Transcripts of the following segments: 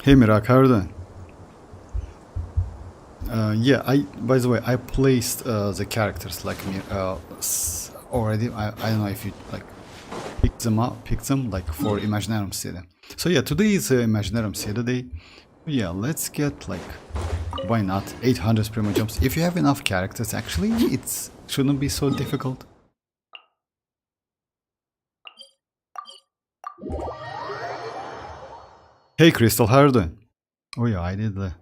Hey Mirak, how are you doing? Yeah, by the way, I placed the characters like me already. I don't know if you like picked them like for Imaginarium City. So yeah, today is Imaginarium City day. Yeah, let's get like, why not, 800 Primogems. If you have enough characters, actually, it shouldn't be so difficult. Hey Crystal, how are you doing? Oh yeah, I did the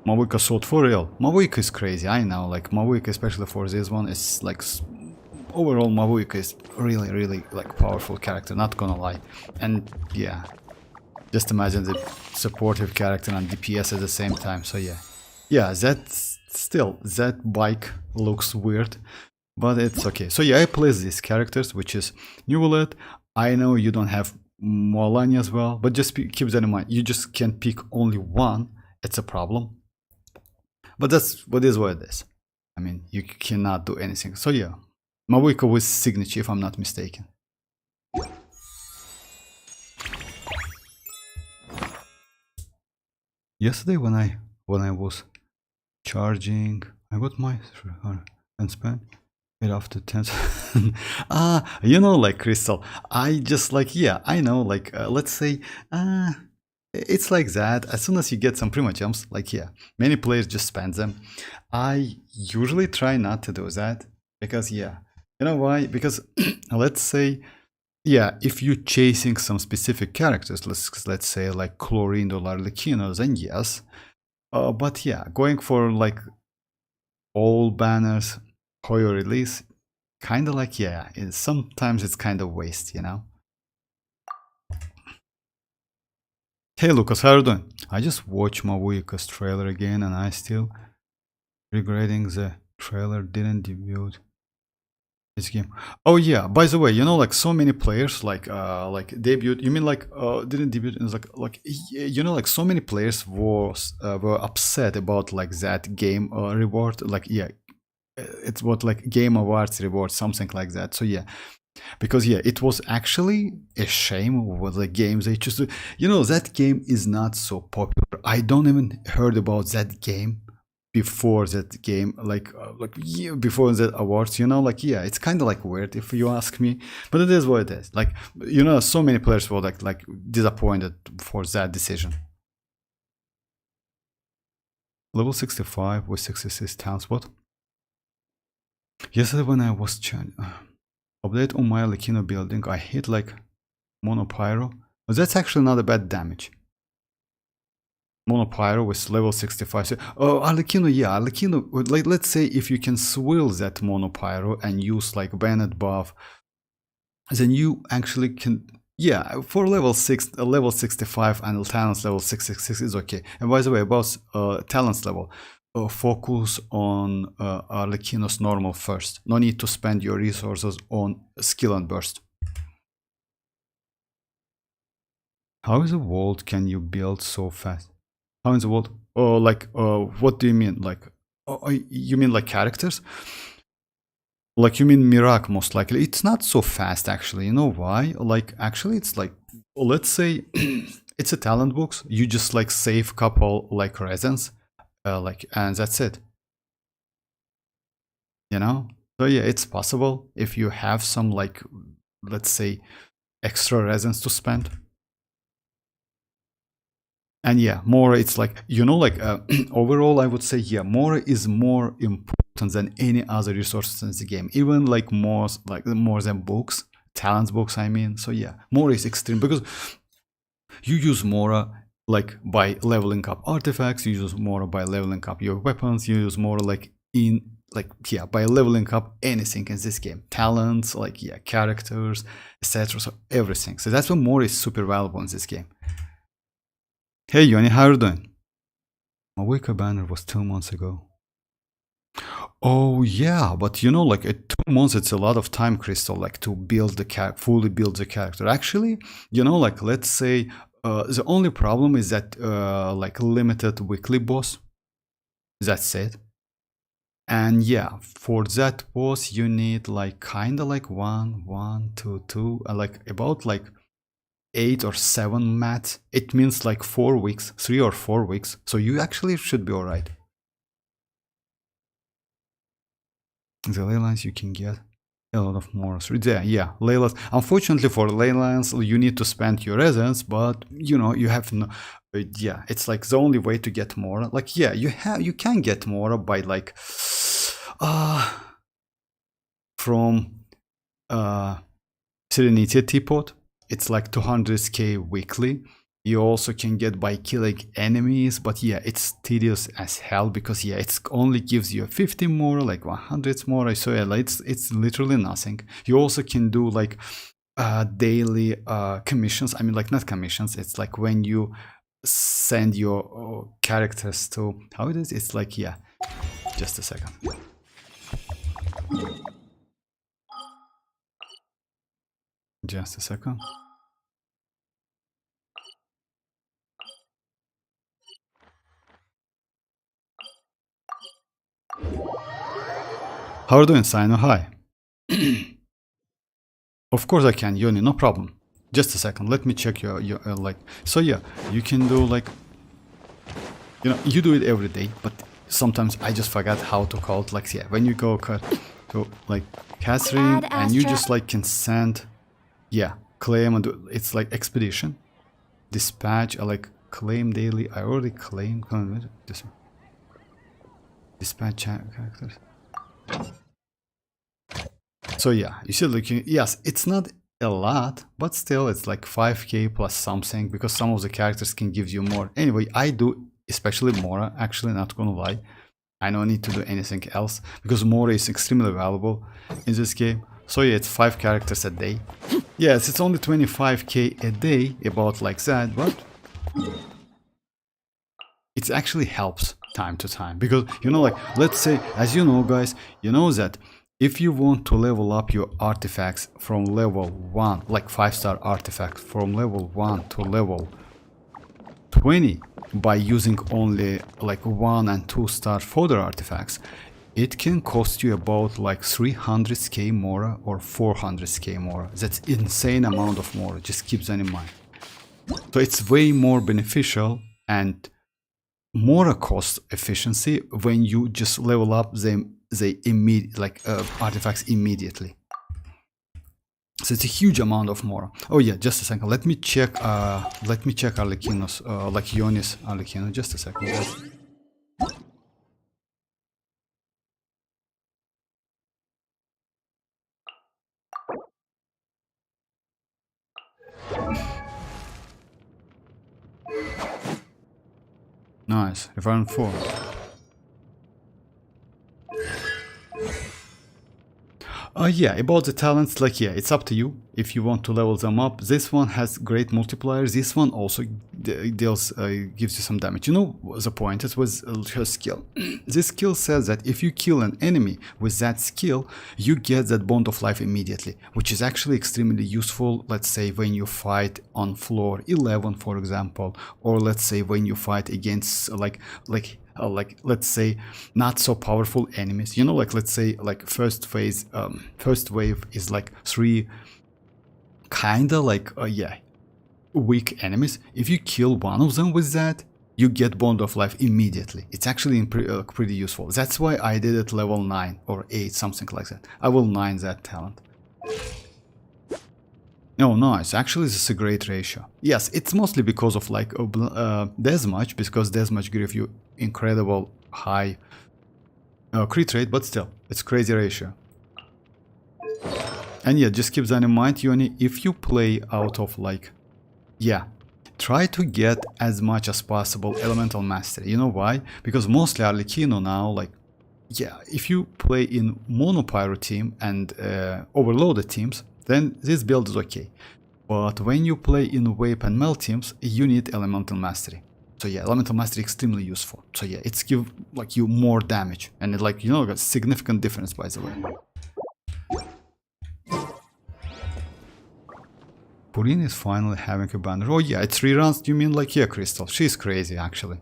mavuika sword for real. Mavuika is crazy, I know, like mavuika, especially for this one, is like overall mavuika is really like powerful character, not gonna lie. And yeah, just imagine the supportive character and DPS at the same time. So yeah, that bike looks weird, but it's okay. So yeah, I place these characters, which is Neuvillette. I know you don't have mualani as well, but just keep that in mind. You just can pick only one. It's a problem, but that's what is what it is. I mean, you cannot do anything. So yeah, mavuika with signature, if I'm not mistaken. Yesterday when I was charging, I got my 300 and spent it after 10. You know, like Crystal, I just like, yeah, I know, like let's say it's like that. As soon as you get some Primogems, like yeah, many players just spend them. I usually try not to do that because yeah, you know why? Because let's say, yeah, if you're chasing some specific characters, let's say like Chlorine or Arlecchino, then yes. But yeah, going for like all banners, Hoyo release, kind of like, yeah, sometimes it's kind of waste, you know? Hey Lucas, how are you doing? I just watched mavuika's trailer again and I still regretting the trailer didn't debut this game. Oh yeah, by the way, you know, like so many players like debut, you mean like didn't debut in like you know, like so many players were upset about like that game reward, like yeah, it's what like Game Awards reward, something like that. So yeah, because yeah, it was actually a shame with the games they choose to. You know, that game is not so popular. I don't even heard about that game before that game, like yeah, before the awards. You know, like yeah, it's kind of like weird if you ask me, but it is what it is. Like you know, so many players were like disappointed for that decision. Level 65 with 66 town spot. Yesterday when I was update on my arlecchino building, I hit like mono Pyro. But that's actually not a bad damage. Mono Pyro with level 65. So, arlecchino, yeah, arlecchino. Like, let's say if you can swill that mono Pyro and use like Bennett buff, then you actually can. Yeah, for level 6, level 65 and talents level 666 is okay. And by the way, about talents level, focus on arlecchino's normal first. No need to spend your resources on skill and burst. How in the world can you build so fast? How in the world? Oh, like, what do you mean? Like, you mean like characters? Like, you mean Mirak most likely. It's not so fast, actually. You know why? Like, actually, it's like, let's say it's a talent box. You just like save couple like resins, like, and that's it. You know? So yeah, it's possible if you have some like, let's say, extra resins to spend. And yeah, Mora, it's like, you know, like overall, I would say, yeah, Mora is more important than any other resources in the game, even like more than books, talents books, I mean. So yeah, Mora is extreme because you use Mora like by leveling up artifacts, you use Mora by leveling up your weapons, you use Mora like in like yeah, by leveling up anything in this game, talents, like yeah, characters, etc. So everything. So that's why Mora is super valuable in this game. Hey Yoni, how are you doing? My Wicca banner was 2 months ago. Oh yeah, but you know, like at 2 months, it's a lot of time, Crystal, like to build the fully build the character. Actually, you know, like let's say the only problem is that like limited weekly boss. That's it. And yeah, for that boss you need like kinda like 1, 1, 2, 2, like about like 8 or 7 mats. It means like 4 weeks, 3 or 4 weeks. So you actually should be alright. The ley lines you can get a lot of more. Yeah, ley lines. Unfortunately for ley lines, you need to spend your essence, but you know you have no. Yeah, it's like the only way to get more. Like yeah, you can get more by like from Serenity Teapot. It's like 200k weekly. You also can get by killing enemies, but yeah, it's tedious as hell because yeah, it only gives you 50 more, like 100 more. So yeah, it's literally nothing. You also can do like daily commissions. I mean, like not commissions. It's like when you send your characters to how it is. It's like yeah, just a second. Just a second. How are you doing, Sino? Hi. Of course I can, Yoni, no problem. Just a second, let me check your like. So yeah, you can do like, you know, you do it every day, but sometimes I just forgot how to call it. Like yeah, when you go to like Catherine and you just like can send, yeah, claim and do, it's like expedition, dispatch, or like claim daily. I already claimed this dispatch characters. So yeah, you see, like yes, it's not a lot, but still it's like 5k plus something because some of the characters can give you more. Anyway, I do, especially Mora, actually, not gonna lie. I don't need to do anything else because Mora is extremely valuable in this game. So yeah, it's 5 characters a day. Yes, it's only 25k a day, about like that, but it actually helps time to time because you know, like let's say, as you know guys, you know that if you want to level up your artifacts from level 1, like 5-star artifact from level 1 to level 20 by using only like 1 and 2-star fodder artifacts, it can cost you about like 300k Mora or 400k Mora. That's insane amount of Mora, just keep that in mind. So it's way more beneficial and more cost efficiency when you just level up them immediate like artifacts immediately. So it's a huge amount of more. Oh yeah, just a second. Let me check arlecchinos, like Yoni's arlecchino. Just a second, guys. Nice. Referent 4. Yeah, about the talents, like yeah, it's up to you if you want to level them up. This one has great multipliers. This one also deals gives you some damage. You know the point? It was her skill. This skill says that if you kill an enemy with that skill, you get that bond of life immediately, which is actually extremely useful. Let's say when you fight on floor 11, for example, or let's say when you fight against like let's say not so powerful enemies, you know, like let's say like first wave is like 3 kinda like yeah, weak enemies. If you kill one of them with that, you get bond of life immediately. It's actually pretty useful. That's why I did it level 9 or 8, something like that. I will 9 that talent. Oh, nice. Actually, this is a great ratio. Yes, it's mostly because of like Deathmatch, because Deathmatch gives you incredible high crit rate, but still, it's crazy ratio. And yeah, just keep that in mind, Yoni, if you play out of like, yeah, try to get as much as possible Elemental Mastery. You know why? Because mostly Arlecchino now, like, yeah, if you play in Mono Pyro team and overloaded teams, then this build is okay. But when you play in Vape and Melt teams, you need Elemental Mastery. So yeah, Elemental Mastery extremely useful. So yeah, it's give like you more damage, and it, like, you know, a significant difference, by the way. Furina is finally having a banner. Oh yeah, it's reruns. You mean like, yeah, Crystal? She's crazy actually.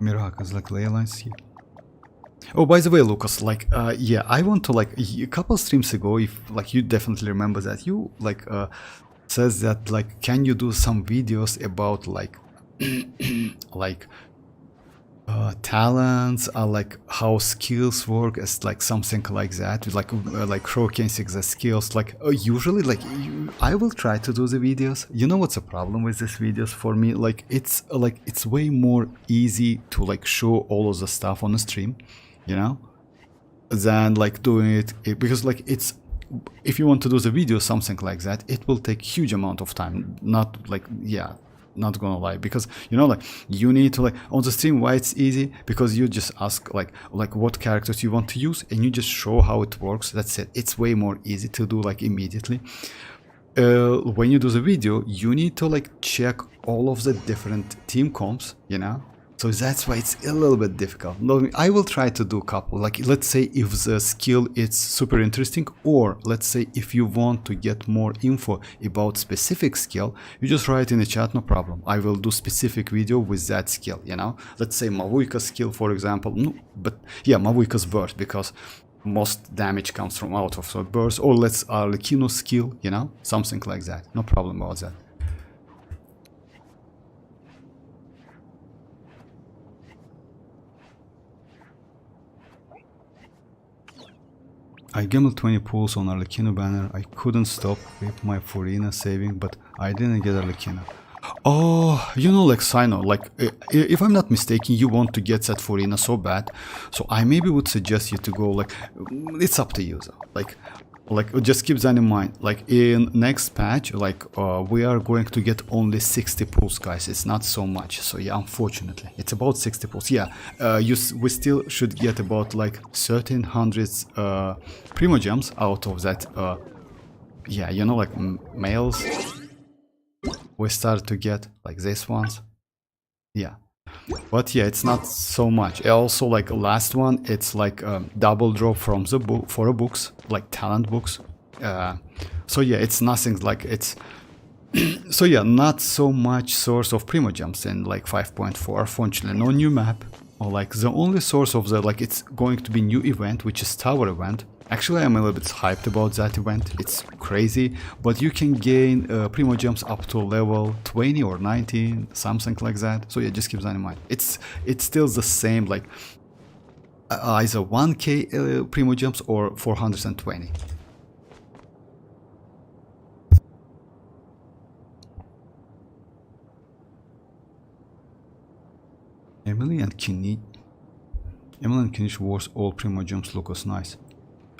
Miracles like ley lines here. Oh, by the way, Lucas, like, yeah, I want to, like, a couple streams ago, if, like, you definitely remember that, you, like, says that, like, can you do some videos about, like, like, talents, like, how skills work, as, like, something like that, like showcasing the skills, like, usually, like, I will try to do the videos. You know what's the problem with these videos for me? Like, it's way more easy to, like, show all of the stuff on the stream, you know, than, like, doing it, because, like, it's, if you want to do the video, something like that, it will take huge amount of time, not, like, yeah, not gonna lie, because, you know, like, you need to, like, on the stream, why it's easy, because you just ask, like what characters you want to use, and you just show how it works. That's it. It's way more easy to do, like, immediately. When you do the video, you need to, like, check all of the different team comps, you know, so that's why it's a little bit difficult. I will try to do a couple, like, let's say if the skill is super interesting, or let's say if you want to get more info about specific skill, you just write in the chat, no problem. I will do specific video with that skill, you know. Let's say mavuika skill, for example. No, but yeah, mavuika's burst, because most damage comes from out of the burst, or let's arlecchino skill, you know, something like that. No problem about that. I gambled 20 pulls on Arlecchino banner. I couldn't stop with my Furina saving, but I didn't get Arlecchino. Oh, you know, like, Sino, like, if I'm not mistaken, you want to get that Furina so bad, so I maybe would suggest you to go, like, it's up to you, though. Like, just keep that in mind. Like, in next patch, like, we are going to get only 60 pulls, guys. It's not so much. So yeah, unfortunately, it's about 60 pulls. Yeah, we still should get about, like, 1300 Primogems out of that. Yeah, you know, like, males. We start to get, like, these ones. Yeah. But yeah, it's not so much. Also, like, last one, it's like double drop from the book for a books, like talent books. So yeah, it's nothing, like, it's so yeah, not so much source of Primogems in, like, 5.4. Unfortunately, no new map, or, like, the only source of the, like, it's going to be new event, which is tower event. Actually, I'm a little bit hyped about that event. It's crazy, but you can gain Primogems up to level 20 or 19, something like that. So yeah, just keep that in mind. It's still the same, like, either 1k Primogems or 420. Emily and kinich wars all Primogems. Lucas, nice.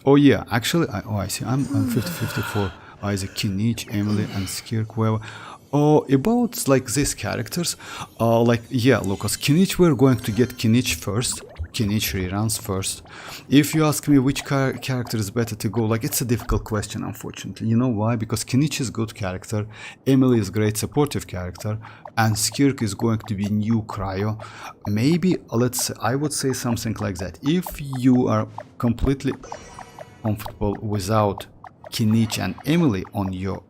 Oh yeah, actually, I see. I'm 50-54. Isaac, Kinich, Emily, and Skirk. Whoever. Oh, about, like, these characters, like, yeah, Lucas, Kinich, we're going to get Kinich first. Kinich reruns first. If you ask me which character is better to go, like, it's a difficult question, unfortunately. You know why? Because Kinich is good character, Emily is great supportive character, and Skirk is going to be new cryo. Maybe, I would say something like that. If you are completely comfortable without Kinich and Emily on your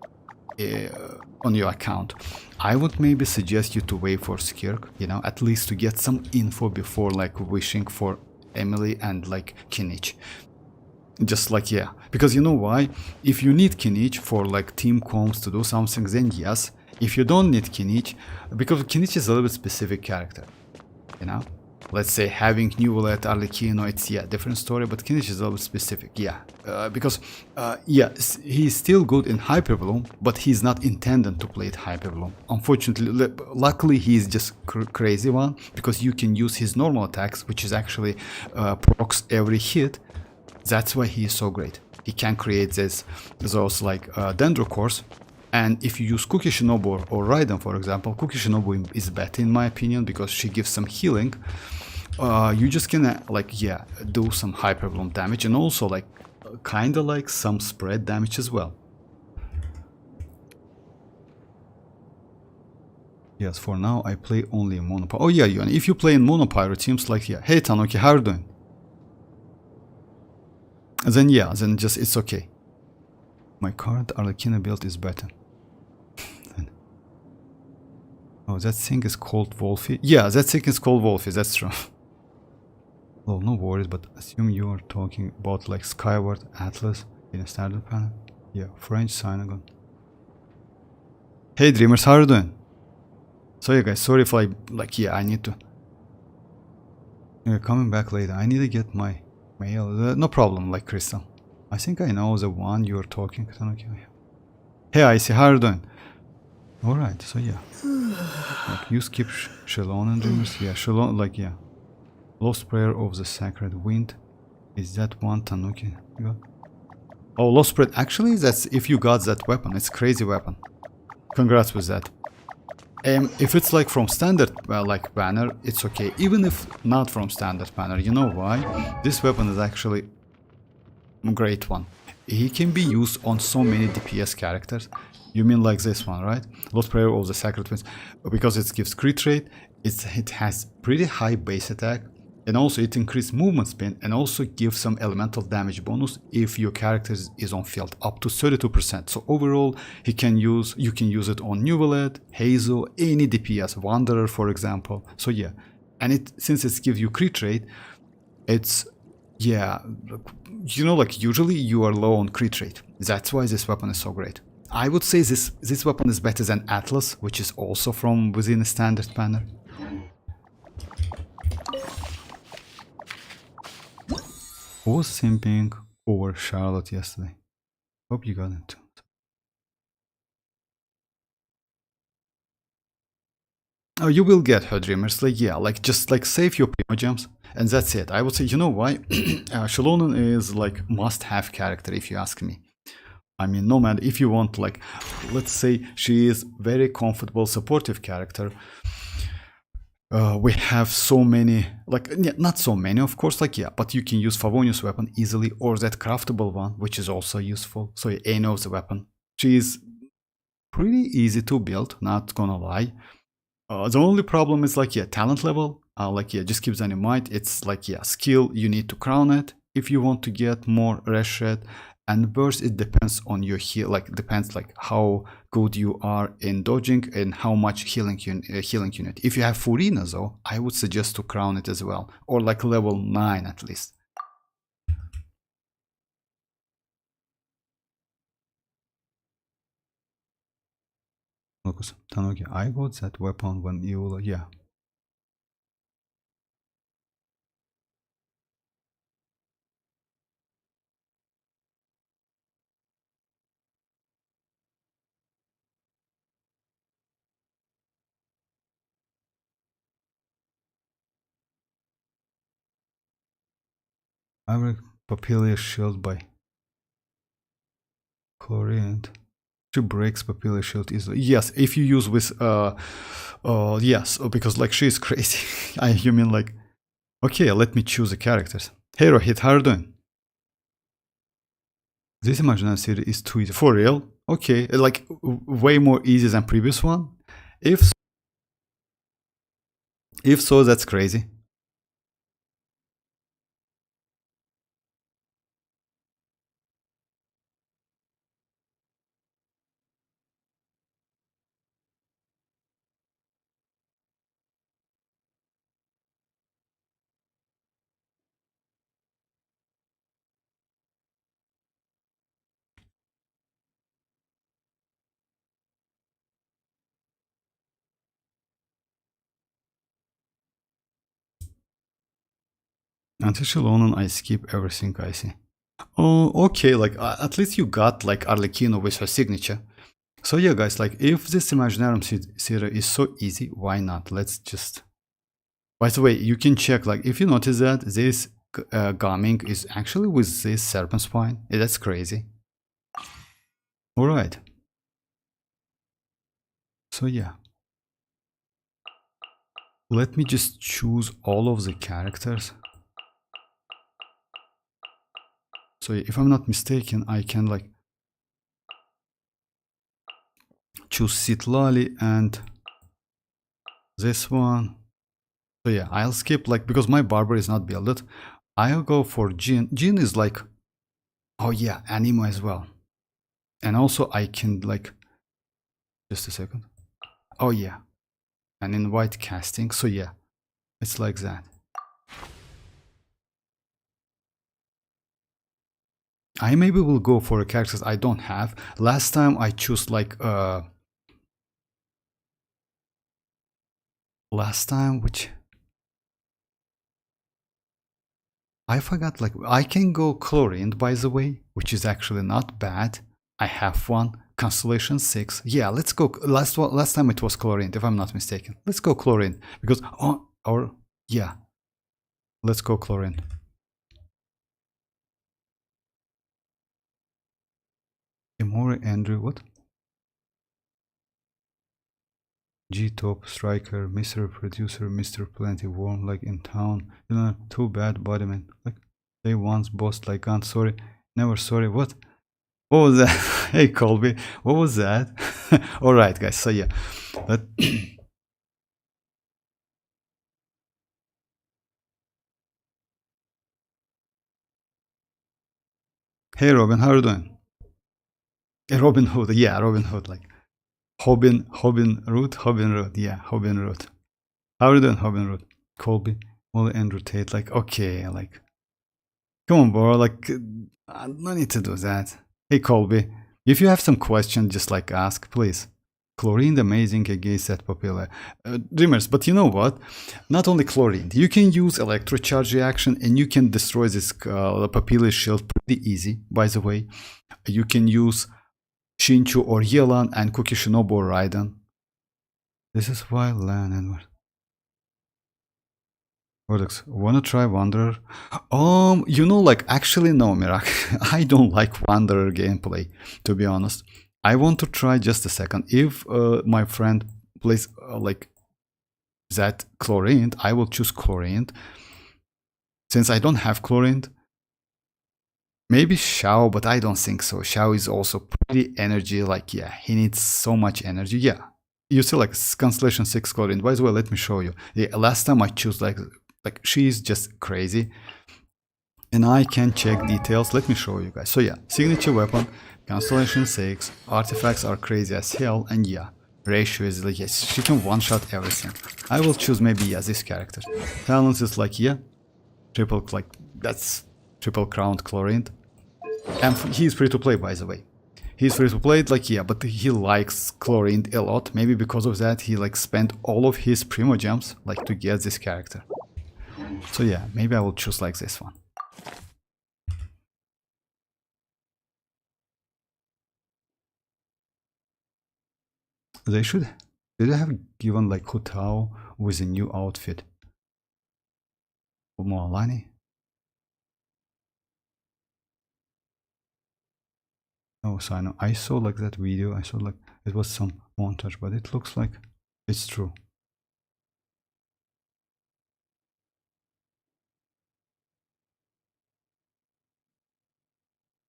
account, I would maybe suggest you to wait for Skirk, you know, at least to get some info before, like, wishing for Emily and, like, Kinich. Just, like, yeah, because you know why? If you need Kinich for, like, team comms to do something, then yes. If you don't need Kinich, because Kinich is a little bit specific character, you know. Let's say having Neuvillette, arlecchino, it's, yeah, different story, but Kinich is a little specific, yeah. Because, yeah, he's still good in Hyperbloom, but he's not intended to play it Hyperbloom. Unfortunately, luckily, he's just crazy one, because you can use his normal attacks, which is actually procs every hit. That's why he is so great. He can create those, like, Dendrocores. And if you use Cookie Shinobu or Raiden, for example, Cookie Shinobu is better in my opinion, because she gives some healing. You just can, like, yeah, do some Hyperbloom damage, and also, like, kinda like some spread damage as well. Yes, for now I play only in Monopyro. Oh yeah, if you play in Monopyro teams, like, yeah, hey Tanuki, how are you doing? Then yeah, then just, it's okay. My current Arlecchino build is better. Oh, that thing is called Wolfie. Yeah, that thing is called Wolfie, that's true. Well, no worries, but assume you are talking about like Skyward Atlas in a standard panel. Yeah, French Synagogue. Hey dreamers, how are you doing? So yeah guys, sorry if I yeah, I need to coming back later. I need to get my mail. No problem, like Crystal. I think I know the one you're talking. Hey Icy, how are you doing? Alright, so yeah. Like you skip Shalon and dreamers. Yeah, Shalon, like yeah. Lost Prayer of the Sacred Wind. Is that one Tanuki you got? Oh, Lost Prayer. Actually, that's if you got that weapon. It's a crazy weapon. Congrats with that. If it's like from standard like banner, it's okay. Even if not from standard banner, you know why? This weapon is actually a great one. He can be used on so many DPS characters. You mean like this one, right? Lost Prayer of the Sacred Winds. Because it gives crit rate, it has pretty high base attack, and also it increases movement speed, and also gives some elemental damage bonus if your character is on field, up to 32%. So overall, you can use it on Neuvillette, Hazel, any DPS, Wanderer for example. So yeah, and since it gives you crit rate, it's yeah, you know, like usually you are low on crit rate. That's why this weapon is so great. I would say this weapon is better than Atlas, which is also from within a standard banner. Who was simping over Charlotte yesterday? Hope you got it. Oh, you will get her dreamers. Like yeah, like just like save your Primogems, and that's it. I would say, you know why? Shallonen is like must-have character if you ask me. I mean, no matter if you want, like, let's say she is very comfortable, supportive character. We have so many, like, yeah, not so many, of course, like, yeah, but you can use Favonius weapon easily, or that craftable one, which is also useful. So Ano's weapon. She is pretty easy to build, not gonna lie. The only problem is like, yeah, talent level. Like, yeah, just keep that in mind. It's like, yeah, skill, you need to crown it if you want to get more rush rate. And burst, it depends on your heal, like depends like how good you are in dodging and how much healing unit. If you have Furina though, I would suggest to crown it as well, or like level 9 at least. Lucas, Tanuki, I got that weapon when you, yeah. I will Papilia's shield by Chlorine. She breaks Papilla shield easily. Yes, if you use with yes, because like she's crazy. You mean like, okay, let me choose the characters. Hey Rohit, how are you doing? This Imaginarium series is too easy. For real? Okay, like way more easy than previous one? If so, that's crazy. Until Shilonon, I skip everything I see. Oh, okay, like at least you got like Arlecchino with her signature. So yeah, guys, like if this Imaginarium series is so easy, why not? Let's just... By the way, you can check, like if you notice that this gaming is actually with this serpent spine. Yeah, that's crazy. Alright. So yeah. Let me just choose all of the characters. So if I'm not mistaken, I can like choose Sitlali and this one. So yeah, I'll skip like, because my barber is not builded. I'll go for Jin. Jin is like, oh yeah, Anemo as well. And also I can like, just a second. Oh yeah. and invite casting. So yeah, it's like that. I maybe will go for characters I don't have. Last time I chose like last time, which I forgot, like I can go chlorine, by the way, which is actually not bad. I have one. Constellation 6. Yeah, let's go. Last time it was chlorine, if I'm not mistaken. Let's go chlorine because or yeah. Let's go chlorine. Mora, Andrew, what? G top striker, Mr. Producer, Mr. Plenty Warm, like in town. You know, too bad, bodyman. Like they once bossed like I'm sorry, never sorry. What? What was that? Hey Colby, what was that? Alright guys, so yeah. But hey Robin, how are you doing? Hey, Robin Hood, yeah, Robin Hood, like Robin Root, yeah, Robin Root. How are you doing, Robin Root? Colby, Molly, Andrew Tate, like okay, like come on, bro. Like, no need to do that. Hey, Colby, if you have some question, just like ask, please. Chlorine amazing against that popular dreamers, but you know what? Not only chlorine, you can use electrocharge reaction and you can destroy this papilla shield pretty easy. By the way, you can use Shinchu or Yelan and Kukishinobu or Raiden. This is why Lan and Codex. Wanna try Wanderer? You know, like actually no, Mirak. I don't like Wanderer gameplay, to be honest. I want to try just a second. If my friend plays like that Chlorine, I will choose Chlorine. Since I don't have Chlorine, maybe Xiao, but I don't think so. Xiao is also pretty energy, like yeah, he needs so much energy. Yeah. You see like Constellation 6 Chlorine. By the way, let me show you. Yeah, last time I choose like she's just crazy. And I can check details. Let me show you guys. So yeah, signature weapon, Constellation 6, artifacts are crazy as hell, and yeah, ratio is like, yes, she can one-shot everything. I will choose maybe, yeah, this character. Talents is like, yeah, triple, like, that's triple crowned chlorine. And he's free to play, by the way. He's free to play, like, yeah, but he likes chlorine a lot. Maybe because of that, he like spent all of his Primogems, like, to get this character. So yeah, maybe I will choose like this one. They should. Did they have given like Hutao with a new outfit? Mualani? No, so I saw like that video. I saw like it was some montage, but it looks like it's true.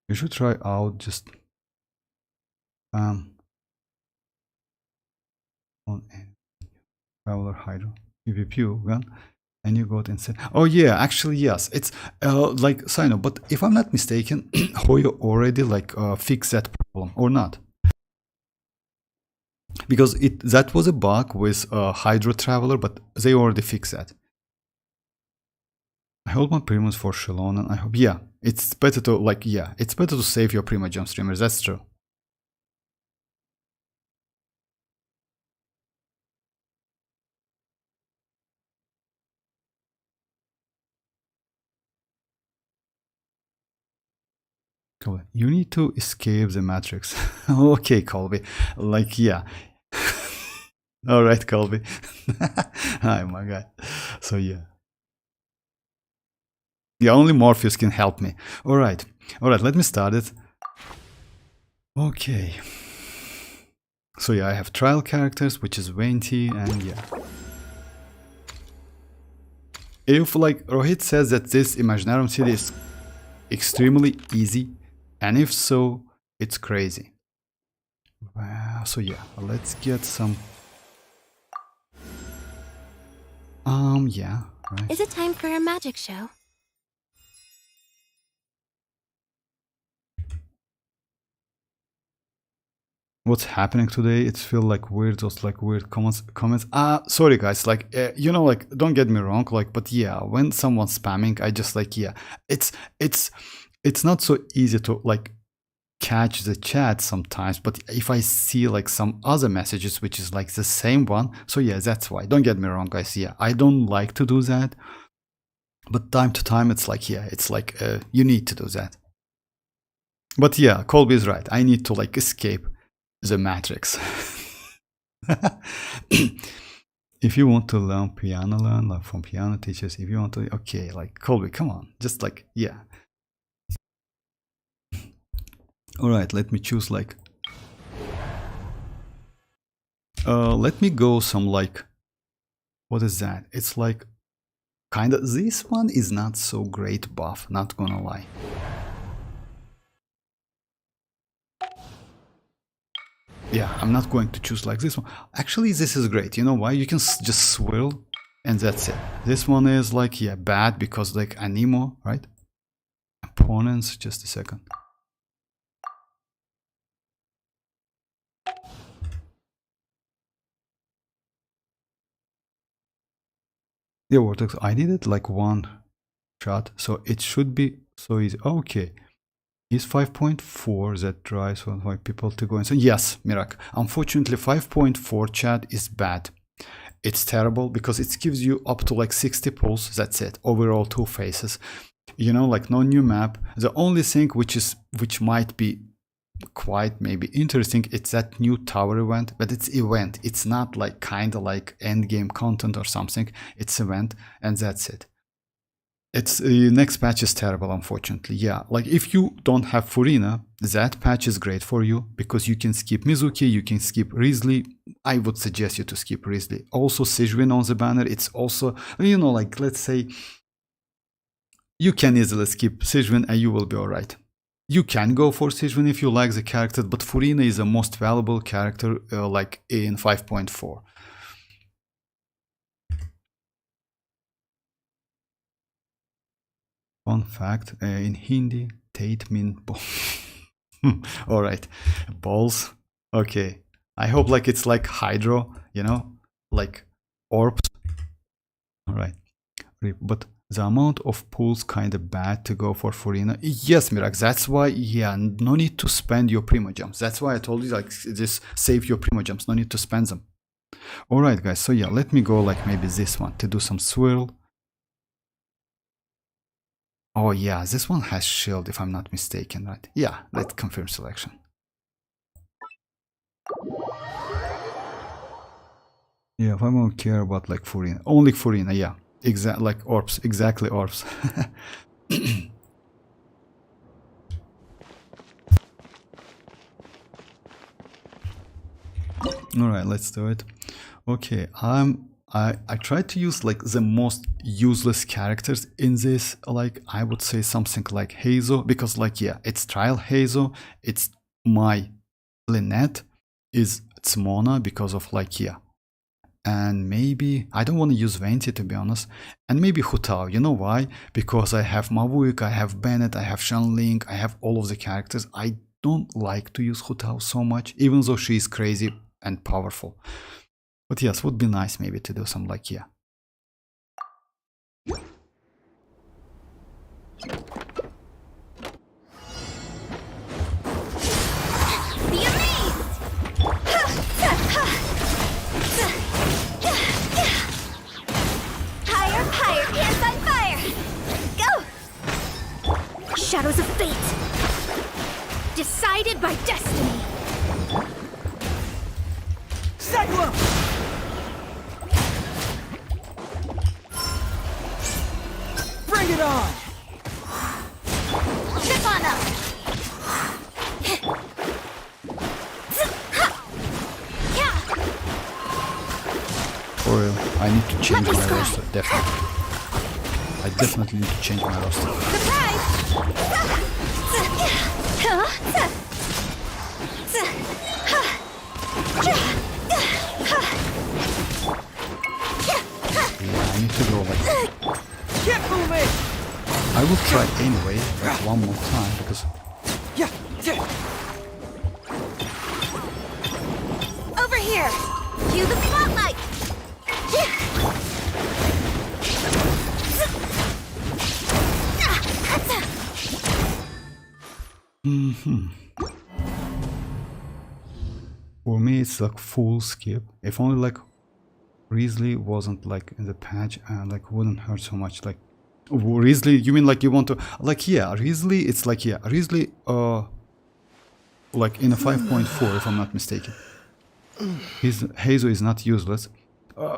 You should try out just on Traveler Hydro PvP gun. And you got insane. Oh yeah, actually yes, it's like Sino. But if I'm not mistaken, Hoyo already like fixed that problem or not? Because that was a bug with Hydro Traveler, but they already fixed that. I hold my Primus for Shalon, and I hope yeah, it's better to like yeah, it's better to save your Primogem streamers. That's true. You need to escape the matrix. Okay, Colby. Like, yeah. All right, Colby. Hi, my guy. So, yeah. Yeah, only Morpheus can help me. All right. All right, let me start it. Okay. So, yeah, I have trial characters, which is Venti, and yeah. If, like, Rohit says that this Imaginarium city is extremely easy, and if so, it's crazy. Wow, so yeah, let's get some. Yeah, right. Is it time for a magic show? what's happening today. It feels like weird, those like weird comments. Sorry guys, like you know, like don't get me wrong, like, but yeah, when someone's spamming, I just like, yeah, it's not so easy to like catch the chat sometimes, but if I see like some other messages which is like the same one, so yeah, that's why. Don't get me wrong guys, yeah, I don't like to do that, but time to time it's like, yeah, it's like you need to do that. But yeah, Colby is right, I need to like escape the matrix. If you want to learn piano, learn like from piano teachers. If you want to, okay, like Colby, come on, just like, yeah. All right, let me choose like let me go some like, what is that? It's like kind of, this one is not so great buff, not gonna lie. Yeah, I'm not going to choose like this one. Actually, this is great. You know why? You can just swirl and that's it. This one is like, yeah, bad because like Anemo, right? Opponents, just a second. Yeah, Vortex, I did it like one shot, so it should be so easy. Okay. Is 5.4 that drives for people to go and say, yes, Mirak. Unfortunately, 5.4 chat is bad. It's terrible because it gives you up to like 60 pulls. That's it. Overall 2 phases. You know, like no new map. The only thing which might be quite maybe interesting, it's that new tower event, but it's event. It's not like kind of like end game content or something. It's event and that's it. It's next patch is terrible, unfortunately. Yeah, like if you don't have Furina, that patch is great for you because you can skip Mizuki, you can skip Risley. I would suggest you to skip Risley. Also, Xianyun on the banner. It's also, you know, like let's say you can easily skip Xianyun and you will be alright. You can go for Xianyun if you like the character, but Furina is the most valuable character like in 5.4. Fun fact, in Hindi, Tate mean ball. Alright, balls. Okay, I hope like it's like hydro, you know, like orbs. Alright, but the amount of pulls kind of bad to go for Furina. Yes, Mirak, that's why, yeah, no need to spend your Primogems. That's why I told you, like, just save your Primogems, no need to spend them. Alright, guys, so yeah, let me go like maybe this one to do some swirl. Oh yeah, this one has shield if I'm not mistaken, right? Yeah, let's confirm selection. Yeah, if I won't care about like Furina, only Furina, yeah. Exactly, like orbs, exactly orbs. Alright, let's do it. Okay, I tried to use like the most useless characters in this, like I would say something like Hazo, because like, yeah, it's trial Hazo, it's my Lynette, it's Mona because of like, yeah, and maybe I don't want to use Venti to be honest, and maybe Hutao. You know why? Because I have Mavuika, I have Bennett, I have Shanling, I have all of the characters. I don't like to use Hutao so much, even though she is crazy and powerful. But yes, would be nice maybe to do some like, yeah. Be amazed! Higher, higher, hands on fire! Go! Shadows of fate! Decided by destiny! Cyclone! Bring it on! Trip on up! For real, I need to change my roster, definitely. I definitely need to change my roster. Surprise! Yeah, I need to go like... Get moving! I will try anyway, like one more time, because... Yeah, yeah. here! Cue the spotlight! For me, it's like full skip. If only like Risley wasn't like in the patch and like wouldn't hurt so much. Like Risley, you mean like you want to like yeah, Risley, it's like yeah, Risley like in a 5.4 if I'm not mistaken. His Hazo is not useless.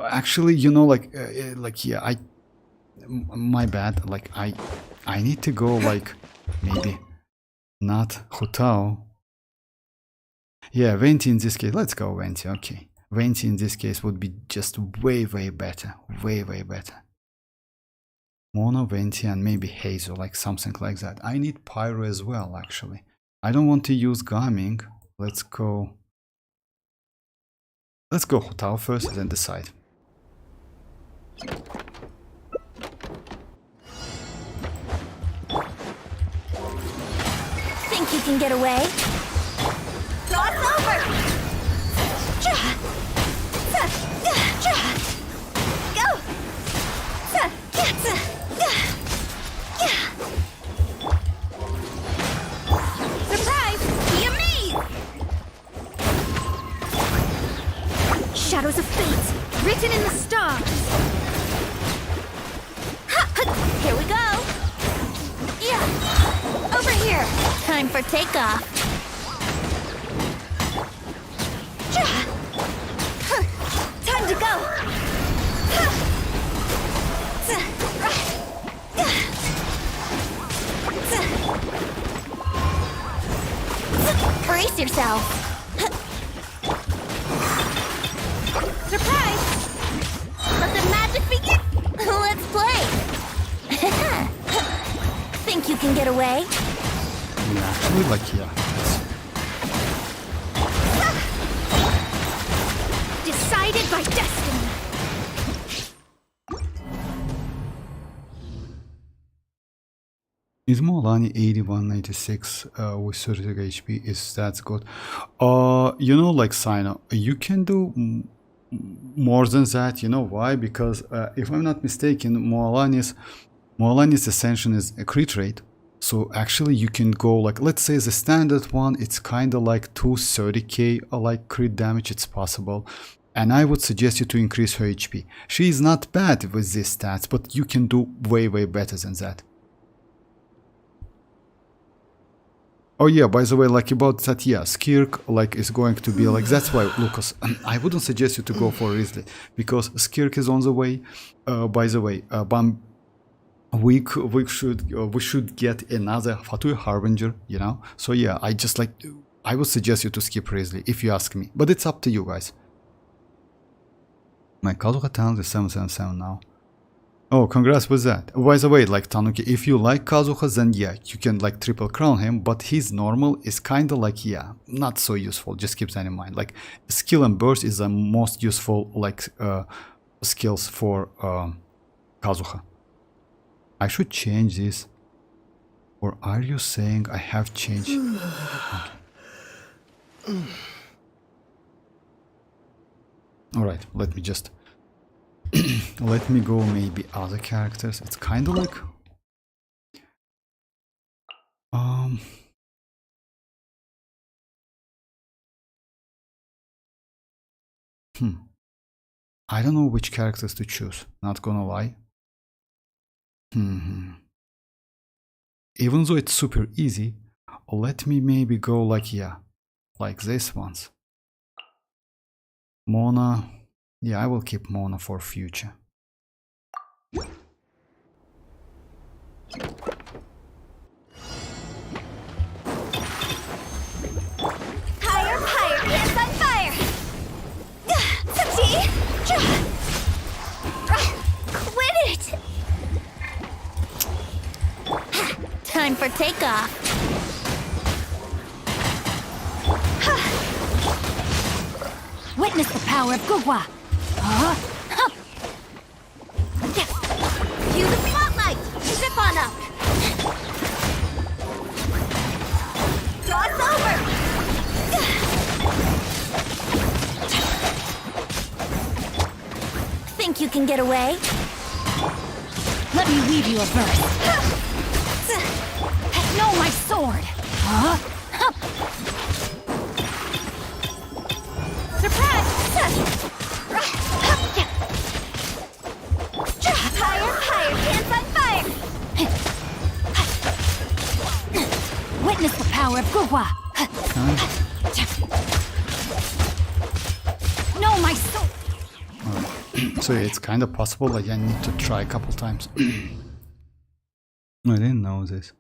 Actually, you know, like yeah, my bad. Like I need to go like maybe not Hutao. Yeah, Venti in this case. Let's go Venti. Okay, Venti in this case would be just way better, way better. Mono, Venti, and maybe Hazo, like something like that. I need Pyro as well. Actually, I don't want to use Gaming. Let's go Hutao first and then decide. Think you can get away? Cross over! Go! Surprise! Be amazed! Shadows of fate, written in the stars. Here we go. Yeah. Over here. Time for takeoff. Time to go. Brace yourself. Surprise! Let the magic begin. Let's play. Think you can get away? Yeah, actually, like yeah. Decided by destiny. Is Mualani 8196 with 30 HP? Is that good? You know, like Sino, you can do more than that. You know why? Because if I'm not mistaken, Mualani's ascension is a crit rate. So actually you can go like, let's say the standard one, it's kind of like 230k like crit damage, it's possible. And I would suggest you to increase her HP. She is not bad with these stats, but you can do way better than that. Oh yeah, by the way, like about that, yeah, Skirk like is going to be like, that's why, Lucas, I wouldn't suggest you to go for Risley, because Skirk is on the way. By the way, we should get another Fatui Harbinger, you know? So yeah, I would suggest you to skip Risley, if you ask me, but it's up to you guys. My Kazuha talent is 777 now. Oh, congrats with that. By the way, like Tanuki, if you like Kazuha, then yeah, you can like triple crown him, but his normal is kinda like, yeah, not so useful, just keep that in mind. Like, skill and burst is the most useful, like, skills for Kazuha. I should change this. Or are you saying I have changed? Okay. Alright, let me just... let me go maybe other characters. It's kind of like... I don't know which characters to choose, not gonna lie. Even though it's super easy, let me maybe go like, yeah, like this ones. Mona, yeah, I will keep Mona for future. Higher, hands on fire! Quit it! Time for takeoff. Witness the power of WuWa. Cue the spotlight. Zip on up. Cross over. Think you can get away? Let me weave you a verse. No, my sword! Huh? Surprise! Higher, higher, pants on fire! Witness the power of WuWa! No, my sword! So it's kind of possible that I need to try a couple times. I didn't know this.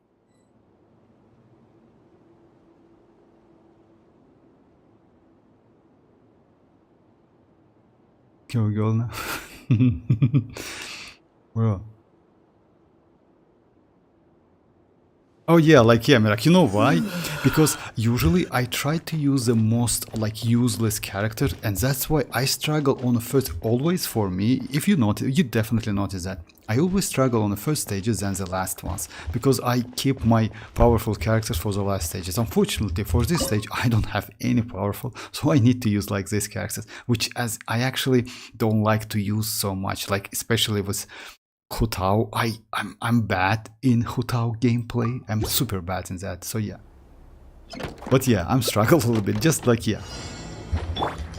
Can we go now? Bro. Oh yeah, like yeah, like you know why? Because usually I try to use the most like useless character, and that's why I struggle on the first. Always for me, if you notice, you definitely notice that I always struggle on the first stages than the last ones, because I keep my powerful characters for the last stages. Unfortunately, for this stage, I don't have any powerful, so I need to use like these characters, which as I actually don't like to use so much, like especially with Hutao. I'm bad in Hutao gameplay. I'm super bad in that. So yeah. But yeah, I'm struggling a little bit. Just like yeah.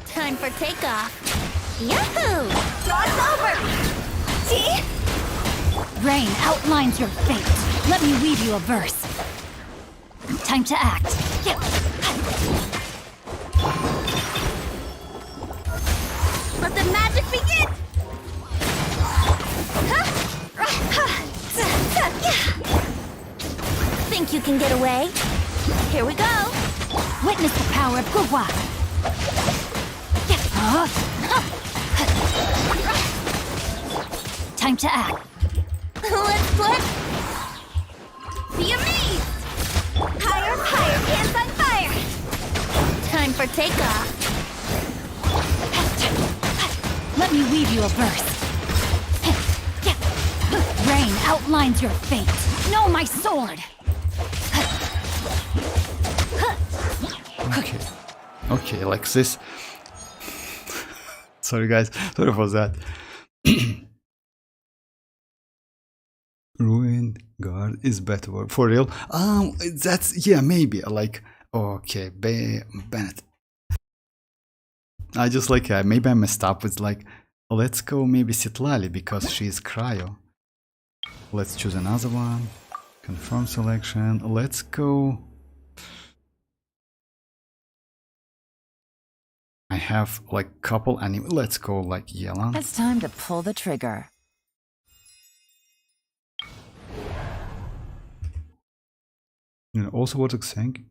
Time for takeoff. Yahoo! Draw's over! See? Rain outlines your fate. Let me weave you a verse. Time to act. Let the magic begin! Think you can get away? Here we go! Witness the power of WuWa! Time to act. Let's flip! Be amazed! Higher, higher, pants on fire! Time for takeoff. Let me weave you a verse. Rain outlines your fate. No, my sword! Okay. Okay, like this. Sorry guys, sorry for that. Ruined guard is better for real. That's yeah, maybe like okay, Bennett. I just like maybe I messed up with like let's go maybe Citlali because she's cryo. Let's choose another one. Confirm selection. Let's go. I have like couple anime. Let's go like Yelan. It's time to pull the trigger. You know, also what saying?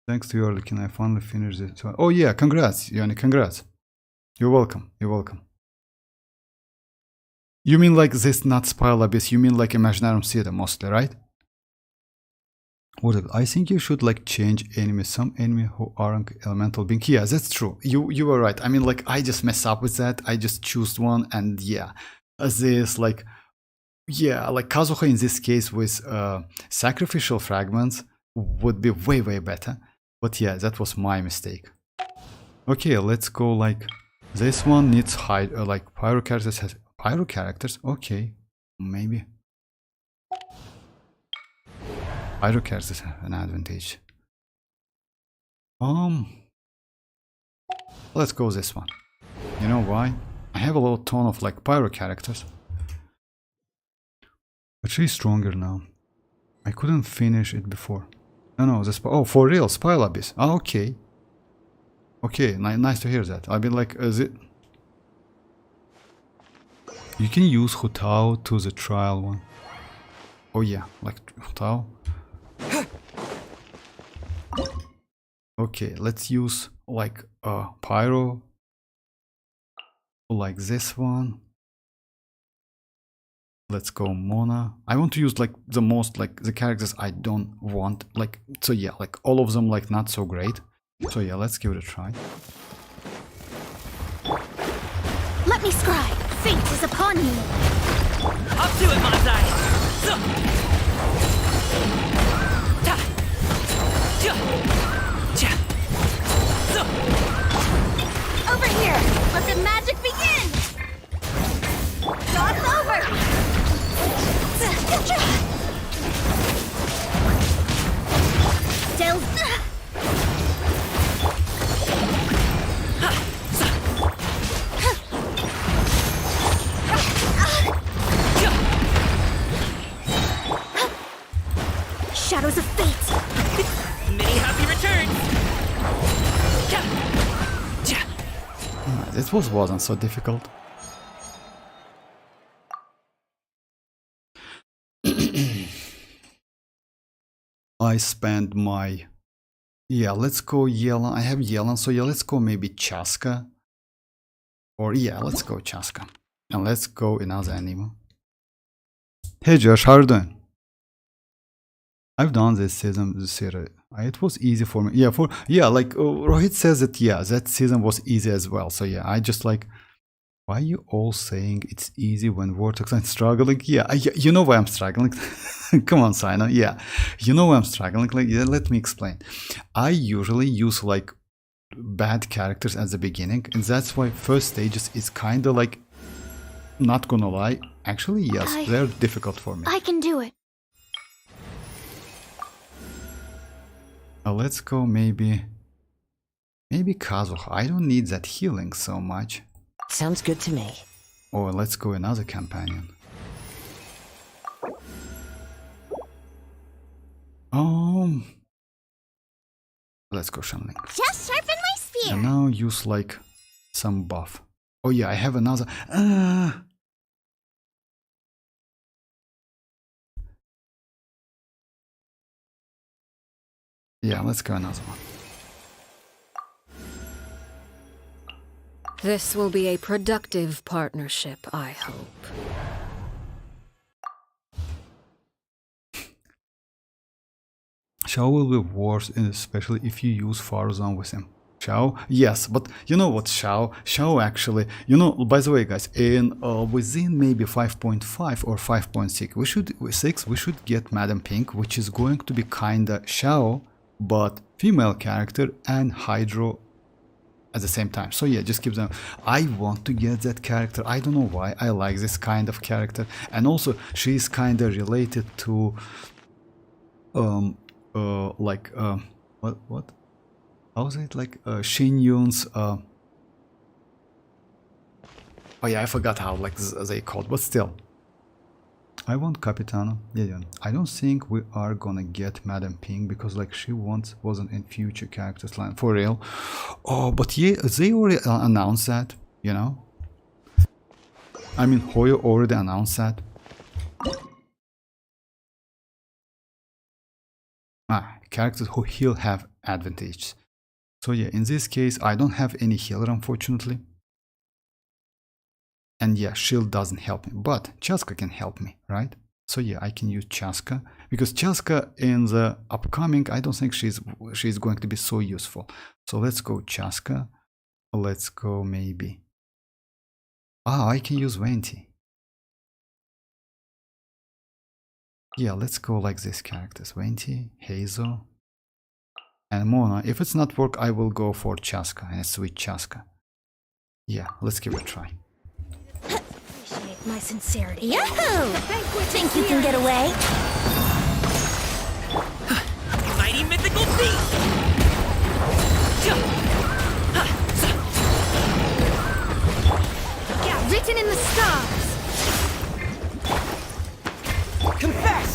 Thanks to your looking, I finally finished it. Oh yeah, congrats, Yanni, congrats. You're welcome. You're welcome. You mean like this not Spiral Abyss? You mean like Imaginarium Theater mostly, right? What? I think you should like change enemies. Some enemy who aren't elemental being. Yeah, that's true. You were right. I mean, like I just mess up with that. I just choose one, and yeah, this like yeah, like Kazuha in this case with sacrificial fragments would be way better. But yeah, that was my mistake. Okay, let's go like this one needs hide like Pyro characters has Pyro characters. Okay, maybe. Pyro characters have an advantage. Let's go this one. You know why? I have a little ton of like Pyro characters. But she's stronger now. I couldn't finish it before. No, this. Oh, for real, Spiral Abyss. Oh, okay. Okay, nice to hear that. I've been like, is it? You can use Hutao to the trial one. Oh yeah, like Hutao. Okay, let's use like Pyro. Like this one. Let's go Mona. I want to use like the most like the characters I don't want like so yeah like all of them like not so great. So yeah, let's give it a try. Let me scry. Fate is upon me. Up to it, Manzai! Over here. Let the magic begin. it wasn't so difficult. I spent my... Yeah, let's go Yelan. I have Yelan, so yeah, let's go maybe Chasca. Or yeah, let's go Chasca. And let's go another Anemo. Hey Josh, how are you doing? I've done this season. It was easy for me. Yeah, like Rohit says that, yeah, that season was easy as well. So yeah, I just like... Why are you all saying it's easy when Vortex I'm struggling? Yeah, you know why I'm struggling. Come on, Sino. Yeah, you know why I'm struggling. Like, yeah, let me explain. I usually use like bad characters at the beginning, and that's why first stages is kind of like, not gonna lie, actually yes, they're difficult for me. I can do it. Let's go maybe Kazuha. I don't need that healing so much. Sounds good to me. Or let's go another companion. Let's go Shanling. Just sharpen my spear. And now use like some buff. Oh yeah, I have another. Yeah, let's go another one. This will be a productive partnership, I hope. Xiao will be worse, especially if you use Farzan with him. Xiao? Yes, but you know what, Xiao actually, you know, by the way guys, in within maybe 5.5 or 5.6, we should get Madame Pink, which is going to be kinda Xiao, but female character and Hydro at the same time. So yeah, just keep them. I want to get that character. I don't know why. I like this kind of character, and also she's kind of related to what how is it, like Xianyun's oh yeah, I forgot how like they called, but still I want Capitano. Yeah, I don't think we are gonna get Madame Ping because like she once wasn't in future characters line for real. Oh, but yeah, they already announced that, you know. I mean, Hoyo already announced that. Characters who heal have advantages. So yeah, in this case, I don't have any healer unfortunately. And yeah, shield doesn't help me, but Chasca can help me, right? So yeah, I can use Chasca because Chasca in the upcoming, I don't think she's going to be so useful. So let's go Chasca. Let's go maybe. I can use Venti. Yeah, let's go like these characters: Venti, Hazel, and Mona. If it's not work, I will go for Chasca and switch Chasca. Yeah, let's give it a try. My sincerity. Yahoo! Think you can get away? Mighty mythical beast! Yeah, written in the stars. Confess!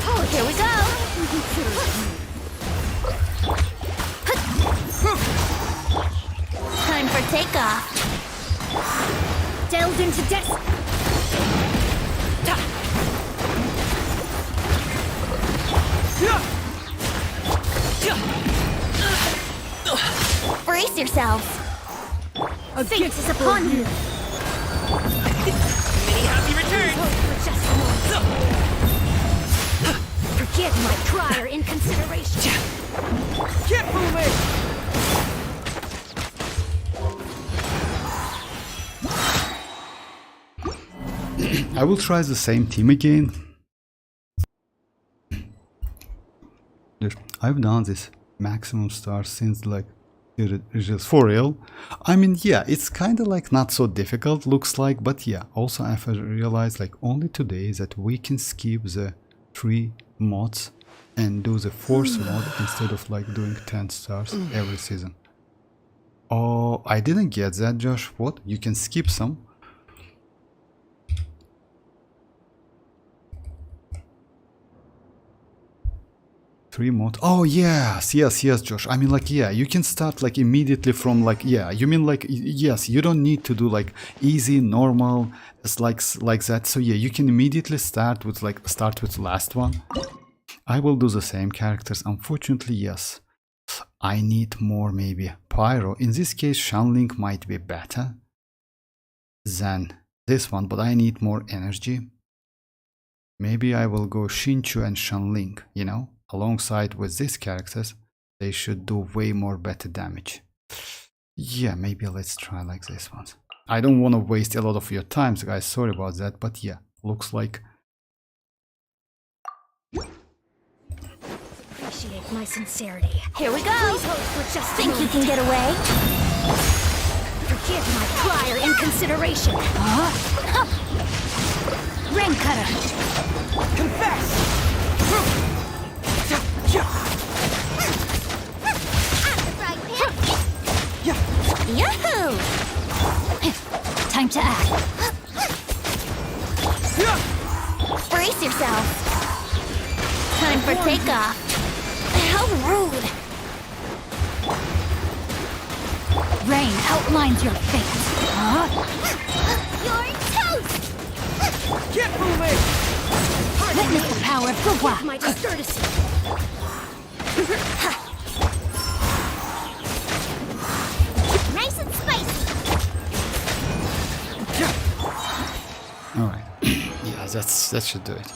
Oh, here we go. Time for takeoff. Delved into Brace yourselves. Fate is upon you. Many happy returns! Hold for just a moment. Forgive my prior inconsideration. Can't fool me! I will try the same team again. I've done this maximum stars since like just for real. I mean, yeah, it's kind of like not so difficult looks like, but yeah, also I've realized like only today that we can skip the 3 mods and do the 4th mod instead of like doing 10 stars every season. Oh, I didn't get that, Josh. What? You can skip some? 3 mode. Oh yes, Josh. I mean, like, yeah, you can start like immediately from like, yeah, you mean like, yes, you don't need to do like easy, normal, it's like that. So yeah, you can immediately start with last one. I will do the same characters. Unfortunately, yes, I need more maybe Pyro. In this case, Xianyun might be better than this one, but I need more energy. Maybe I will go Xinchu and Xianyun, you know, alongside with these characters. They should do way more better damage. Yeah, maybe let's try like this one. I don't want to waste a lot of your time, guys. Sorry about that, but yeah, looks like. Appreciate my sincerity. Here we go. Please hold for just a Think you moment. can get away? Forgive my prior inconsideration. Rain cutter. Confess! Yahoo! Time to act. Brace yourself. Time for takeoff. How rude. Rain outlines your fate. You're toast! Get moving! Witness the power of WuWa. My discourtesy. Nice and spicy. All right. Yeah, that should do it.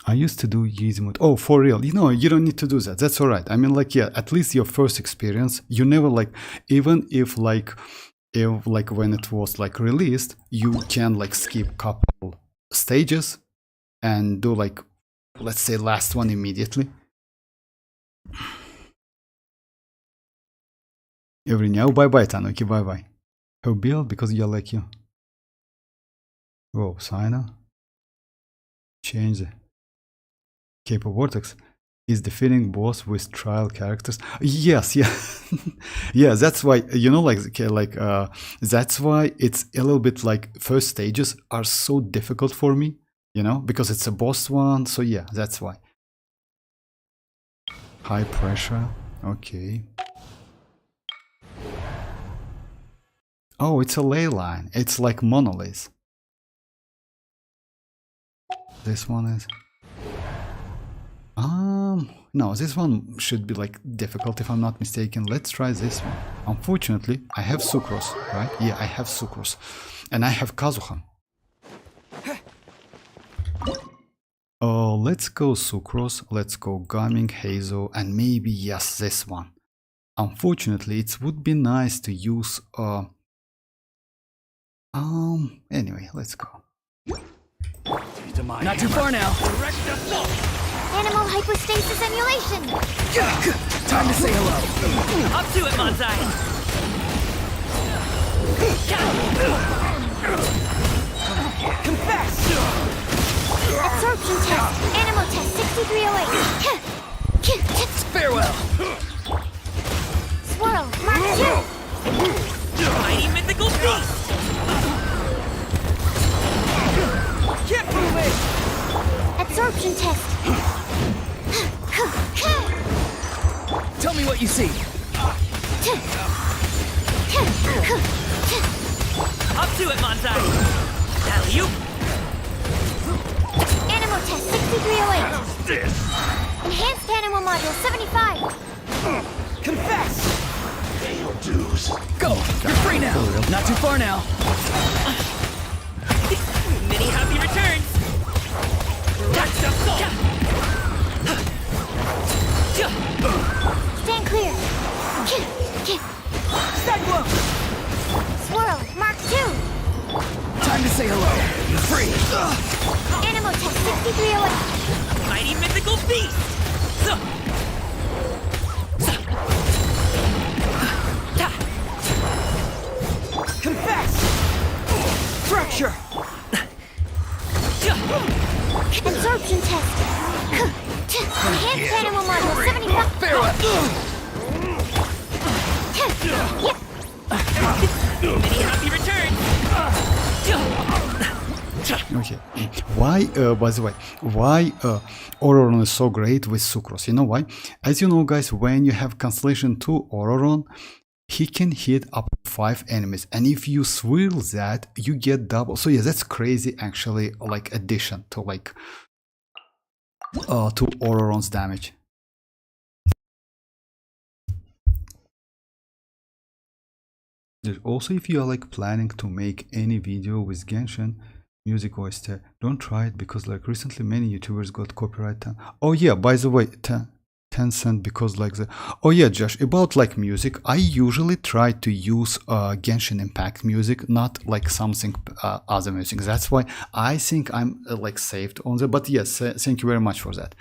I used to do easy mode. Oh, for real? You know, you don't need to do that. That's all right. I mean, like, yeah, at least your first experience, you never like, even if like when it was like released, you can like skip couple stages and do like, let's say, last one immediately. Every now, bye bye, Tanuki, bye bye. Her build because you like you. Whoa, Sina. Change the Cape of Vortex is defeating boss with trial characters. Yes, yeah. Yeah, that's why, you know, that's why it's a little bit like first stages are so difficult for me, you know, because it's a boss one. So yeah, that's why. High pressure. Okay. Oh, it's a ley line. It's like monolith. This one is. No, this one should be like difficult if I'm not mistaken. Let's try this one. Unfortunately, I have Sucrose, right? Yeah, I have Sucrose. And I have Kazuha. Oh, let's go Sucrose, let's go Gaming, Hazo, and maybe, yes, this one. Unfortunately, it would be nice to use, anyway, let's go. Not too far now. Animal hypostasis emulation. Time to say hello. Up to it, Manzai. Confess. Absorption test. Animal test 6308. Farewell. Swirl. Mark 2. Mighty mythical beast. Get moving. Absorption test. Tell me what you see. Up to it, Manzai. Alley-oop. Animal test 6308. Enhanced animal module 75. Confess. Pay your dues. Go. You're free now. Not too far now. Many happy returns. That's the fault. Stand clear. Stack low. Swirl. Mark 2. Time to say hello. You're free. Animal test 6308. Mighty mythical beast. Confess. Fracture. Absorption test. Enhanced animal module 75. Farewell. Many happy returns. Okay, why, by the way, why Ororon is so great with Sucrose? You know why? As you know, guys, when you have Constellation 2 Ororon, he can hit up to 5 enemies, and if you swirl that, you get double. So yeah, that's crazy, actually, like addition to like to Ororon's damage. There's also, if you are like planning to make any video with Genshin music OST, don't try it, because like recently many YouTubers got copyright. Oh yeah, by the way, Tencent, because like the, oh yeah, Josh, about like music, I usually try to use Genshin Impact music, not like something other music. That's why I think I'm like saved on that. But yes, thank you very much for that.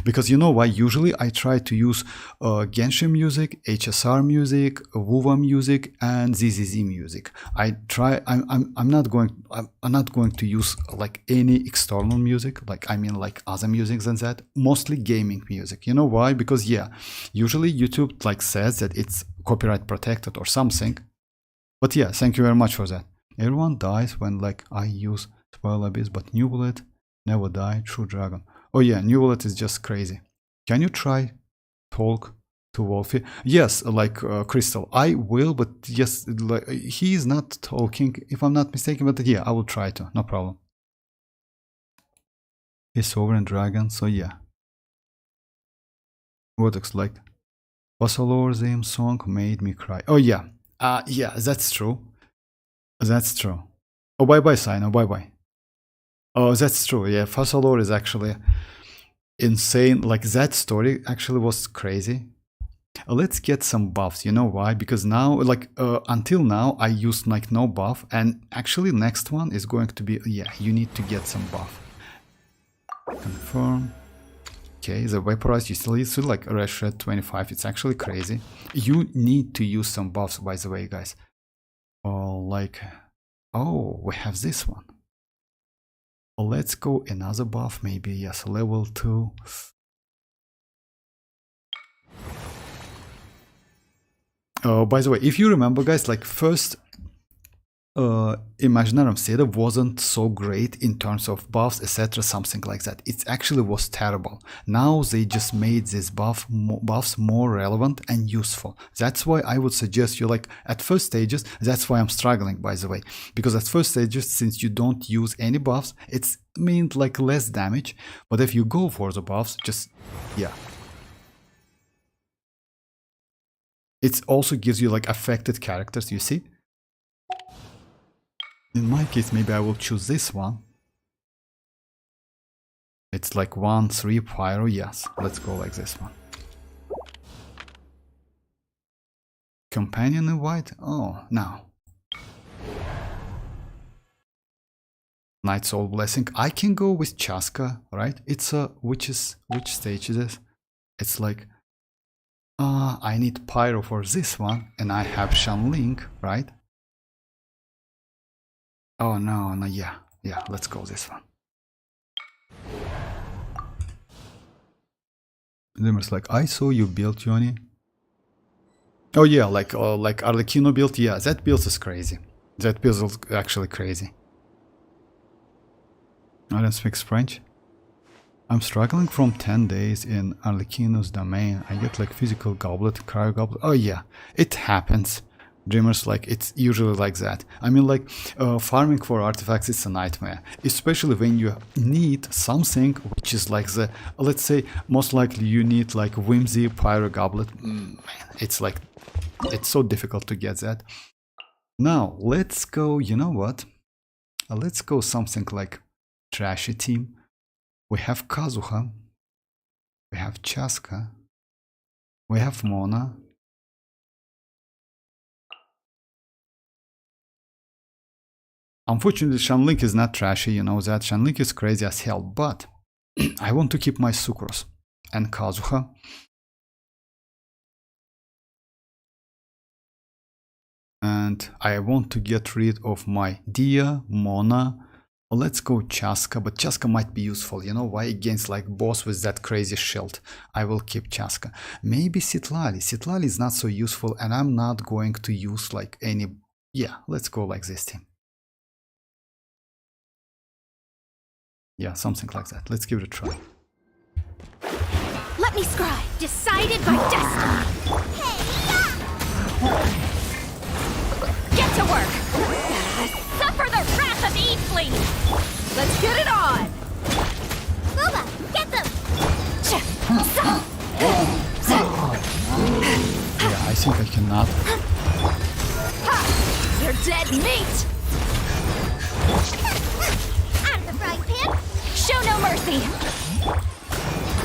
Because you know why? Usually I try to use Genshin music, HSR music, WuWa music, and ZZZ music. I'm not going to use like any external music, like I mean like other music than that. Mostly gaming music. You know why? Because yeah, usually YouTube like says that it's copyright protected or something. But yeah, thank you very much for that. Everyone dies when like I use Spoil Abyss, but Neuvillette never die. True Dragon. Oh yeah, Neuvillette is just crazy. Can you try talk to Wolfie? Yes, like Crystal. I will, but yes, like, he is not talking, if I'm not mistaken. But yeah, I will try to. No problem. He's Sovereign Dragon, so yeah. Vortex like Vasalor's theme song made me cry. Oh yeah, yeah, that's true. That's true. Oh bye bye, Sino. Bye bye. Oh, that's true. Yeah, Vasalor is actually insane. Like that story actually was crazy. Let's get some buffs. You know why? Because now, like until now, I used like no buff, and actually next one is going to be, yeah, you need to get some buff. Confirm. Okay, the vaporized you still use like Red 25. It's actually crazy. You need to use some buffs, by the way, guys. Oh, like, oh, we have this one. Let's go another buff, maybe, yes, level 2. By the way, if you remember, guys, like first Imaginarium setup wasn't so great in terms of buffs, etc., something like that. It actually was terrible. Now they just made these buffs more relevant and useful. That's why I would suggest you, like at first stages, that's why I'm struggling, by the way, because at first stages, since you don't use any buffs, it's meant like less damage. But if you go for the buffs, just yeah, it also gives you like affected characters, you see. In my case, maybe I will choose this one. It's like 1-3 Pyro. Yes, let's go like this one. Companion in white? Oh, no. Night Soul Blessing. I can go with Chasca, right? It's a which stage is this? It's like I need Pyro for this one, and I have Xianyun, right? Oh no, yeah, let's go this one. Dreamer's like, I saw you build, Yoni. Oh yeah, like arlecchino build. Yeah, that build is crazy. That build is actually crazy. I don't speak French. I'm struggling from 10 days in arlecchino's domain. I get like physical goblet, cryo goblet. Oh yeah, it happens. Dreamers, like it's usually like that. I mean, like farming for artifacts is a nightmare, especially when you need something which is like the, let's say, most likely you need like Whimsy Pyro Goblet. Man, it's like, it's so difficult to get that. Now let's go, you know what? Let's go something like trashy team. We have Kazuha, we have Chasca, we have Mona. Unfortunately, Xianyun is not trashy, you know that. Xianyun is crazy as hell, but I want to keep my Sucrose and Kazuha. And I want to get rid of my Dia, Mona. Let's go Chasca, but Chasca might be useful, you know why? Against like boss with that crazy shield. I will keep Chasca. Maybe Citlali. Citlali is not so useful, and I'm not going to use like any... Yeah, let's go like this team. Yeah, something like that. Let's give it a try. Let me scry. Decided by destiny. Get to work! Suffer the wrath of Eatfleet! Let's get it on! WuWa, get them! Yeah, I think I cannot. You're dead meat! Out of the frying pan! Show no mercy!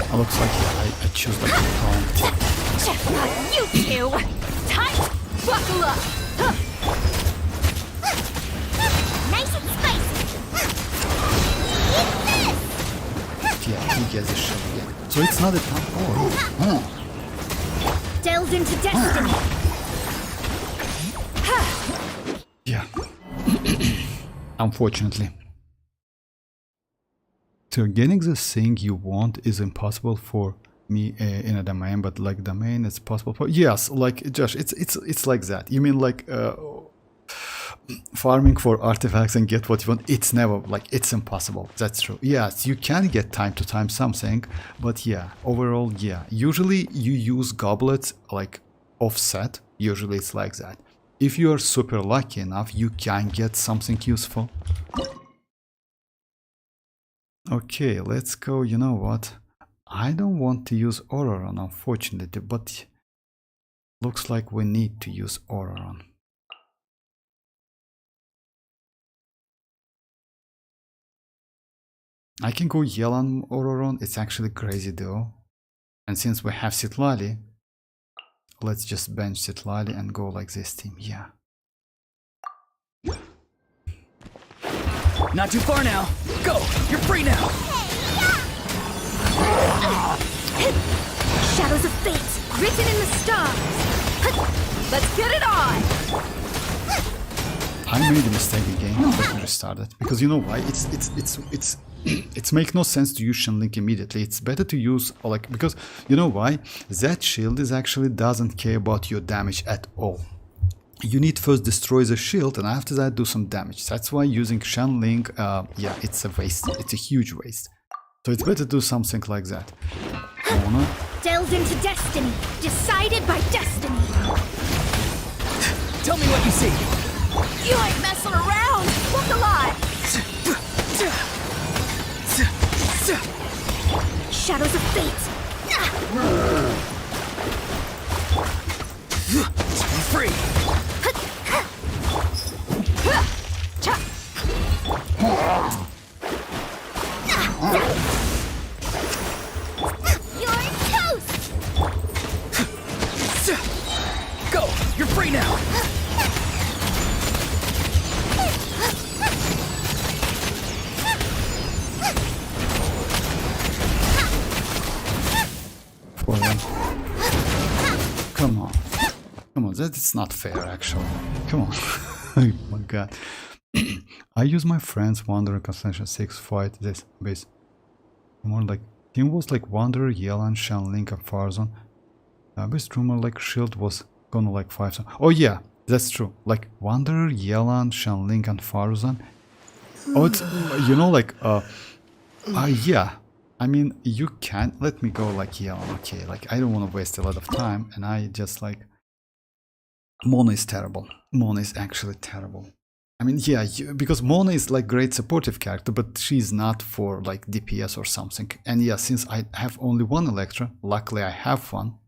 It looks like I choose like the wrong. You two! Tight! Buckle up! Nice and spicy! Eat this! Yeah, he gets a shot again. So it's not a top four. Delved into destiny! Yeah. Unfortunately. So getting the thing you want is impossible for me in a domain, but like domain it's possible for yes, like Josh, it's like that. You mean like farming for artifacts and get what you want? It's never like it's impossible. That's true. Yes, you can get time to time something, but yeah, overall, yeah. Usually you use goblets like offset. Usually it's like that. If you are super lucky enough, you can get something useful. Okay, let's go. You know what? I don't want to use Auroron, unfortunately, but looks like we need to use Auroron. I can go yell on Auroron. It's actually crazy though. And since we have Citlali, let's just bench Citlali and go like this team. Yeah. Not too far now. Go! You're free now! Shadows of fate, written in the stars! Let's get it on! I made a mistake again. Let me restart it. Because you know why? It's make no sense to use Shenlink immediately. It's better to use like, because you know why? That shield is actually doesn't care about your damage at all. You need first destroy the shield and after that do some damage. That's why using Shenlink, yeah, it's a waste. It's a huge waste. So it's better to do something like that. Mona. Delved into destiny, decided by destiny! Tell me what you see! You ain't messing around! Look alive! Shadows of fate! Be free! You're toast! Go! You're free now! Come on. Come on, that's not fair actually. Come on. Oh my god. I use my friends Wanderer Constellation 6 fight this base. More like team was like Wanderer, Yelan, Shenlink and Farzon. Base rumor like shield was gonna like 5. Oh yeah, that's true. Like Wanderer, Yelan, Shenlink and Farzon. Oh, it's you know like yeah. I mean you can let me go like Yelan, okay, like I don't want to waste a lot of time and I just like Mona is terrible. Mona is actually terrible. I mean, yeah, because Mona is like great supportive character, but she's not for like DPS or something. And yeah, since I have only one Electra, luckily I have one.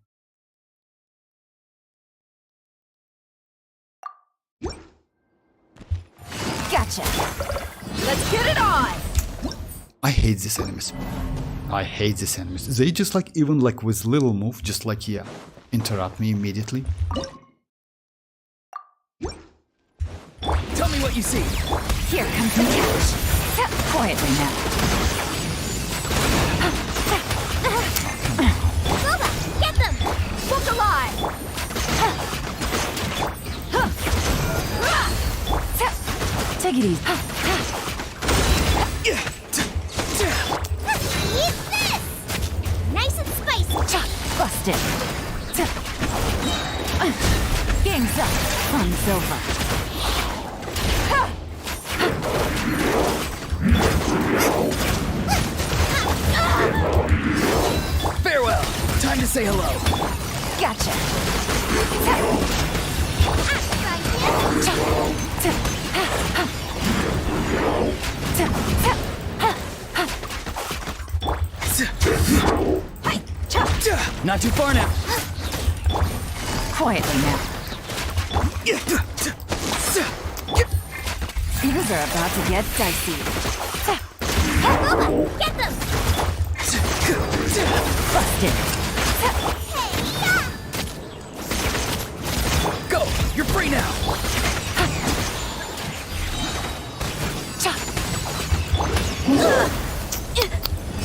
Gotcha! Let's get it on! I hate these enemies. I hate these enemies. They just like, even like with little move, just like, yeah, interrupt me immediately. Tell me what you see! Here comes the catch. Quietly now. WuWa, get them! Look alive! Take it easy. Eat this! Nice and spicy! Busted. Game's up. Fun's over. Not too far now. Quietly now. Things are about to get dicey. Get them! Busted. Go! You're free now!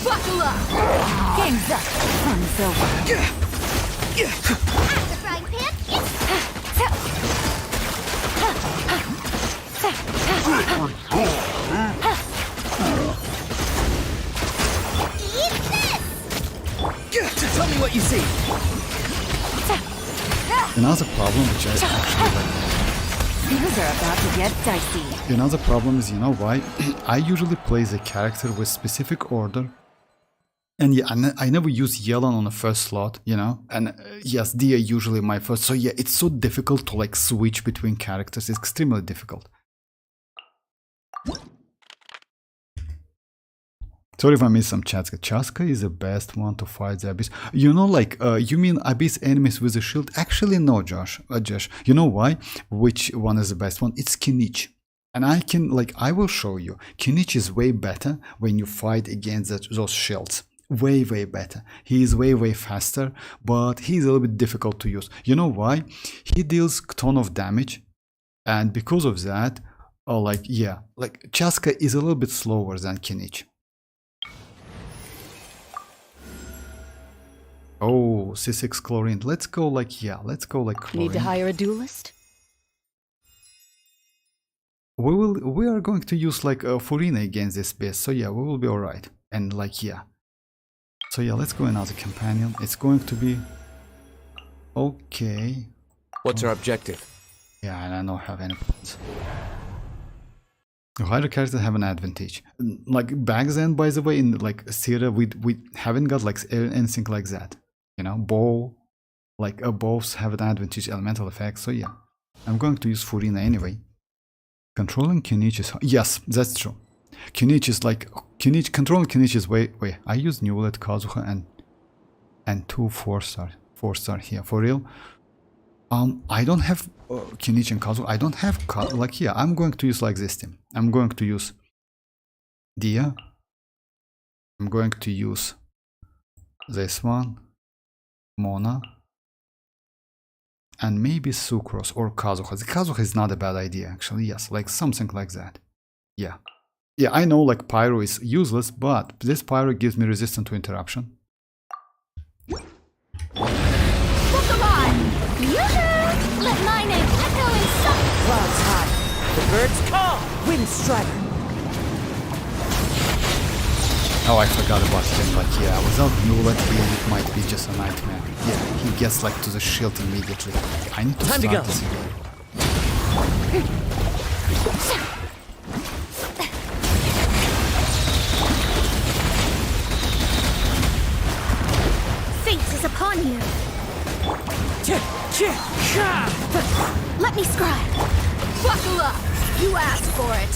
Buckle up! Game's up. Fun's over. At the frying pan, Tell me what you see. Another problem which I actually like. Things are about to get dicey. Another problem is, you know why? I usually play the character with specific order. And yeah, I never use Yelan on the first slot, you know? And yes, Dia usually my first. So yeah, it's so difficult to like switch between characters. It's extremely difficult. Sorry if I missed some chasca. Chasca is the best one to fight the Abyss. You know, like, you mean Abyss enemies with a shield? Actually, no, Josh. You know why? Which one is the best one? It's Kinich. And I can, like, I will show you. Kinich is way better when you fight against those shields. Way, way better. He is way, way faster, but he's a little bit difficult to use. You know why? He deals a ton of damage. And because of that, like, yeah, like, Chasca is a little bit slower than Kinich. Oh, C6 chlorine. Let's go like, yeah, let's go like chlorine. Need to hire a duelist? We are going to use like Furina against this beast. So yeah, we will be alright. And like, yeah. So yeah, let's go another companion. It's going to be okay. What's our objective? Yeah, and I don't have any plans. Higher characters have an advantage. Like back then, by the way, in like Sierra, we haven't got like anything like that. You know, bow, like bows have an advantage, elemental effects. So yeah, I'm going to use Furina anyway. Controlling kinich is, yes, that's true. Kinich is like controlling kinich is way. I use Neuvillette, Kazuha, and 2 4-star here for real. I don't have kinich and Kazuha. I don't have like here. I'm going to use like this team. I'm going to use Dia. I'm going to use this one, Mona, and maybe Sucrose or Kazuha. The Kazuha is not a bad idea actually. Yes, like something like that. Yeah. Yeah, I know like Pyro is useless, but this Pyro gives me resistance to interruption. Look alive! Yoo-hoo! Let my name echo in sun! Clouds high. The birds call. Wind strider. Oh, I forgot about him. Like, yeah, without Neuvillette, it might be just a nightmare. Yeah, he gets like to the shield immediately. I need to Time to start go. this again. fate is upon you. Let me scribe! Buckle up! You asked for it!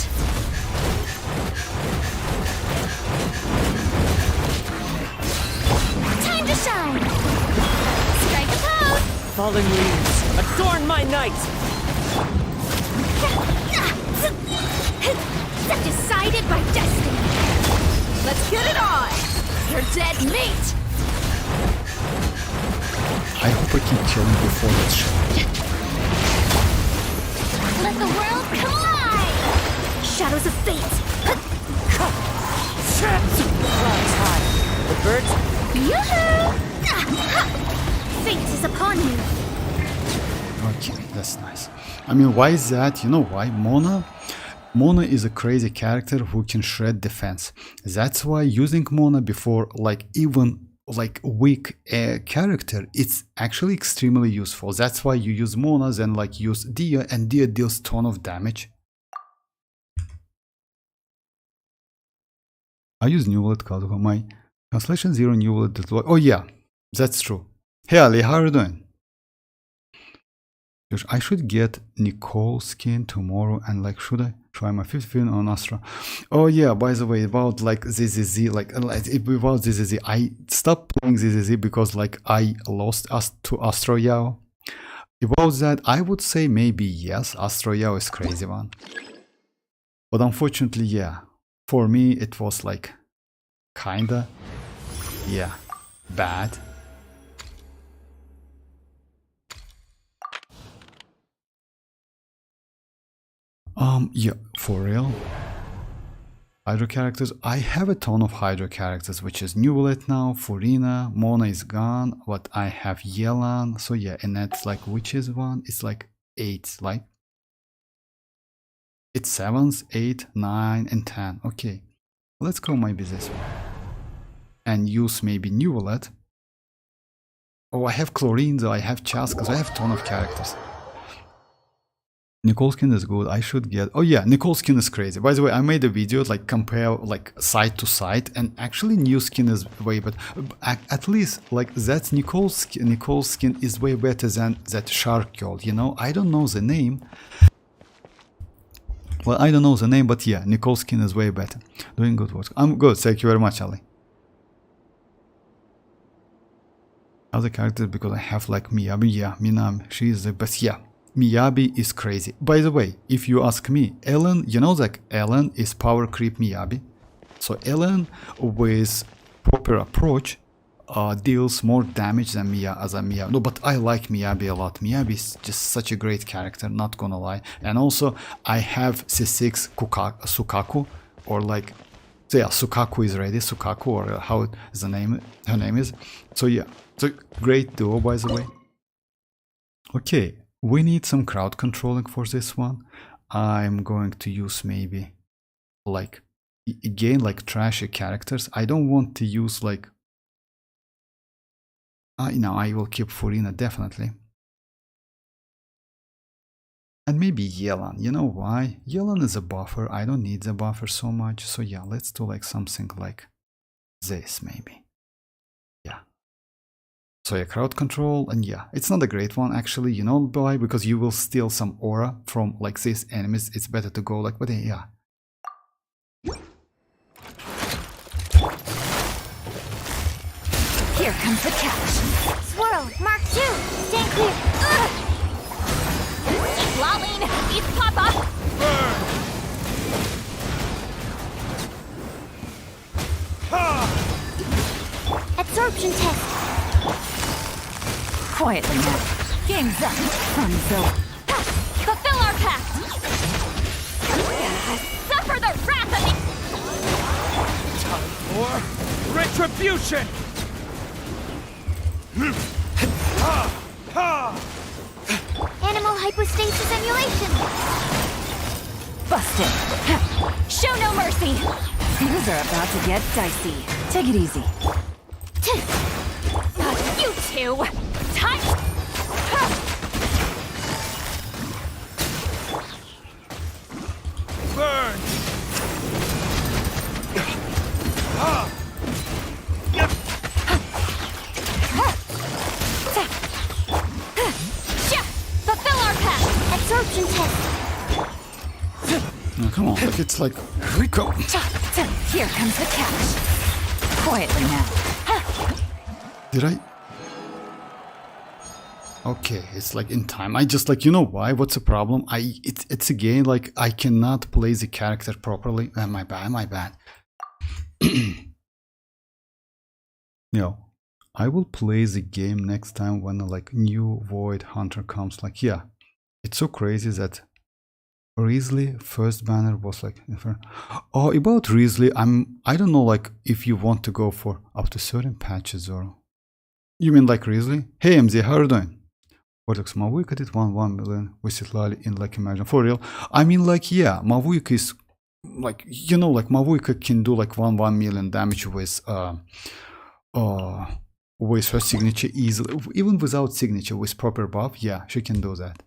Time to shine. Strike a pose. Fallen leaves. Adorn my night. Decided by destiny. Let's get it on! Your dead meat! I hope I can kill him before that shot. Let the world collide. Shadows of fate. Clouds high. The birds. Yoo-hoo! Fate is upon you. Okay, that's nice. I mean, why is that? You know why? Mona is a crazy character who can shred defense. That's why using Mona before like even like weak character, it's actually extremely useful. That's why you use Mona, then like use Dia, and Dia deals ton of damage. I use Neuvillette, Kazuha. My translation 0 Neuvillette deploy. Oh yeah, that's true. Hey Ali, how are you doing? I should get Nicole skin tomorrow, and like, should I? Try my 50 on Astra. Oh yeah, by the way, about like ZZZ, like about ZZZ, I stopped playing ZZZ because like I lost to Astro Yao. About that, I would say maybe yes, Astro Yao is crazy one. But unfortunately, yeah, for me it was like kinda, yeah, bad. Yeah, for real. Hydro characters. I have a ton of Hydro characters, which is Neuvillette now, Furina, Mona is gone, but I have Yelan. So yeah, and that's like, which is one? It's like 8, like it's 7s, 8, 9, and 10. Okay, let's go maybe this one. And use maybe Neuvillette. Oh, I have Chlorines, I have chasca, so I have a ton of characters. Nicole's skin is good. I should get. Oh yeah, Nicole's skin is crazy. By the way, I made a video like compare like side to side, and actually new skin is way better. At least like that Nicole's skin is way better than that shark girl. You know, I don't know the name. Well, I don't know the name, but yeah, Nicole's skin is way better. Doing good work. I'm good. Thank you very much, Ali. Other characters because I have like Miyabi. Yeah, Minami. She is the best. Yeah. Miyabi is crazy. By the way, if you ask me, Ellen, you know that Ellen is power creep Miyabi. So Ellen with proper approach deals more damage than Miyabi. No, but I like Miyabi a lot. Miyabi is just such a great character, not gonna lie. And also I have C6 Sukaku, or like, so yeah, Sukaku is ready, Sukaku, or how is the name, her name is. So yeah, it's a great duo, by the way. Okay. We need some crowd controlling for this one. I'm going to use maybe like again like trashy characters. I don't want to use like no, I will keep Furina definitely. And maybe Yelan. You know why? Yelan is a buffer. I don't need the buffer so much. So yeah, let's do like something like this maybe. Yeah. So yeah, crowd control, and yeah, it's not a great one actually, you know why? Because you will steal some aura from like these enemies. It's better to go like, but yeah. Here comes the catch. Swirl, Mark 2, stand clear. Lumine, East Papa. Absorption test. Quietly now. Game's up. Sun's over. Fulfill our pact. Suffer the wrath of the... Time for retribution! Animal hypostasis emulation. Busted. Show no mercy. Things are about to get dicey. Take it easy. You two. Time. Burn! Fulfill our pact. Absorption test. Oh, come on, like it's like we go. Here comes the catch. Quietly now. Did I? Okay, it's like in time. I just like, you know why? What's the problem? It's again like I cannot play the character properly. My bad. Yo, I will play the game next time when like new Void Hunter comes. Like, yeah, it's so crazy that Risley first banner was like, oh, about Risley, I don't know like if you want to go for up to certain patches or you mean like Risley? Hey MZ, how are you doing? Vortex Mavuika did 1 million with it Lali in like Imagine for real. I mean like yeah, Mavuika is like, you know, like Mavuika can do like 1 million damage with her signature easily, even without signature, with proper buff. Yeah, she can do that.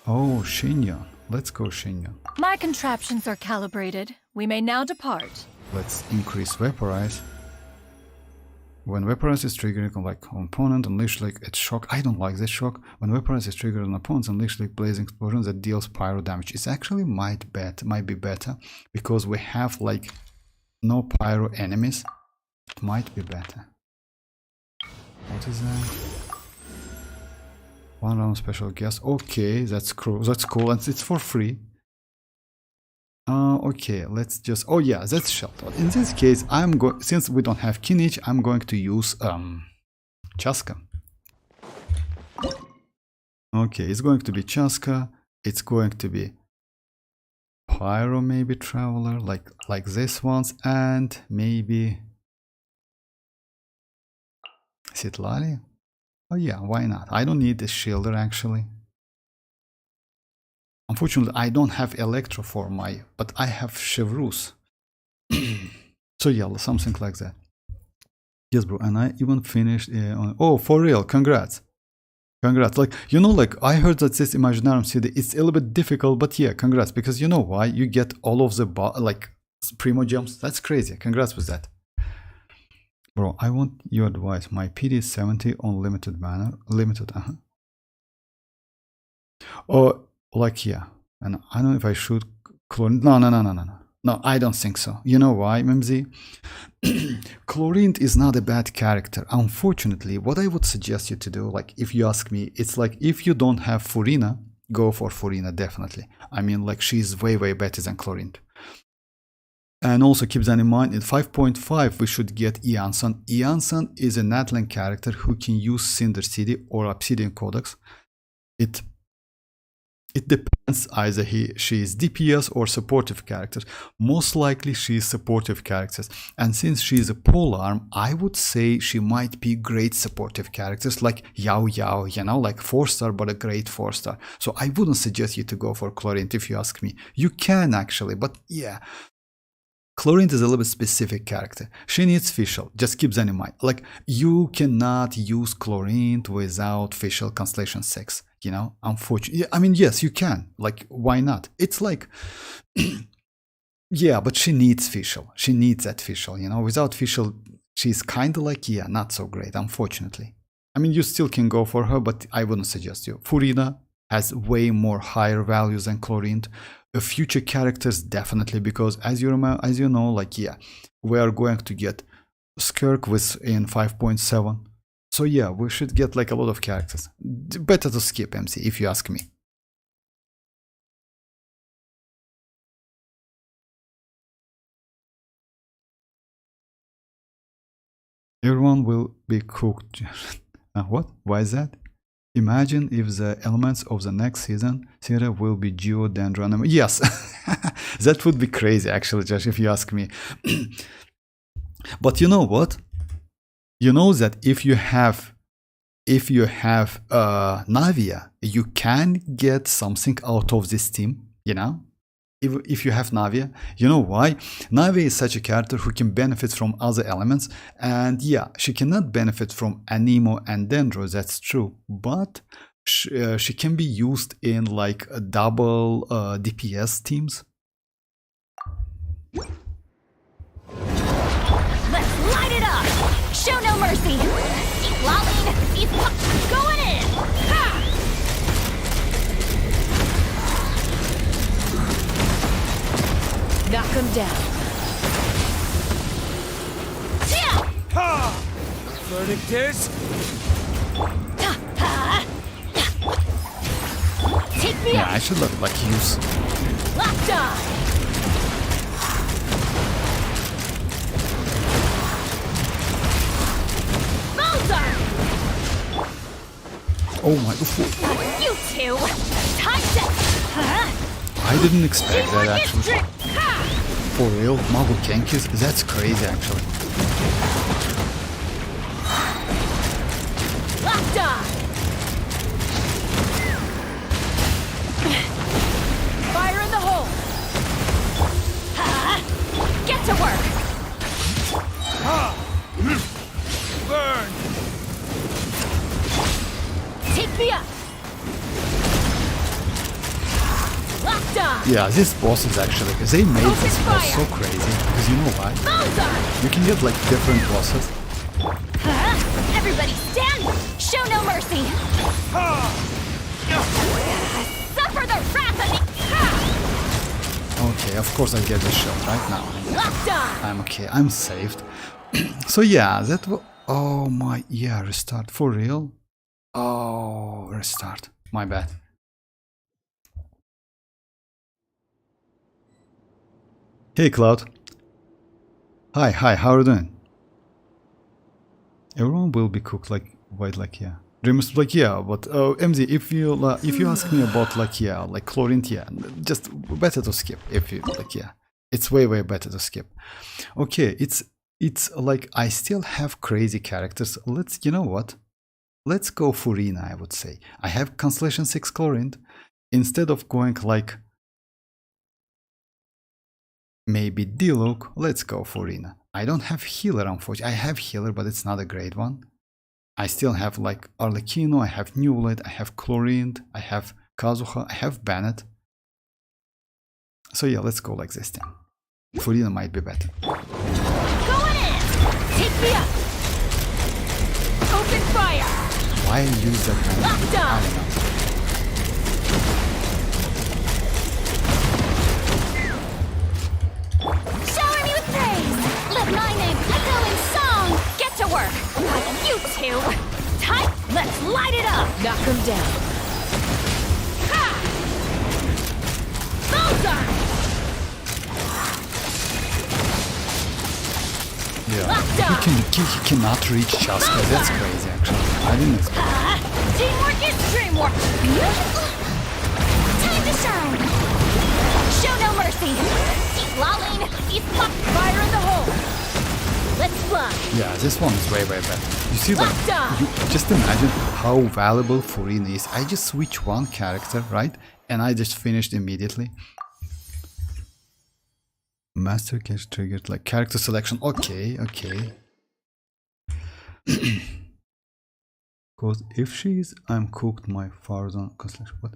Oh, Xianyun. Let's go, Xianyun. My contraptions are calibrated. We may now depart. Let's increase Vaporize. When Vaporize is triggering on like opponent, unleash like its shock. I don't like this shock. When Vaporize is triggered on opponents, unleash like blazing explosion that deals pyro damage. It actually might be better because we have like no pyro enemies. It might be better. What is that? 1 round special guest. Okay, that's cool. That's cool, and it's for free. Okay, let's just. Oh yeah, that's shelter. In this case, I'm going, since we don't have kinich, I'm going to use chasca. Okay, it's going to be chasca. It's going to be pyro, maybe traveler, like this ones, and maybe Sitlali. Oh yeah, why not? I don't need this shielder actually. Unfortunately, I don't have Electro for my, but I have Chevreuse. So yeah, something like that. Yes, bro, and I even finished on, oh, for real, congrats. Congrats. Like, you know, like, I heard that this Imaginarium CD, it's a little bit difficult, but yeah, congrats, because you know why? You get all of the, like, Primogems. That's crazy. Congrats with that. Bro, I want your advice. My PD is 70 on limited manner. Limited, Oh, like, yeah. And I don't know if I should clone. No. No, I don't think so. You know why, MMZ? Chlorine is not a bad character. Unfortunately, what I would suggest you to do, like, if you ask me, it's like, if you don't have Furina, go for Furina, definitely. I mean, like, she's way better than Chlorine. And also keep that in mind, in 5.5 we should get Iansan. Iansan is a natlan character who can use Cinder City or Obsidian Codex. It depends, either she is DPS or supportive characters. Most likely she is supportive characters. And since she is a polearm, I would say she might be great supportive characters like Yao, you know, like 4-star but a great 4-star. So I wouldn't suggest you to go for Chlorine if you ask me. You can actually, but yeah. Chlorine is a little bit specific character. She needs Fischl. Just keep that in mind. Like, you cannot use Chlorine without Fischl Constellation 6. You know, unfortunately. I mean, yes, you can. Like, why not? It's like, yeah, but she needs Fischl. She needs that Fischl. You know, without Fischl, she's kind of like, yeah, not so great, unfortunately. I mean, you still can go for her, but I wouldn't suggest you. Furina has way more higher values than Chlorine. Future characters definitely, because as you remember, as you know, like, yeah, we are going to get Skirk in 5.7. So yeah, we should get like a lot of characters. Better to skip MC if you ask me. Everyone will be cooked. What? Why is that? Imagine if the elements of the next season will be Geodendron. Yes, that would be crazy actually, Josh, if you ask me. But you know what? You know that if you have Navia, you can get something out of this team, you know? If you have Navia, you know why? Navia is such a character who can benefit from other elements, and yeah, she cannot benefit from Anemo and Dendro, that's true, but she can be used in like a double DPS teams. Let's light it up! Show no mercy! Keep lolling! Keep going in! Ha! Knock him down. Ha! Verdict is... Take me Yeah, out! I should like use. Locked on! Bullseye! Oh my! You two! Time to... I didn't expect that actually. Trick. Ha! For real, Mavuika, that's crazy actually. Locked on! Fire in the hole! Ha! Get to work! Ha! Burn! Take me up! Locked on! Yeah, this boss is actually, they made Open this boss fire. so crazy, because you know why? Bullseye! You can get like different bosses, Everybody stand! Show no mercy! Suffer the wrath of the... Okay, of course I get the shot right now. Locked on! I'm okay, I'm saved. So yeah, that was... Oh my... Yeah, restart. For real? Oh, restart. My bad. Hey, Cloud. Hi, how are you doing? Everyone will be cooked like white, like yeah. Dreamers like yeah, but MZ, if you ask me about like yeah, like chlorine, yeah, just better to skip. If you like yeah, it's way better to skip. Okay, it's like I still have crazy characters. Let's, you know what? Let's go Furina. I would say I have Constellation 6 chlorine instead of going like maybe Diluc. Let's go Furina. I don't have healer, unfortunately. I have healer, but it's not a great one. I still have like Arlecchino, I have Neuvillette, I have Chlorine, I have Kazuha, I have Bennett. So yeah, let's go like this then. Furina might be better. Going in! Take me up! Open fire! Why use that kind of... Locked on! I don't know. Shower me with praise! Let my name echo in song! Get to work! You two! Tight! Let's light it up! Knock him down. Ha! Bullseye! Yeah, he cannot reach chasca. That's crazy actually. I didn't expect that. Teamwork is dreamwork! Time to shine! Show no mercy! Keep lolling! Keep fire in the hole! Let's fly! Yeah, this one is way better. You see, like, you just imagine how valuable Furina is. I just switch one character, right? And I just finished immediately. Master catch triggered like character selection. Okay. Because if she's, I'm cooked my Farzan constellation. What?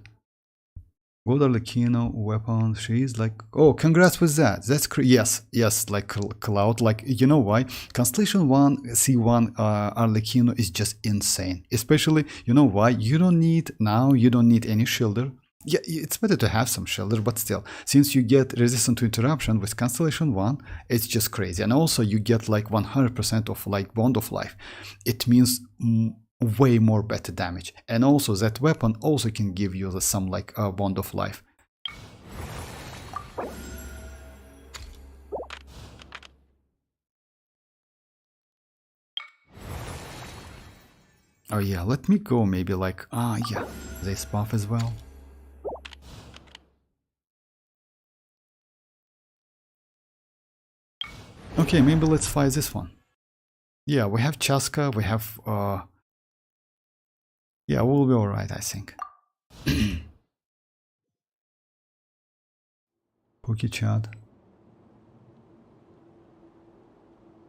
Gold Arlecchino weapon. She's like, oh, congrats with that. That's yes, like Cloud. Like, you know why? Constellation 1 C1 Arlecchino is just insane. Especially, you know why? You don't need any shielder. Yeah, it's better to have some shielder, but still, since you get resistant to interruption with Constellation 1, it's just crazy. And also you get like 100% of like Bond of Life. It means way more better damage. And also that weapon also can give you some like Bond of Life. Oh yeah, let me go maybe like, yeah, this buff as well. Okay, maybe let's fight this one. Yeah, we have Chasca, we have... yeah, we'll be alright, I think. Pookie chat.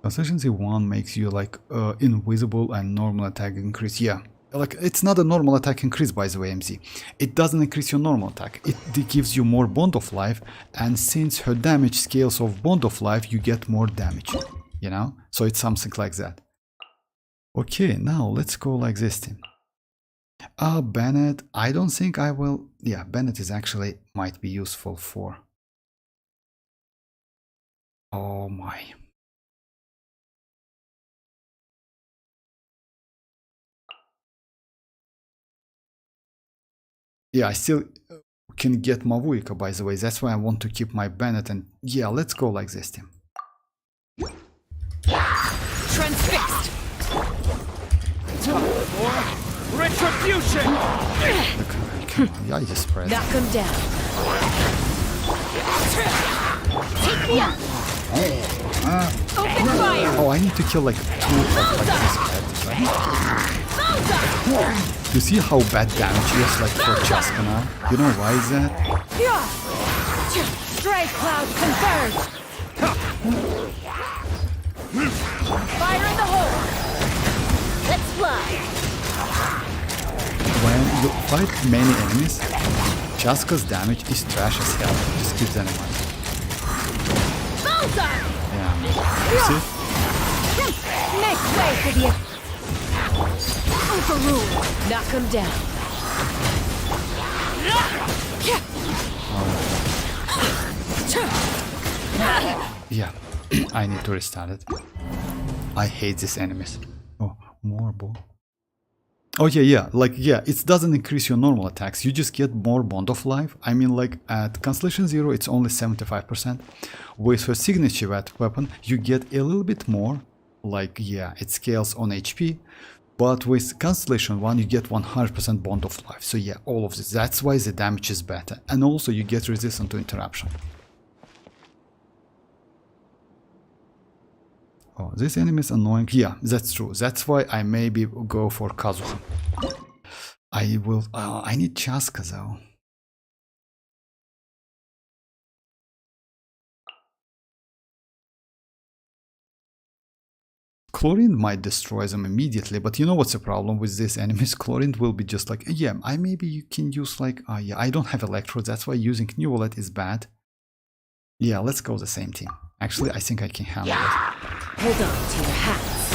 Consistency 1 makes you like invisible and normal attack increase. Yeah, like it's not a normal attack increase, by the way, MZ. It doesn't increase your normal attack. It gives you more Bond of Life, and since her damage scales of Bond of Life, you get more damage, you know? So it's something like that. Okay, now let's go like this thing. Bennett, I don't think I will... Yeah, Bennett is actually might be useful for... Oh my... Yeah, I still can get Mavuika, by the way. That's why I want to keep my Bennett. And yeah, let's go like this team. Transfixed. Retribution! Yeah, I just spread. Knock him down. Take me up! Open fire! Oh, I need to kill like 2 of like these characters, right? You see how bad damage he is like for Chasca now? You know why is that? Stray cloud confirmed. Fire in the hole! Let's fly! When you fight many enemies, Chasca's damage is trash as hell. Just keep that in mind. Bullseye! Yeah, you see? Make way for the overrule. Knock him down. Yeah, I need to restart it. I hate these enemies. Oh, more ball. Oh yeah, like yeah, it doesn't increase your normal attacks. You just get more bond of life. I mean, like at Constellation 0, it's only 75%. With her signature weapon, you get a little bit more. Like yeah, it scales on HP. But with Constellation 1, you get 100% bond of life. So yeah, all of this. That's why the damage is better. And also you get resistant to interruption. Oh, this enemy is annoying. Yeah, that's true. That's why I maybe go for Kazuha. I will... I need Chasca though. Chlorine might destroy them immediately, but you know what's the problem with these enemies? Chlorine will be just like, yeah, maybe you can use like, yeah, I don't have electrodes, that's why using Neuvillette is bad. Yeah, let's go the same team. Actually, I think I can handle it. Hold on to your hats.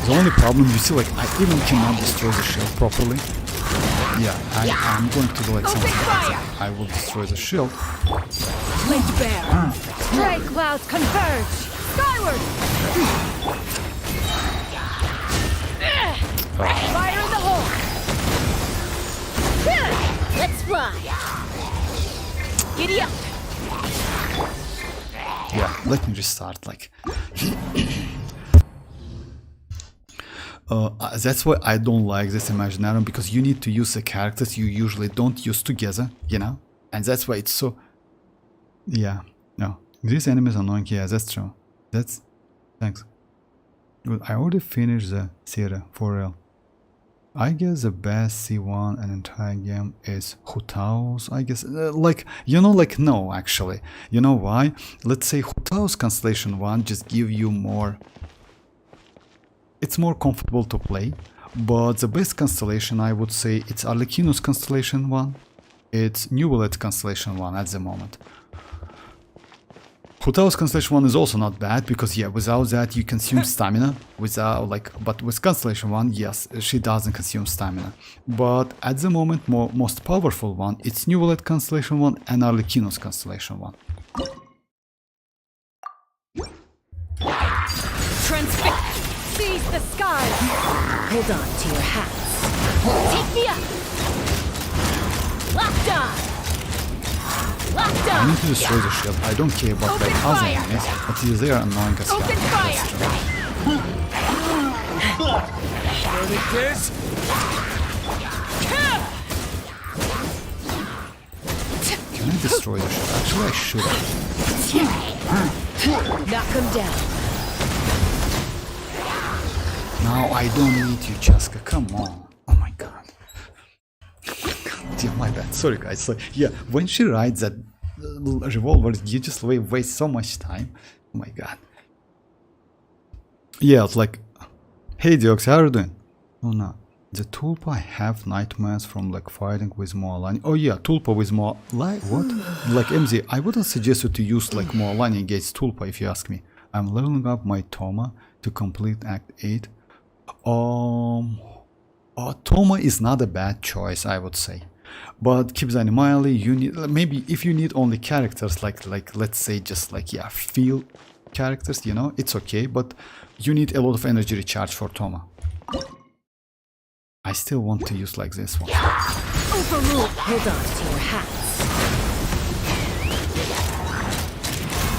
The only problem, you see, like, I even cannot destroy the shield properly. Yeah, I'm going to do like something like that. I will destroy the shield. Link bear. Stray clouds converge. Skyward. Fire in the hole. Let's fly. Giddy up. Yeah, let me restart, like... that's why I don't like this Imaginarium, because you need to use the characters you usually don't use together, you know? And that's why it's so... Yeah, no. These enemies are annoying, yeah, that's true. That's... Thanks. Good, I already finished the theater, for real. I guess the best C1 and entire game is Hutao's, I guess. Like, you know, like, no, actually. You know why? Let's say Hutao's Constellation 1 just give you more... It's more comfortable to play, but the best constellation, I would say, it's Arlecchino's Constellation 1. It's Neuvillette Constellation 1 at the moment. Hutao's Constellation 1 is also not bad, because yeah, without that you consume stamina, without like, but with Constellation 1, yes, she doesn't consume stamina. But at the moment, most powerful one, it's Neuvillette Constellation 1 and Arlecchino's Constellation 1. Transfix. Seize the sky. Hold on to your hats. Take me up. Locked on. Locked on. I need to destroy the shield. I don't care about like other enemies, but they are annoying as hell. Open fire. Can I destroy the shield? Actually, I should. Knock him down. Now I don't need you, Chasca. Come on. Oh my god. Yeah, my bad. Sorry, guys. So, yeah, when she rides that revolver, you just waste so much time. Oh my god. Yeah, it's like, hey, Diox, how are you doing? Oh no. The Tulpa, I have nightmares from like fighting with mualani. Oh yeah, Tulpa with mualani. What? Like MZ, I wouldn't suggest you to use like mualani against Tulpa if you ask me. I'm leveling up my Toma to complete Act 8. Toma is not a bad choice, I would say, but keep that in mind. You need, maybe if you need only characters like let's say just like, yeah, field characters, you know, it's okay, but you need a lot of energy recharge for Toma. I still want to use like this one. Overrule. Hold on to your hats.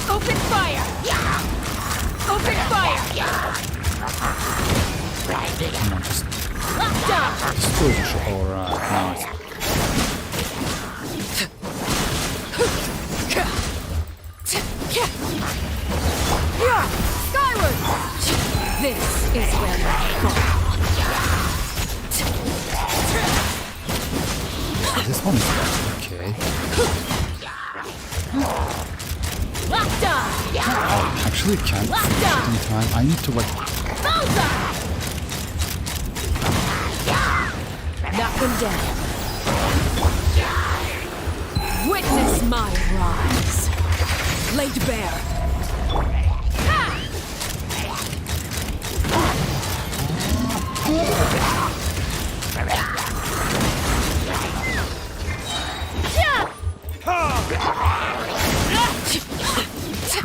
Open fire. Open fire. Come on, just Locked on. destroy the show. Alright, now it's... Skyward. This is where you fall. This one is bad. Okay. Locked on. I actually can't finish it in time. I need to like... Knock him down. Witness my rise. laid bare.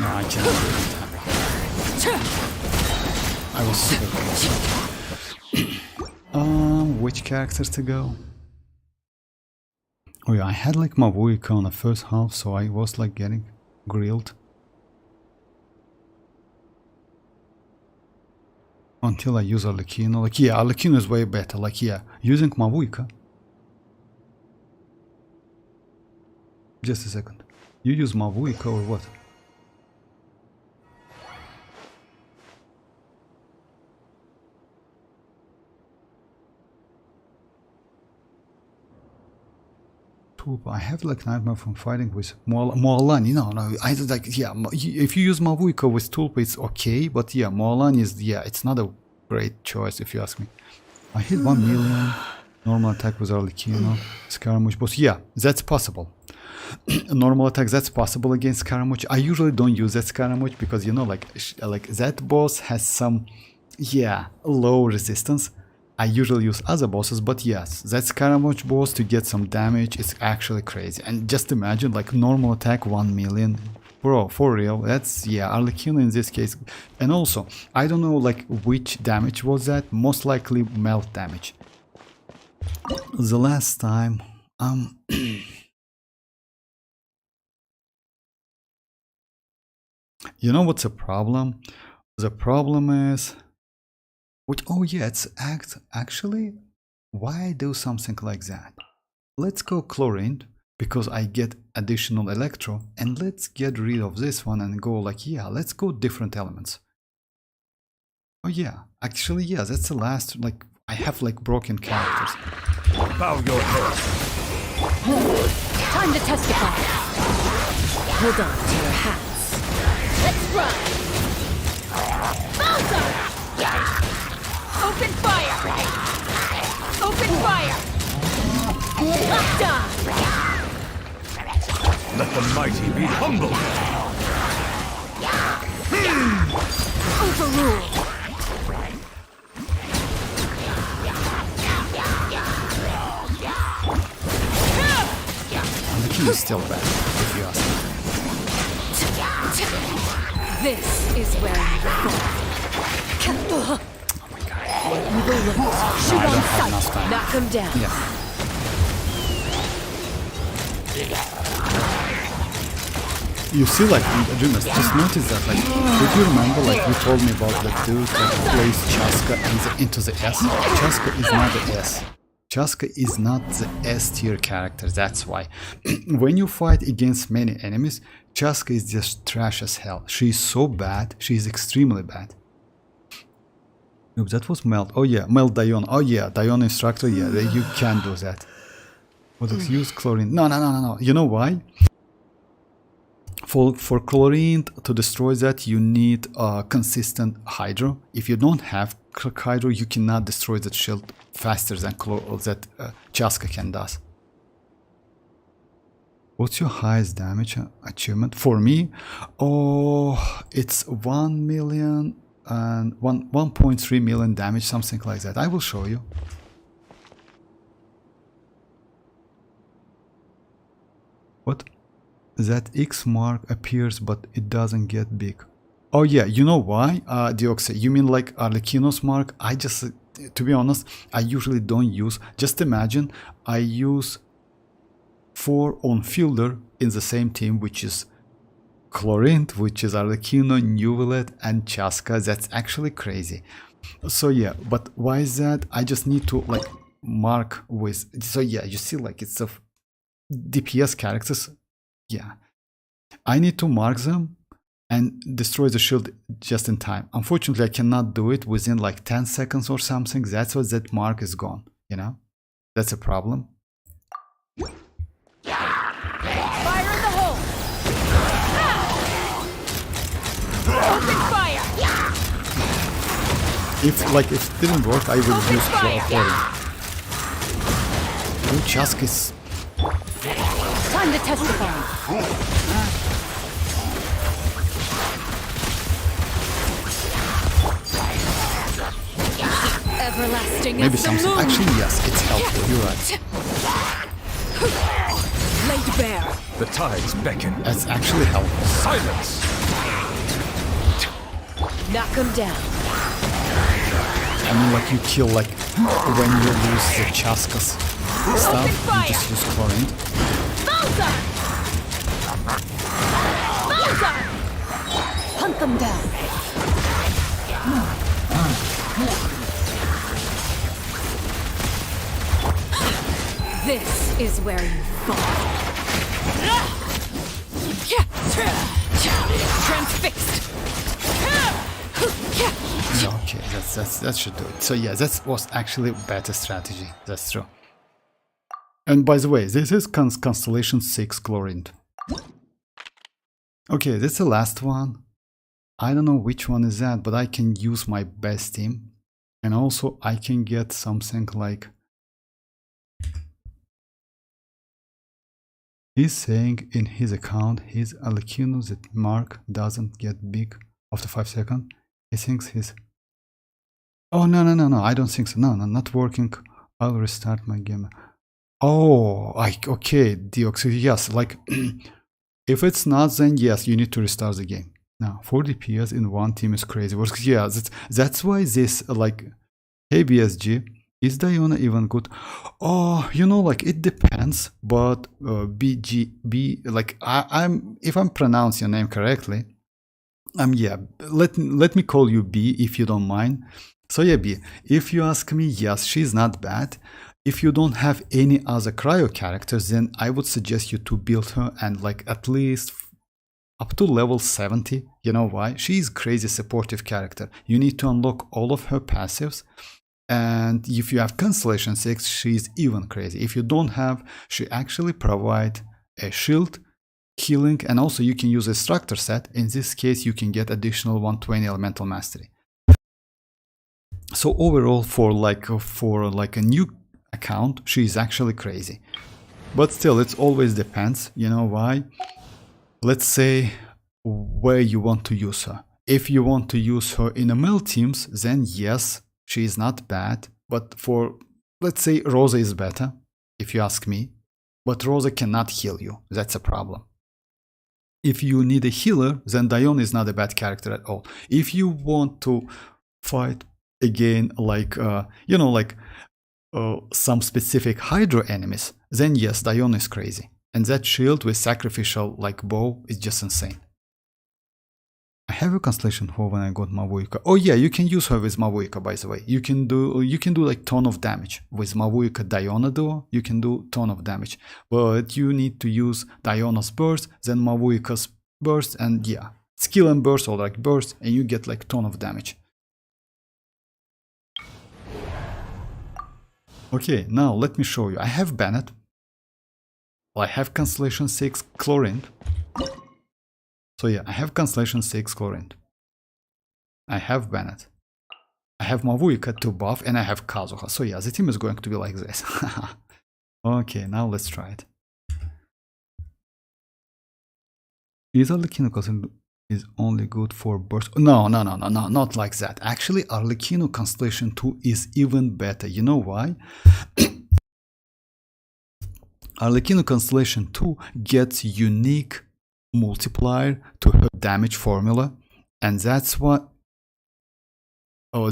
No, I cannot do that. I was super close. Which characters to go? Oh yeah, I had like mavuika on the first half, so I was like getting grilled. Until I use arlecchino. Like yeah, arlecchino is way better. Like yeah, using mavuika. Just a second. You use mavuika or what? I have like nightmare from fighting with mualani. No, I like yeah. If you use mavuika with tulpa, it's okay, but yeah, mualani is it's not a great choice if you ask me. I hit 1 million. Normal attack with arlecchino, scaramouche boss. Yeah, that's possible. Normal attack, that's possible against scaramouche. I usually don't use that scaramouche because you know like that boss has some low resistance. I usually use other bosses, but yes, that scaramouche boss to get some damage is actually crazy. And just imagine like normal attack 1 million. Bro, for real, that's arlecchino in this case. And also, I don't know like which damage was that, most likely melt damage. The last time, you know what's the problem? The problem is, it's actually, why I do something like that? Let's go chlorine, because I get additional electro, and let's get rid of this one and go like, let's go different elements. Oh yeah, actually, that's the last, like, I have like broken characters. Bow your head. Time to testify. Hold on to your hats. Let's run! Bowser! Open fire! Open fire! Locked on! Let the mighty be humble. Overruled. The key is still bad, if you ask me. This is where you belong. Neuvillette. Shoot I don't on have sight. enough time. Knock him down. Yeah. You see, like, Dreamers, just notice that, like, did you remember, like, you told me about the dude that plays chasca into the S? Chasca is not the S. Chasca is not the S tier character, that's why. When you fight against many enemies, Chasca is just trash as hell. She is so bad, she is extremely bad. Oops, that was Melt. Oh yeah, Melt Dion. Oh yeah, Dion Instructor, you can do that. What use chlorine? No. You know why? For chlorine to destroy that, you need a consistent hydro. If you don't have hydro, you cannot destroy that shield faster than Chasca can does. What's your highest damage achievement? For me, it's 1 million and 1.3 million damage, something like that. I will show you. What? That X mark appears but it doesn't get big. Oh yeah, you know why? Dioxy, you mean like Arlecchino's mark? I just, to be honest, I usually don't use. Just imagine I use 4 on fielder in the same team, which is Chlorine, which is Arlecchino, Neuvillette, and Chasca. That's actually crazy. So yeah, but why is that? I just need to like mark with. So yeah, you see, like it's a DPS characters. Yeah, I need to mark them and destroy the shield just in time. Unfortunately, I cannot do it within like 10 seconds or something. That's why that mark is gone. You know, that's a problem. Fire in the hole! Open fire! If it didn't work, I will use chlorine. Oh, Chasca is. Time to testify. Everlasting Maybe as the something. moon. Actually, yes, it's helpful. You're right. Laid bare. The tides beckon. That's actually helpful. Silence! Knock him down. I mean, like you kill like when you lose the chascas stuff, you just use chlorine. Bullseye! Bullseye! Hunt them down. This is where you fall. Transfixed. Yeah, okay, that should do it. So yeah, that was actually a better strategy. That's true. And by the way, this is Constellation 6 chlorine. Okay, this is the last one. I don't know which one is that, but I can use my best team. And also I can get something like... He's saying in his account, his arlecchino that mark doesn't get big after 5 seconds. He thinks he's... Oh, no, I don't think so. No, not working. I'll restart my game. Oh, okay, Deox, yes, like, if it's not, then yes, you need to restart the game. Now, 4 DPS in one team is crazy. Yeah, that's why this, like, hey BSG, is Diona even good? Oh, you know, like, it depends, but BGB, like, if I'm pronouncing your name correctly, yeah, let me call you B if you don't mind. So yeah, B, if you ask me, yes, she's not bad. If you don't have any other cryo characters, then I would suggest you to build her and like at least up to level 70. You know why? She's crazy supportive character. You need to unlock all of her passives. And if you have Constellation 6, she's even crazy. If you don't have, she actually provides a shield, healing, and also you can use a structure set. In this case, you can get additional 120 elemental mastery. So overall, for like a new account, she's actually crazy. But still, it always depends. You know why? Let's say where you want to use her. If you want to use her in a male teams, then yes, she is not bad. But for, let's say, Rosa is better, if you ask me. But Rosa cannot heal you. That's a problem. If you need a healer, then Diona is not a bad character at all. If you want to fight again, like, you know, like some specific Hydro enemies, then yes, Diona is crazy. And that shield with sacrificial, like, bow is just insane. I have a Constellation 4 when I got Mavuika. Oh yeah, you can use her with Mavuika, by the way. You can do like ton of damage. With Mavuika Diona duo, you can do ton of damage. But you need to use Diona's burst, then Mavuika's burst, and yeah, skill and burst or like burst, and you get like ton of damage. Okay, now let me show you. I have Bennett. I have Constellation 6 Chlorine. So yeah, I have Constellation 6 Chlorine. I have Bennett. I have Mavuika to buff, and I have Kazuha. So yeah, the team is going to be like this. Okay, now let's try it. Is arlecchino is only good for burst? No, not like that. Actually, arlecchino Constellation 2 is even better. You know why? Arlecchino Constellation 2 gets unique multiplier to her damage formula, and that's what you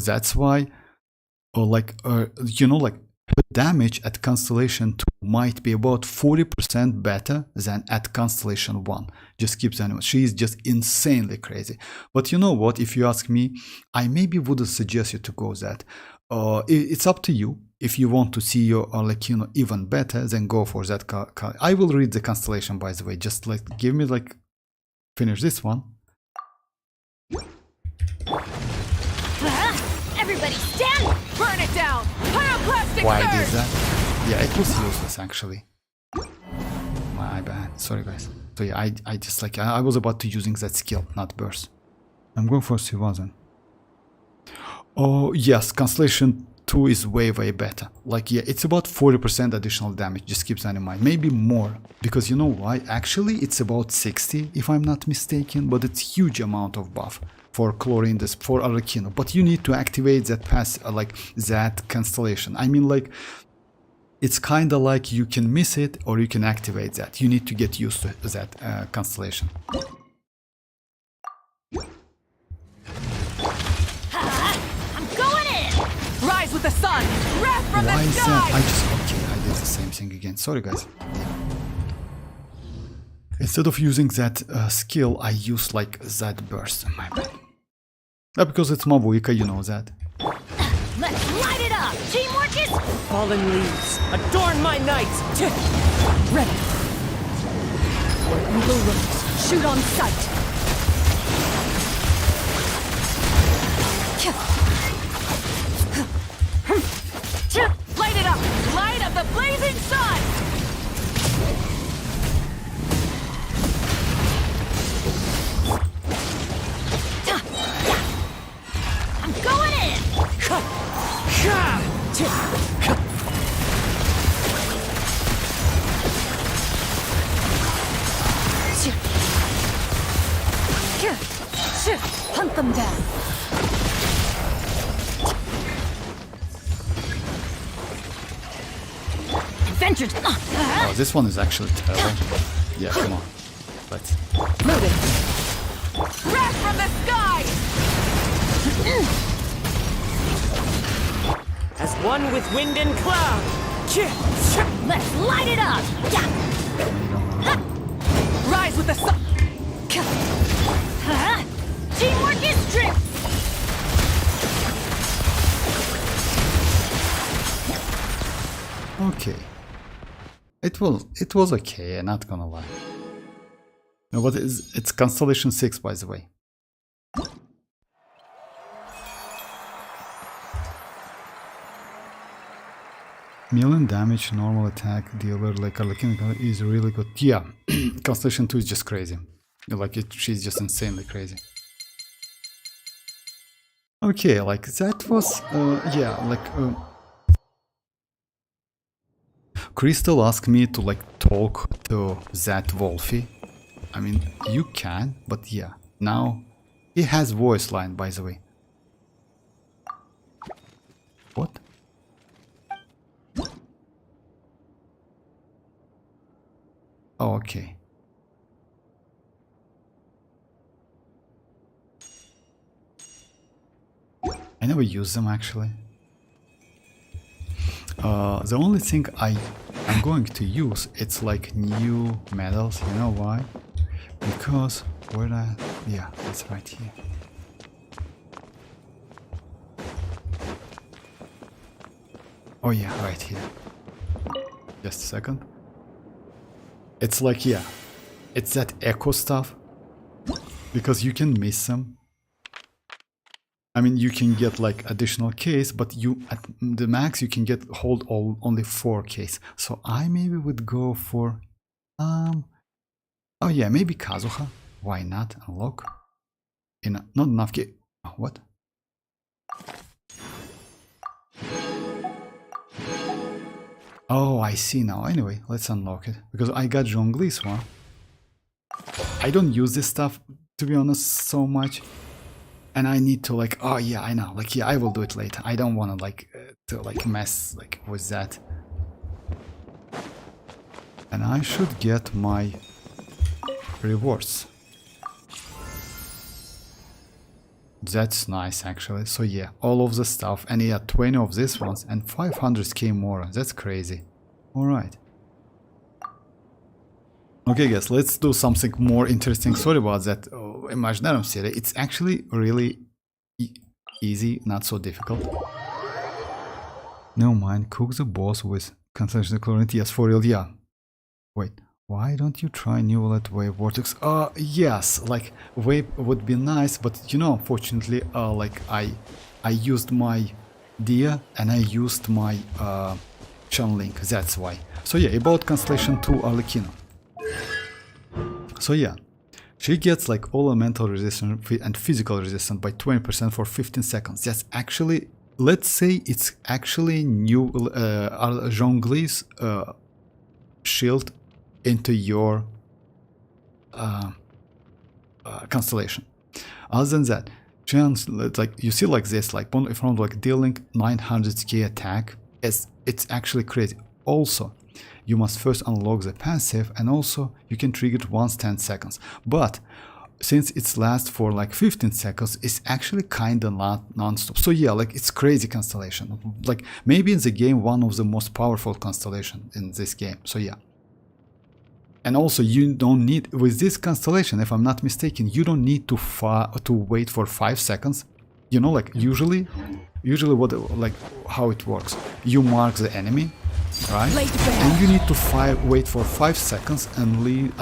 know, like, her damage at Constellation 2 might be about 40% better than at Constellation 1. Just keeps animal. She is just insanely crazy. But you know what, if you ask me, I maybe wouldn't suggest you to go that. It's up to you. If you want to see your arlecchino even better, then go for that. I will read the Constellation, by the way. Just like give me like finish this one. Everybody stand! Burn it down! Pyroclastic Why surge! did that? Yeah, it was useless actually. My bad. Sorry guys. So yeah, I just like I was about to using that skill, not burst. I'm going for Siwazan. Oh yes, Constellation 2 is way better. Like yeah, it's about 40% additional damage. Just keep that in mind. Maybe more, because you know why? Actually, it's about 60 if I'm not mistaken, but it's huge amount of buff. for chlorine, this for arlecchino, but you need to activate that pass like that constellation. I mean, like, it's kind of like you can miss it or you can activate that. You need to get used to that constellation. I'm going in! Rise with the sun! Wrath from Why the is sky! that? I just, okay, I did the same thing again. Sorry, guys. Yeah. Instead of using that skill, I use like that burst. My bad. Because it's mavuika, you know that. Let's light it up! Teamwork is... Fallen leaves, adorn my night! ready. Where eagle looks, shoot on sight. Light it up! Light of the blazing sun! I'm going in! Hunt them down! Adventures! Oh, this one is actually terrible. Yeah, come on. Let's. Move it! Wrath from the sky! As one with wind and cloud! Let's light it up! Rise with the sun! Teamwork is true! Okay. It was okay, I'm not gonna lie. No, but it's Constellation 6, by the way. Million damage, normal attack, dealer like arlecchino is really good. Yeah, Constellation 2 is just crazy. Like she's just insanely crazy. Okay, like that was yeah, like Crystal asked me to like talk to that Wolfie. I mean, you can, but yeah, now he has voice line, by the way. What? Oh, okay. I never use them actually. The only thing I'm going to use, it's like new medals. You know why? Because yeah, it's right here. Oh yeah, right here. Just a second. It's like, yeah, it's that echo stuff, because you can miss them. I mean, you can get like additional case, but you at the max you can get hold only 4 case. So I maybe would go for oh yeah, maybe Kazuha. Why not? Unlock in not enough case. What? Oh, I see now. Anyway, let's unlock it because I got Zhongli's one. I don't use this stuff, to be honest, so much. And I need to like, oh yeah, I know, like yeah, I will do it later. I don't want to like mess like with that. And I should get my rewards. That's nice actually. So yeah, all of the stuff, and yeah, 20 of these ones and 500k Mora. That's crazy. All right. Okay guys, let's do something more interesting. Sorry about that Imaginarium series. It's actually really easy, not so difficult. Never mind, cook the boss with concentration chlorine. Yes, for real, yeah. Wait, why don't you try Neuvillette wave vortex? Yes, like wave would be nice, but you know, unfortunately, like I used my Dia and I used my Chun-Link, that's why. So yeah, about Constellation 2 Arlecchino. So yeah, she gets like all elemental resistance and physical resistance by 20% for 15 seconds. That's actually, let's say it's actually new Zhongli's shield into your constellation. Other than that, chance, it's like you see like this, like in front of like dealing 900k attack, it's actually crazy. Also, you must first unlock the passive, and also you can trigger it once 10 seconds. But since it lasts for like 15 seconds, it's actually kinda not non-stop. So yeah, like it's crazy constellation. Like maybe in the game one of the most powerful constellation in this game. So yeah. And also you don't need, with this constellation, if I'm not mistaken, you don't need to wait for 5 seconds. You know, like usually what, like how it works. You mark the enemy, right? And you need to wait for 5 seconds and leave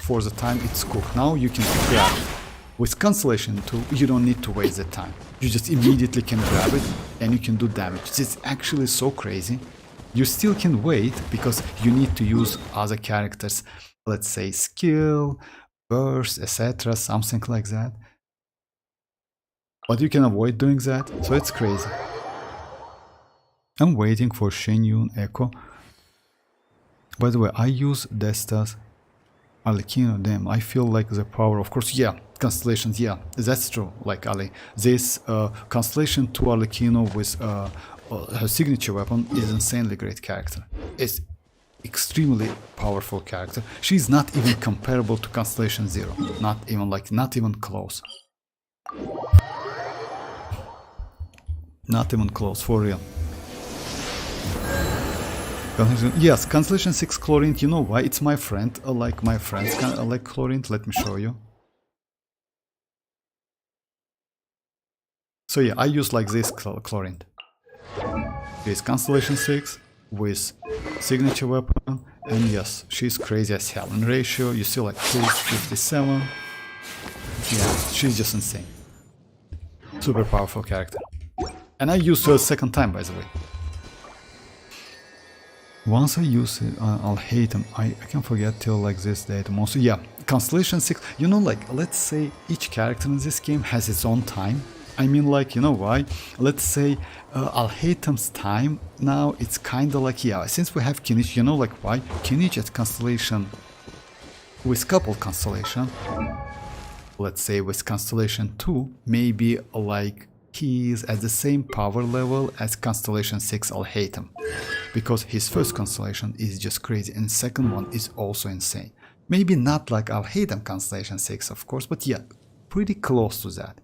for the time it's cooked. Now you can grab it. With Constellation 2, you don't need to waste the time. You just immediately can grab it and you can do damage. It's actually so crazy. You still can wait because you need to use other characters, let's say skill, burst, etc., something like that. But you can avoid doing that, so it's crazy. I'm waiting for Xianyun Echo. By the way, I use Desta's Arlecchino. Damn, I feel like the power, of course, yeah, constellations, yeah, that's true. Like Ali, this Constellation 2 Arlecchino with her signature weapon is insanely great character. It's extremely powerful character. She's not even comparable to Constellation 0. Not even close. Not even close, for real. Yes, Constellation 6 Chlorine, you know why? It's my friend, like my friends like Chlorine. Let me show you. So yeah, I use like this Chlorine. This Constellation 6 with signature weapon, and yes, she's crazy as hell. In ratio, you see like 257. Yeah, she's just insane. Super powerful character. And I used her a second time, by the way. Once I use it, I'll hate him. I can forget till like this date. Also, yeah, Constellation 6, you know, like, let's say each character in this game has its own time. I mean, like, you know why? Let's say Alhatem's time now, it's kind of like, yeah, since we have Kinich, you know, like, why? Kinich at Constellation, with couple Constellation, let's say with Constellation 2, maybe like he is at the same power level as Constellation 6 Alhatem. Because his first Constellation is just crazy, and second one is also insane. Maybe not like Alhatem Constellation 6, of course, but yeah, pretty close to that.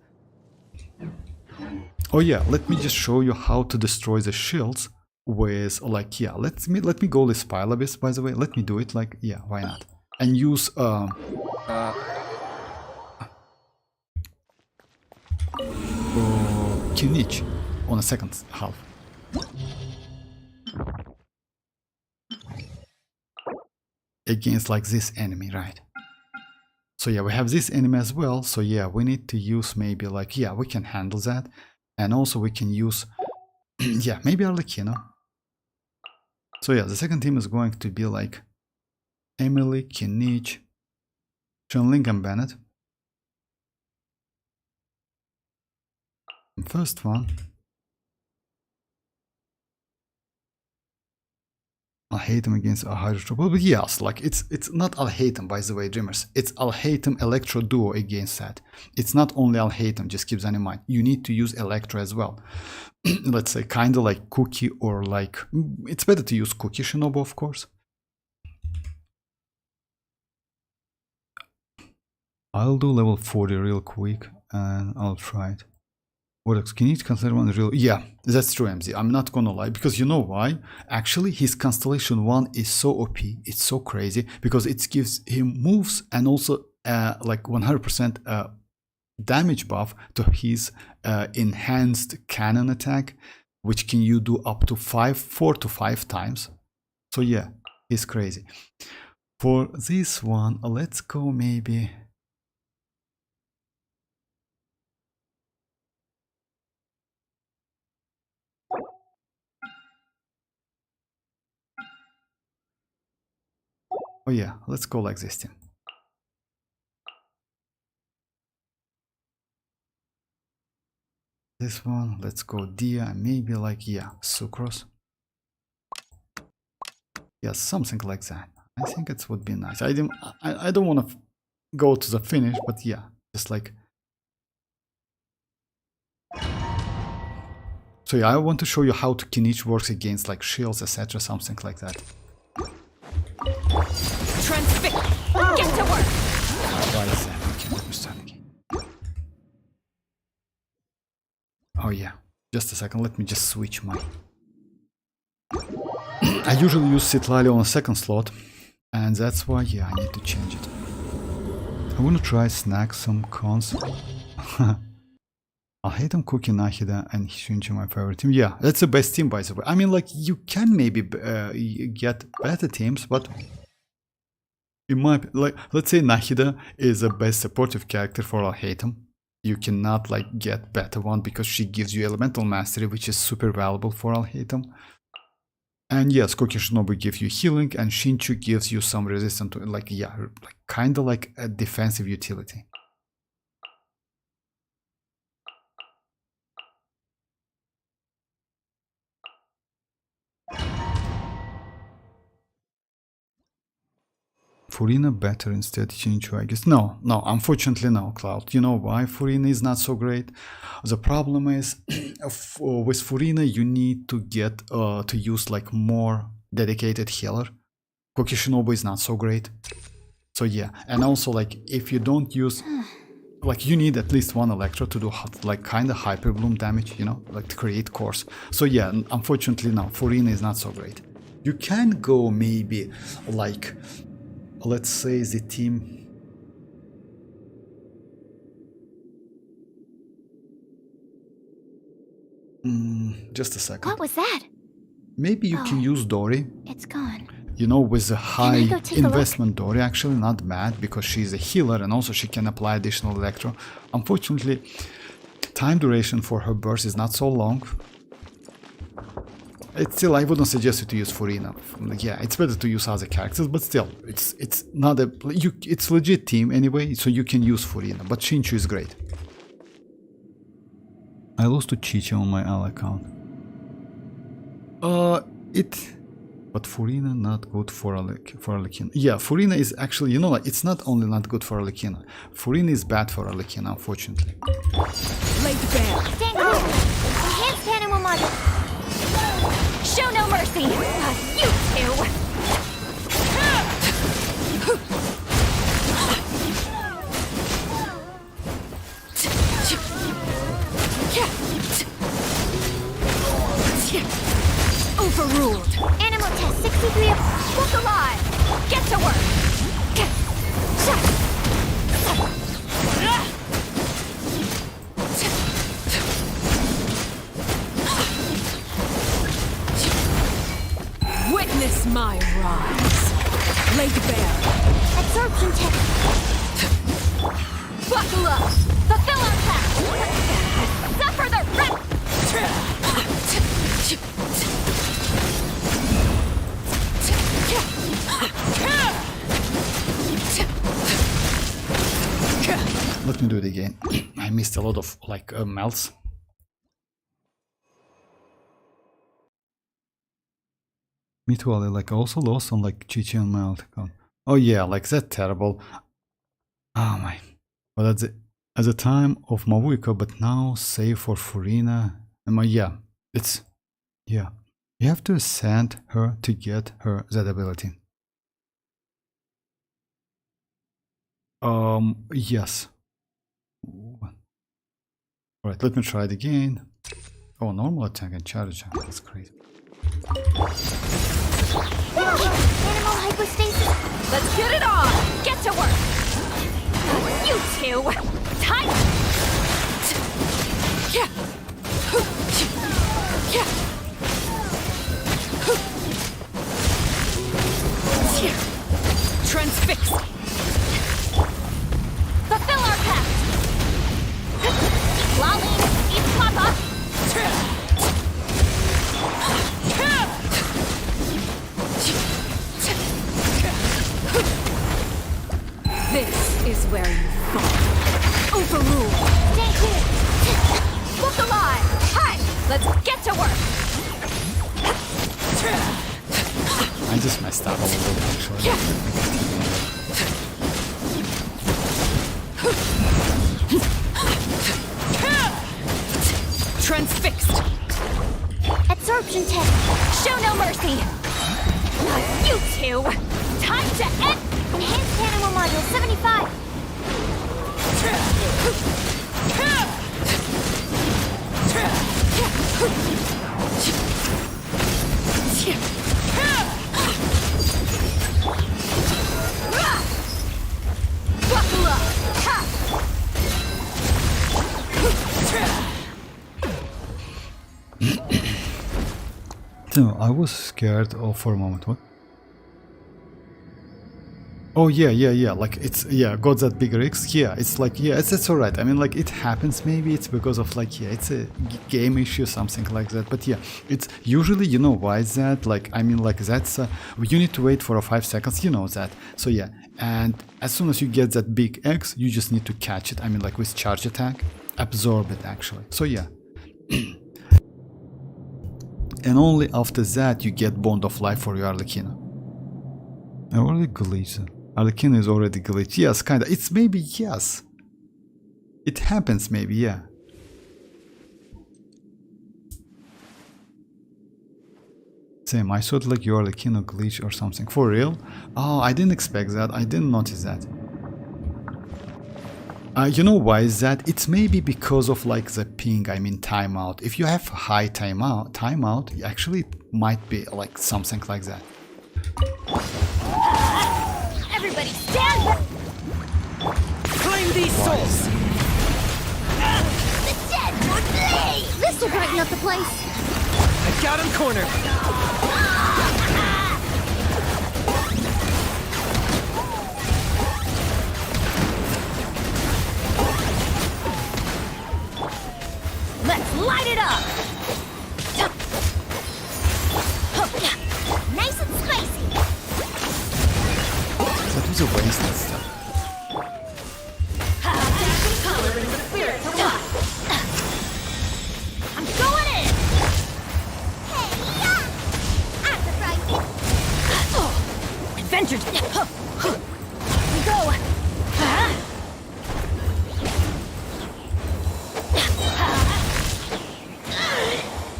Oh yeah, let me just show you how to destroy the shields with, like, yeah, let me go with Spile Abyss, by the way. Let me do it, like, yeah, why not? And use Kinich on a second half. Against like this enemy, right? So yeah, we have this enemy as well. So yeah, we need to use maybe like, yeah, we can handle that. And also we can use, yeah, maybe Arlecchino. So yeah, the second team is going to be like Emily, Kinich, Chun-Ling and Bennett. First one, Alhatem against a Hydro, but yes, like it's not Alhatem, by the way, dreamers. It's Alhatem Electro duo against that. It's not only Alhatem, just keep that in mind. You need to use Electro as well. Let's say kind of like Cookie, or like, it's better to use Cookie Shinobu, of course. I'll do level 40 real quick and I'll try it. What, can you consider one real? Yeah, that's true, MZ. I'm not gonna lie, because you know why? Actually, his Constellation 1 is so OP, it's so crazy, because it gives him moves and also like 100% damage buff to his enhanced cannon attack, which can you do up to 4 to 5 times. So yeah, he's crazy. For this one, let's go maybe. Oh yeah, let's go like this team. This one, let's go Dia, maybe like, yeah, Sucrose. Yeah, something like that. I think it would be nice. I don't want to go to the finish, but yeah, just like So yeah, I want to show you how to kinich works against like shields, etc., something like that. Transfix. Get to work. Why is that? Okay, let me start again. Oh yeah, just a second. Let me just switch my. I usually use Citlali on a second slot, and that's why yeah I need to change it. I want to try snag some cons. I hate them cooking Nahida and Xianyun my favorite team. Yeah, that's the best team by the way. I mean, like you can maybe get better teams, but in my like, let's say Nahida is the best supportive character for Al-Haytham. You cannot like get better one because she gives you elemental mastery, which is super valuable for Al-Haytham. And yes, Koki Shinobu gives you healing, and Shinchu gives you some resistance to like yeah, like kind of like a defensive utility. Furina better instead Shinchu, I guess. No, unfortunately no, Cloud. You know why Furina is not so great? The problem is with Furina you need to get to use like more dedicated healer. Koki Shinobu is not so great. So yeah, and also like if you don't use like you need at least one Electro to do like kind of hyper bloom damage, you know, like to create cores. So yeah, unfortunately no, Furina is not so great. You can go maybe like let's say the team. Just a second. What was that? Maybe you can use Dory. It's gone. You know, with a high go take a investment Dory, actually not bad because she's a healer and also she can apply additional Electro. Unfortunately, time duration for her burst is not so long. It's still, I wouldn't suggest you to use Furina. Like, yeah, it's better to use other characters, but still, it's not a it's legit team anyway, so you can use Furina. But Shinchu is great. I lost to Chicha on my ally account. But Furina not good for Arlecchino. Yeah, Furina is actually, you know, like it's not only not good for Arlecchino. Furina is bad for Arlecchino, unfortunately. Laid bare. Dang it! Enhanced animal model. Show no mercy. You two. Overruled. Animal test 63 of... Look alive. Get to work. Witness my rise. Laid bare. Absorption test. Buckle up. Fulfill our pact. Suffer the wrath. Let me do it again. I missed a lot of like melts. Me too, Ali. Like I also lost on like Chichi and my account. Oh yeah, like that terrible. Oh my. But at the time of Mavuika, but now save for Furina. And my yeah, it's yeah. You have to ascend her to get her that ability. Yes. Alright, let me try it again. Oh, normal attack and charge. That's crazy. Animal hypostasis. Let's get it on. Get to work. You two. Tight. Transfix. Fulfill our pact. Lolly, eat papa. This is where you fall. Overruled. Stay here. Look alive. Hi. Let's get to work. I just messed up a little bit actually. Transfixed. Enhanced Anemo Module 75. Buckle up! So I was scared for a moment. What? Oh yeah. Like it's got that big risk. Yeah, it's like it's alright. I mean, like it happens. Maybe it's because of like it's a game issue, something like that. But yeah, it's usually why is that? Like I mean, like that's you need to wait for 5 seconds. You know that. So yeah, and as soon as you get that big X, you just need to catch it. I mean, like with charge attack, absorb it actually. So yeah. And only after that you get Bond of Life for your arlecchino. I already glitched. Arlecchino is already glitched. Yes, kinda. It's maybe yes. It happens maybe, yeah. Same, I thought like your arlecchino glitch or something. For real? Oh, I didn't expect that. I didn't notice that. You know why is that? It's maybe because of like the ping, I mean timeout. If you have high timeout, actually it might be like something like that. Everybody stand back! Claim these souls! The dead would bleed! This'll brighten up the place. I got him cornered! Let's light it up! Nice and spicy. That was a waste of stuff. Color in the spirit to life! I'm going in! Hey, yeah! I'm surprised. Adventures! Here we go!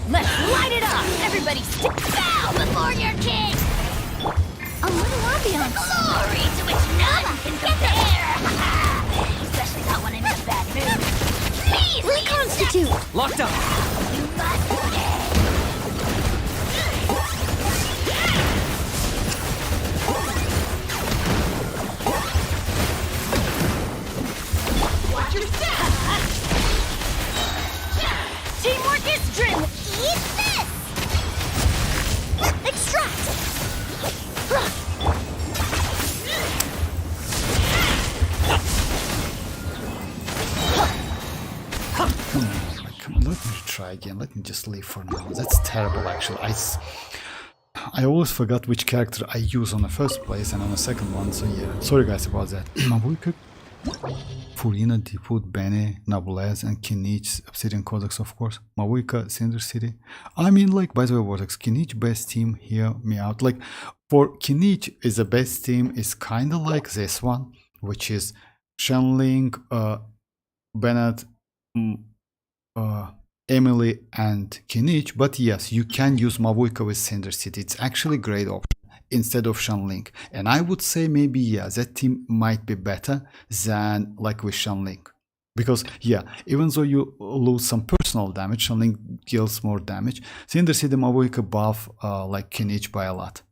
Let's light it up! Everybody stick Bow before your king! A little ambiance. Glory to which none can compare! Especially not when I'm in a bad mood. Please reconstitute! Locked up! You must pay! Watch your step! Teamwork is dream! Eat this! Extract! Come on, let me try again. Let me just leave for now. That's terrible actually. I always forgot which character I use on the first place and on the second one, so yeah. Sorry guys about that. Mavuika, Furina, Deepwood, Bene, Nablez, and Kinich, Obsidian Codex of course. Mavuika, Cinder City. I mean like, by the way, Vortex, Kinich best team, hear me out. Like, for Kinich is the best team is kinda like this one, which is Shenling, Bennett, Emily and Kinich, but yes, you can use Mavuika with Cinder City. It's actually a great option instead of Shenling. And I would say maybe, yeah, that team might be better than like with Shenling. Because, yeah, even though you lose some personal damage, Shenling deals more damage. Cinder City Mavuika buff like Kinich by a lot.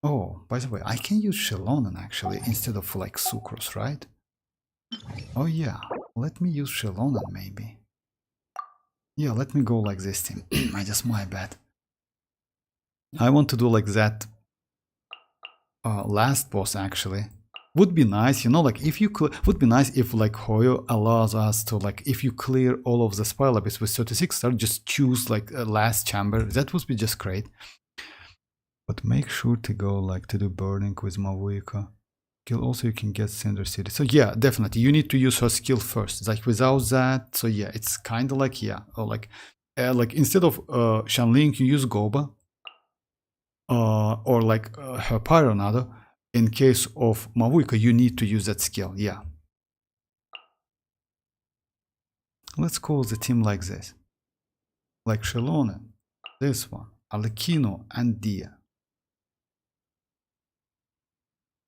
Oh, by the way, I can use Shelonen actually instead of like Sucrose, right? Oh yeah, let me use Shelonen maybe. Yeah, let me go like this team. I just my bad. I want to do like that last boss actually. Would be nice, you know, like if you would be nice if like Hoyo allows us to like if you clear all of the spiral abyss with 36 stars, just choose like a last chamber. That would be just great. But make sure to go like to do burning with Mavuika. Skill also you can get Cinder City. So yeah, definitely you need to use her skill first. Like without that, so yeah, it's kind of like yeah, or like instead of Shenling you use Goba, or like her Pyro Nado. In case of Mavuika, you need to use that skill. Yeah. Let's call the team like this. Like Shalone, this one, Arlecchino, and Dia.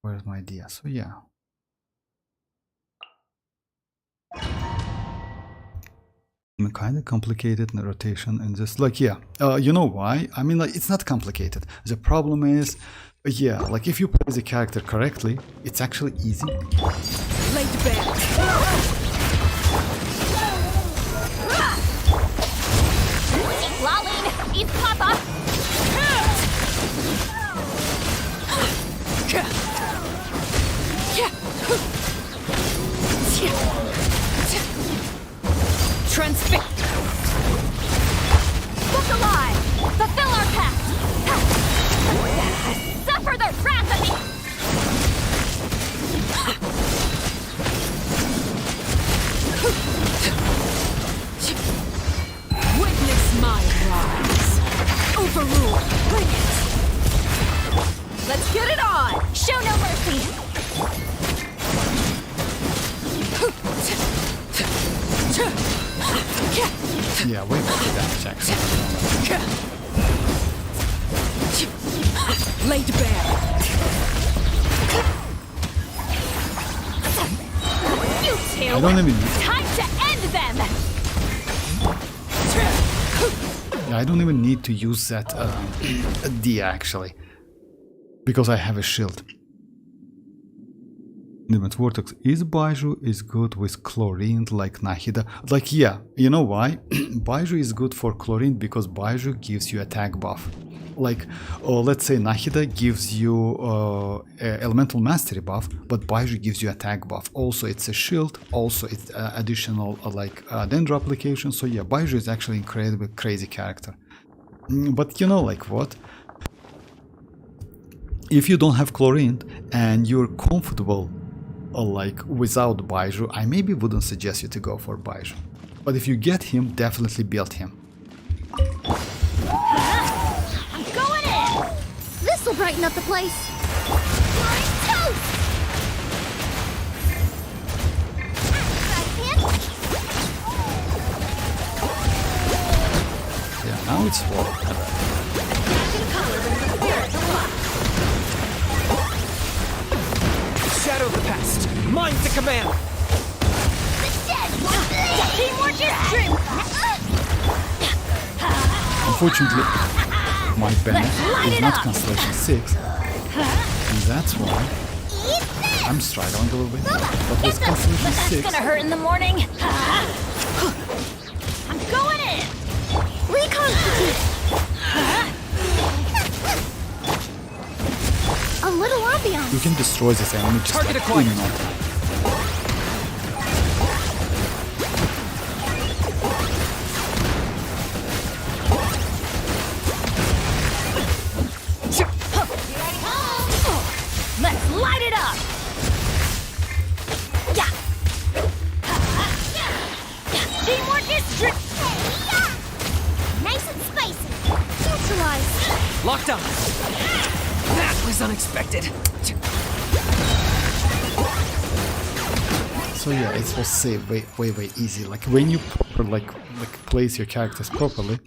Where's my Dia? So yeah. Kind of complicated rotation in this. Like, yeah, you know why? I mean, like, it's not complicated. The problem is, yeah, like if you play the character correctly, it's actually easy. Laid bare. Laline, eat Papa. Transfix. Look alive. Fulfill our pact. Suffer the wrath of the... Witness my rise. Overrule. Bring it. Let's get it on. Show no mercy. Yeah, way better damage actually. Laid bare. You two. I don't even. Time to end them. I don't even need to use that D actually, because I have a shield. Limit Vortex is Baiju is good with chlorine like Nahida. Like, yeah, you know why? Baiju is good for chlorine because Baiju gives you attack buff. Like, let's say Nahida gives you elemental mastery buff, but Baiju gives you attack buff. Also, it's a shield. Also, it's additional Dendro application. So yeah, Baiju is actually incredibly crazy character. But you know, like what? If you don't have chlorine and you're comfortable like without Baiju, I maybe wouldn't suggest you to go for Baiju. But if you get him, definitely build him. I'm going in. This'll brighten up the place. Toast! Yeah, now it's swallowed. Shadow the past. Mind to command. Teamwork is strength. Unfortunately, my banner is not Constellation 6, and that's why I'm struggling a little bit. But with Constellation That's 6, gonna hurt in the morning. I'm going in. Reconstitute! A little ambiance. you can destroy this enemy just Target like acquired. in no time. Let's light it up. Yeah. Teamwork is strength. Nice and spicy. Neutralized. Locked on. That was unexpected. So yeah, it will say way easy. Like when you proper like place your characters properly.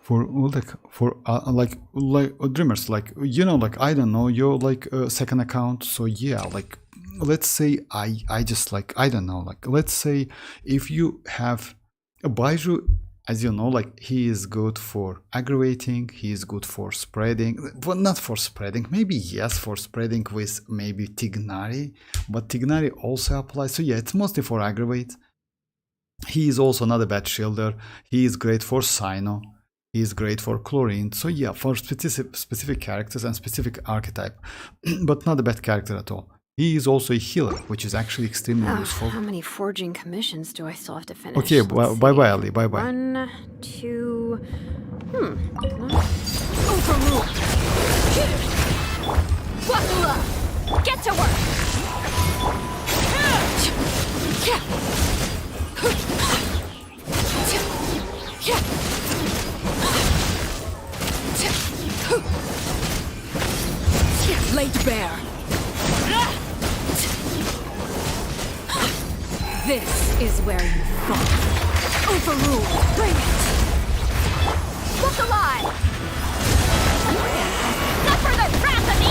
For dreamers, like, you know, like, I don't know, your like second account. So yeah, like let's say I just like, I don't know, like let's say if you have a Baiju, as you know, like he is good for aggravating, he is good for spreading, but not for spreading, maybe yes for spreading with maybe Tignari, but Tignari also applies. So yeah, it's mostly for aggravate. He is also not a bad shielder. He is great for Sino. He is great for chlorine. So yeah, for specific characters and specific archetype, but not a bad character at all. He is also a healer, which is actually extremely useful. How many forging commissions do I still have to finish? Okay, Let's bye see. bye, Ali. Bye bye. 1, 2. Overrule. Wakula. Get to work. Laid bare. This is where you fall. Overruled. Bring it. Look alive! Suffer the wrath of me!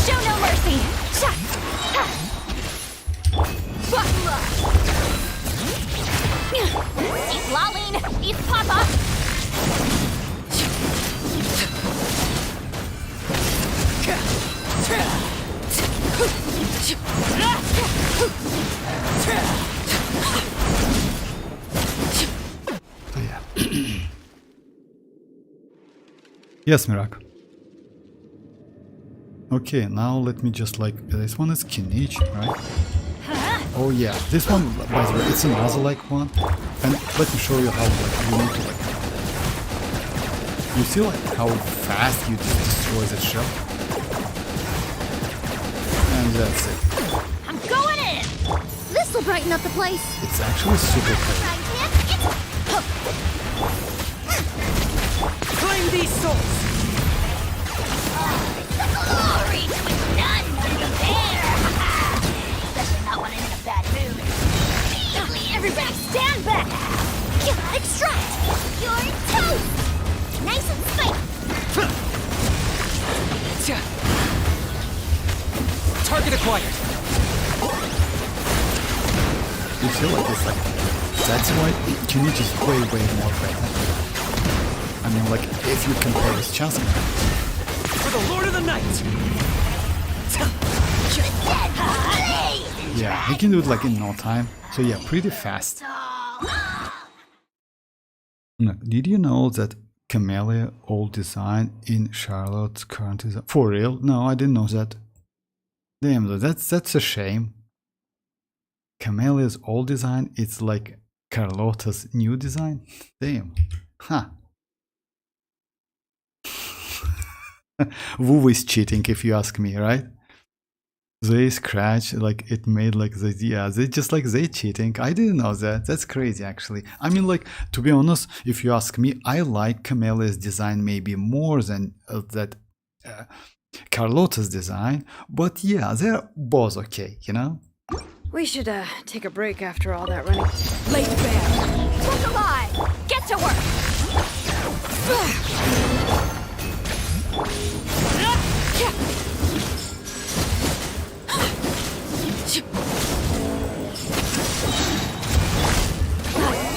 Show no mercy. Eat Laline! Eat Papa! So yeah. Yes, Mirak. Okay, now let me just like this one is kinich, right? Oh yeah, this one by the way, it's another like one, and let me show you how like you need to like. You see like how fast you just destroy the shell, and that's it. I'm going in. This will brighten up the place. It's actually super cool. Claim these souls! Glory to which none can compare. Especially not when I'm in a bad mood. Everybody stand back. Extract. You're toast. Nice and spicy. Target acquired! You feel like it's like that's why kinich is way more better. I mean, like if you compare with chasca. For the Lord of the Night! Yeah, he can do it like in no time. So yeah, pretty fast. Look, did you know that Camellia old design in Charlotte's current design? For real? No, I didn't know that. Damn, though, that's a shame. Camellia's old design, it's like Carlotta's new design. Damn. Huh. WuWa is cheating if you ask me, right? They scratch like it made like the yeah they just like they cheating. I didn't know that. That's crazy actually. I mean like to be honest, if you ask me, I like Camellia's design maybe more than that Carlotta's design. But yeah, they're both okay, you know. We should take a break after all that running. Laid bare! Look alive! Get to work!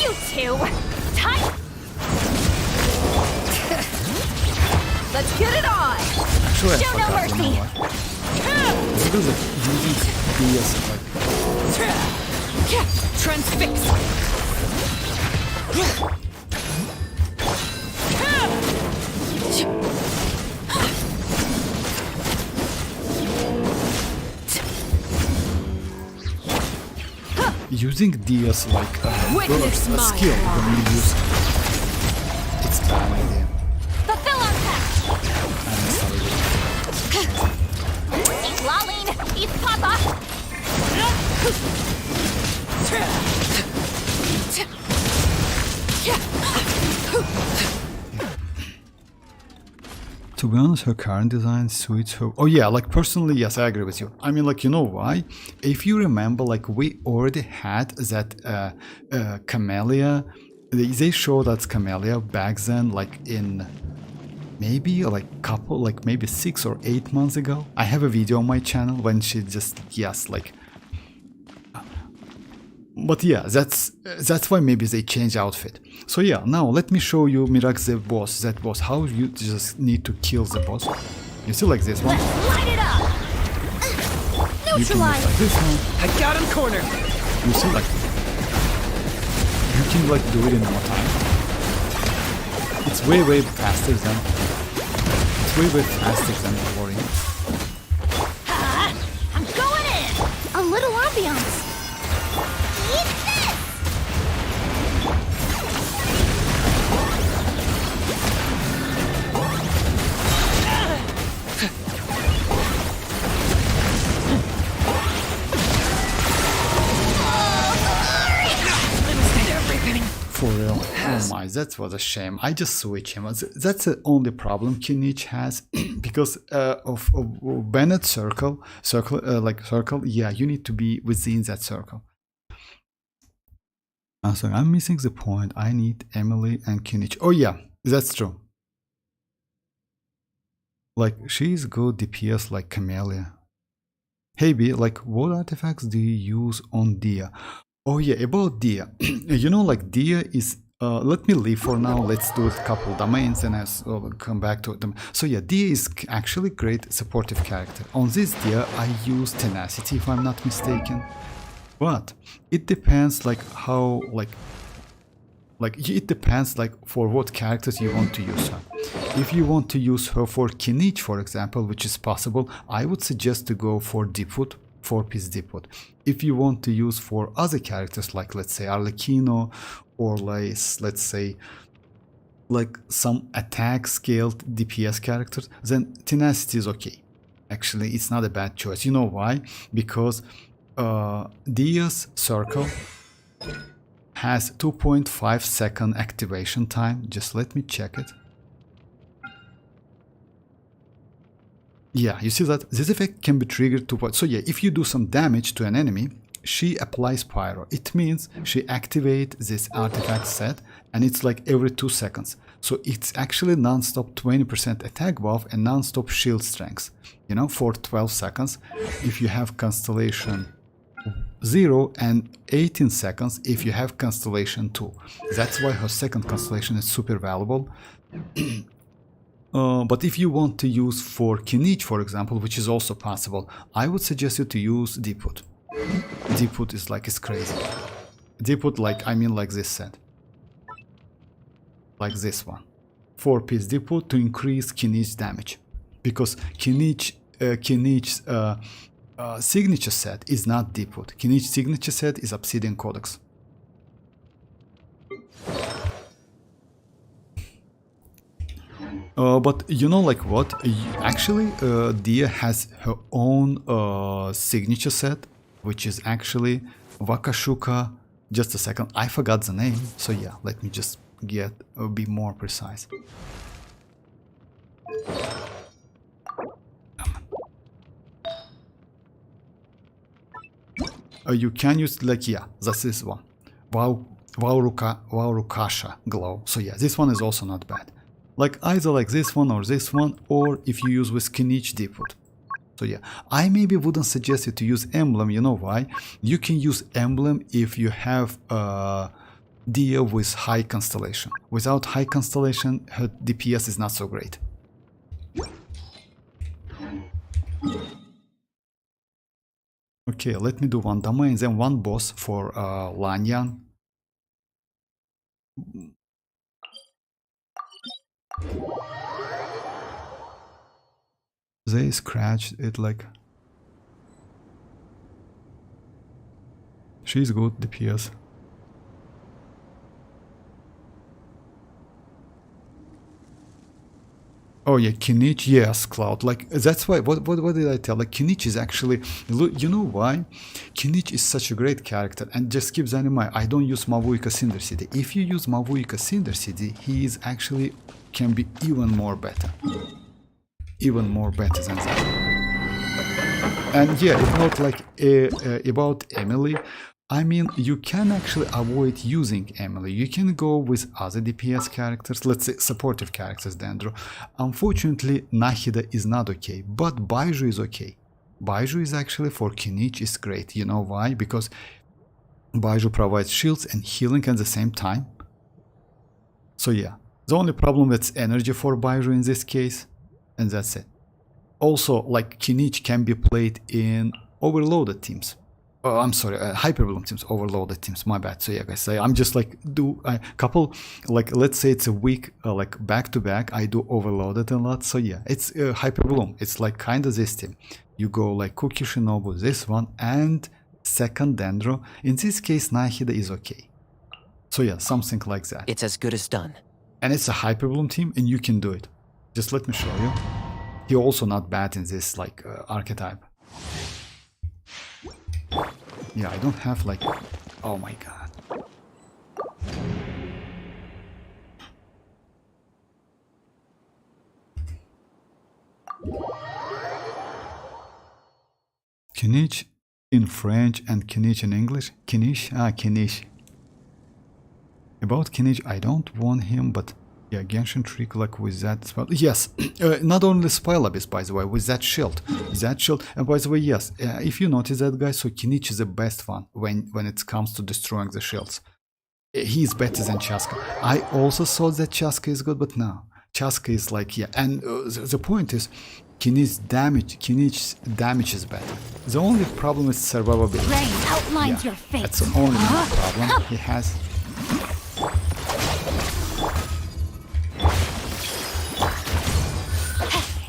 You two! Tight! Let's get it on! Actually, I Show no forgot, you know mercy. what? Because of using DS like Transfix! using DS like Witness a my skill when you use it's bad idea. Fulfill our pact. I'm sorry. Eat Laline. Eat Papa. To be honest, her current design suits her. Oh yeah, like personally, yes, I agree with you. I mean, like, you know why? If you remember, like, we already had that Camellia. They showed that Camellia back then, like in maybe like couple, like maybe 6 or 8 months ago. I have a video on my channel when she just like. But yeah, that's why maybe they change outfit. So yeah, now let me show you Mirak the boss, that boss, how you just need to kill the boss. You see like this one? Light it up. You can use like this one. I got him cornered! You see like, you can like do it in no time. It's way faster than, Warrior. I'm going in. A little ambiance. Eat this. my, that was a shame. I just switch him. That's the only problem kinich has because of Bennett circle. Yeah, you need to be within that circle. So I'm missing the point. I need Emily and kinich. Oh yeah, that's true. Like she's good DPS like Camellia. Hey B, like what artifacts do you use on Dia? Oh yeah, about Dia. You know, like Dia is let me leave for now. Let's do a couple domains and I'll come back to them. So yeah, Dia is actually great supportive character. On this Dia, I use tenacity if I'm not mistaken. But it depends like how it depends like for what characters you want to use her. If you want to use her for kinich, for example, which is possible, I would suggest to go for Deepwood, 4-piece Deepwood. If you want to use for other characters like let's say arlecchino or like let's say like some attack scaled DPS characters, then tenacity is okay. Actually, it's not a bad choice. You know why? Because Dia's circle has 2.5 second activation time. Just let me check it. Yeah, you see that this effect can be triggered to what? So yeah, if you do some damage to an enemy, she applies Pyro. It means she activates this artifact set and it's like every 2 seconds. So it's actually non-stop 20% attack buff and non-stop shield strength, you know, for 12 seconds. If you have Constellation 0 and 18 seconds if you have Constellation 2. That's why her second Constellation is super valuable. But if you want to use for kinich, for example, which is also possible, I would suggest you to use Deepwood. Deepwood is like, it's crazy. Deepwood, like, I mean like this set. Like this one. 4-piece Deepwood to increase kinich damage. Because kinich's signature set is not Deepwood. Kinich's signature set is Obsidian Codex. But you know like what? Actually, Dia has her own signature set, which is actually Wakashuka. Just a second, I forgot the name. So yeah, let me just be more precise. You can use like, yeah, that's this one. Waurukasha glow. So yeah, this one is also not bad. Like either like this one, or if you use with kinich Deepwood. So yeah, I maybe wouldn't suggest you to use emblem. You know why? You can use emblem if you have Dia with high constellation. Without high constellation, her DPS is not so great. Okay, let me do one domain, then one boss for Lanyan. They scratched it like... She's good DPS. Oh yeah, kinich, yes, Cloud. Like that's why. What did I tell? Like kinich is actually, you know why? Kinich is such a great character, and just keep that in mind. I don't use mavuika Cinder City. If you use mavuika Cinder City, he is actually can be even more better than that. And yeah, about Emily. I mean, you can actually avoid using Emily. You can go with other DPS characters, let's say supportive characters, Dendro. Unfortunately, Nahida is not okay, but Baiju is okay. Baiju is actually for kinich is great. You know why? Because Baiju provides shields and healing at the same time. So yeah, the only problem is energy for Baiju in this case, and that's it. Also, like kinich can be played in overloaded teams. Oh, I'm sorry, Hyperbloom teams, overloaded teams, my bad. So yeah, guys, I'm just like do a couple, like let's say it's a week, like back to back, I do overloaded a lot. So yeah, it's Hyperbloom. It's like kind of this team. You go like Cookie Shinobu, this one, and second Dendro. In this case, Nahida is okay. So yeah, something like that. It's as good as done. And it's a Hyperbloom team, and you can do it. Just let me show you. He also not bad in this like archetype. Yeah, I don't have like... Oh my god. Kinich in French and kinich in English. Kinich? Ah, kinich. About kinich, I don't want him, but yeah, Genshin trick like with that spell. Yes, not only spell abyss, by the way, with that shield. That shield, and by the way, yes, if you notice that, guys, so kinich is the best one when it comes to destroying the shields. He is better than chasca. I also thought that chasca is good, but no, chasca is like, yeah, and the point is, kinich damage is better. The only problem is survivability. Rain outlines your fate. That's the only problem he has.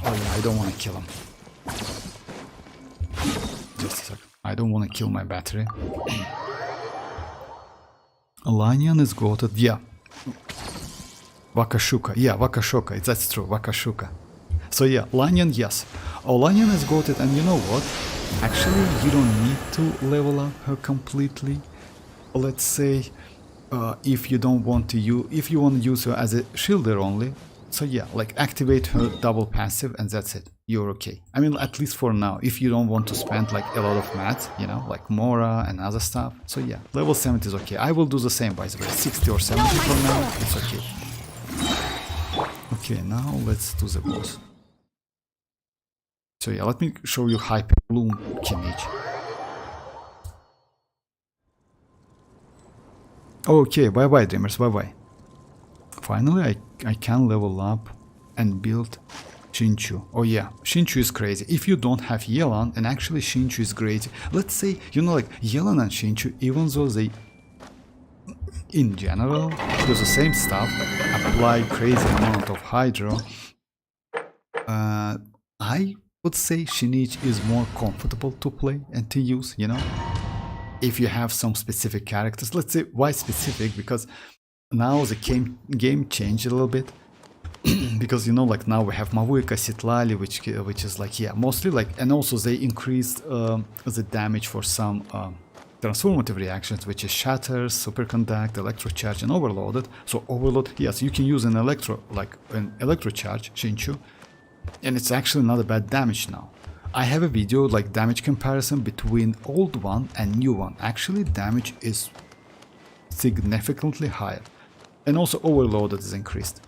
Oh yeah, I don't want to kill him. Just a second. I don't want to kill my battery. Xianyun is goated. Yeah. Wakashuka. Yeah, Wakashuka. That's true. Wakashuka. So yeah, Xianyun, yes. Xianyun is goated, and you know what? Actually, you don't need to level up her completely. Let's say, if you don't want to use, if you want to use her as a shielder only. So yeah, like activate her double passive and that's it. You're okay. I mean, at least for now, if you don't want to spend like a lot of mats, you know, like Mora and other stuff. So yeah, level 70 is okay. I will do the same, by the way. 60 or 70 for now, it's okay. Okay, now let's do the boss. So yeah, let me show you Hyper Bloom Kinich. Okay, bye-bye dreamers, bye-bye. Finally, I can level up and build Xinchu. Oh yeah, Xinchu is crazy. If you don't have Yelan, and actually Xinchu is great. Let's say, you know, like Yelan and Xinchu, even though they, in general, do the same stuff, apply crazy amount of hydro, I would say Kinich is more comfortable to play and to use, you know? If you have some specific characters, let's say, why specific? Because now the game changed a little bit. Because, you know, like now we have Mavuika, Sitlali, which is like, yeah, mostly like, and also they increased the damage for some transformative reactions, which is Shatter, Superconduct, Electrocharge, and Overloaded. So Overload, yes, you can use an Electrocharge, Xinchu, and it's actually not a bad damage now. I have a video like damage comparison between old one and new one. Actually, damage is significantly higher, and also Overloaded is increased.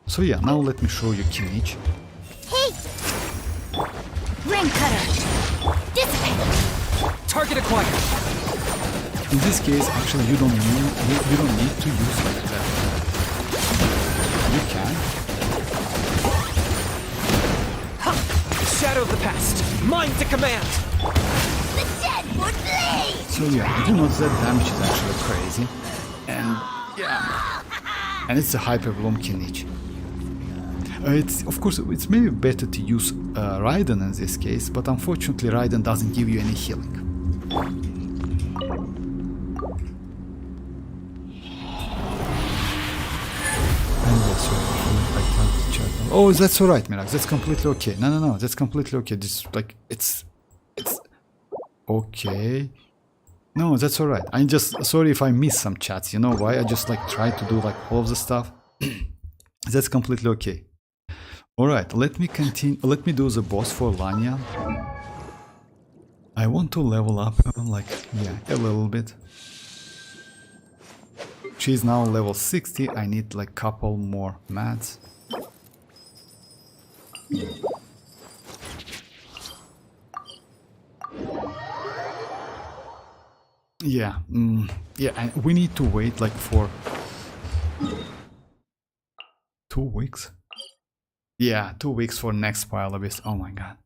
So yeah, now let me show you Kinich. Hey! Ring cutter! Dissipate! Target acquired. In this case, actually, you don't need to use like that. You can. Shadow of the past. Mine to command. The dead would bleed! So yeah, you notice that damage is actually crazy, and yeah, and it's a Hyper Bloom Kinich. It's, of course, it's maybe better to use Raiden in this case, but unfortunately Raiden doesn't give you any healing. Oh, that's alright, Mirax, that's completely okay. No, that's completely okay. This, like, it's okay. No, that's alright. I'm just sorry if I miss some chats, you know why? I just like try to do like all of the stuff. That's completely okay. Alright, let me continue. Let me do the boss for Xianyun. I want to level up like, yeah, a little bit. She's now level 60. I need like couple more mats. Yeah, yeah, and we need to wait like for 2 weeks. Yeah, 2 weeks for next Pyro Abyss. Oh my god.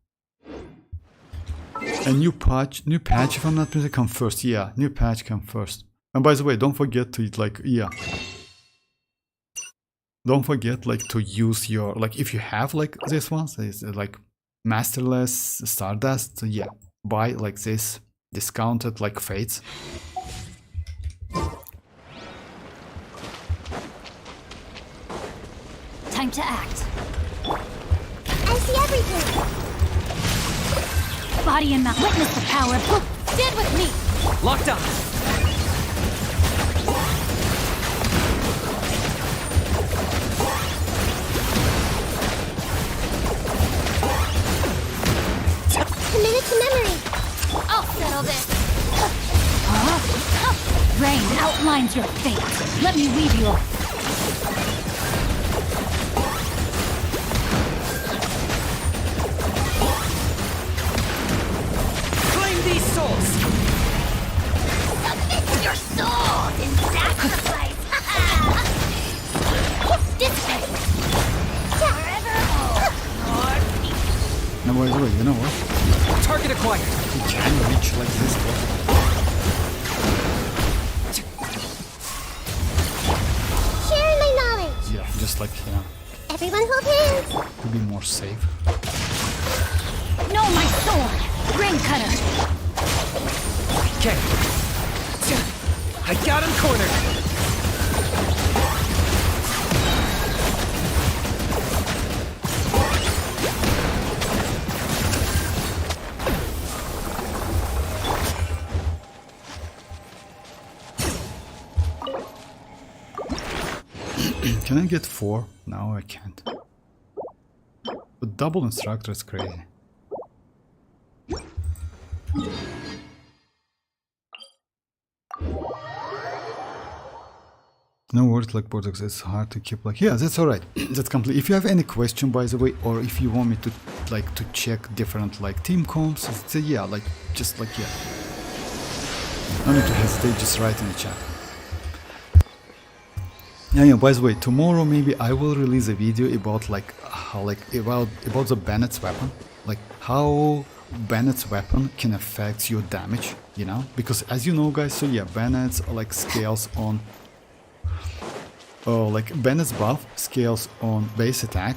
A new patch, if I'm not mistaken, come first. Yeah, new patch come first. And by the way, don't forget to like, yeah. Don't forget like to use your, like if you have like this one, so it's like Masterless, Stardust, so yeah, buy like this discounted like fates. Time to act. I see everything. Body and mouth. Witness the power. Stand with me. Locked up. Commit it to memory. Rain outlines your fate. Let me weave you. Claim these souls! Submit your soul in sacrifice! This way! Forevermore! No, by the way, you know what? Target acquired! You can reach like this, bro. Sharing my knowledge! Yeah, just like, yeah, Everyone hold hands! to be more safe. No, my sword! Ring cutter! Okay. I got him cornered! Can I get 4? No, I can't. But double instructor is crazy. No words like Portex, it's hard to keep like, yeah, that's alright. That's complete. If you have any question, by the way, or if you want me to like to check different like team comps, yeah, like just like, yeah. No need to hesitate, just write in the chat. Yeah, by the way, tomorrow maybe I will release a video about like how about the Bennett's weapon, like how Bennett's weapon can affect your damage, you know, because as you know guys, so yeah, Bennett's like scales on like Bennett's buff scales on base attack.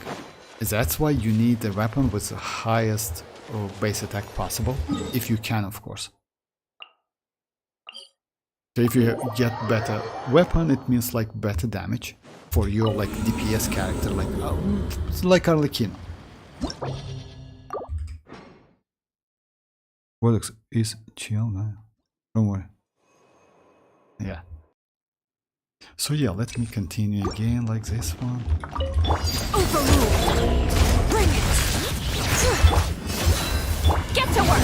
That's why you need a weapon with the highest base attack possible, if you can, of course. So if you get better weapon, it means like better damage for your like DPS character, like Arlecchino. Codex is chill, no? Don't worry. Yeah. So yeah, let me continue again like this one. Overruled! Bring it! Get to work!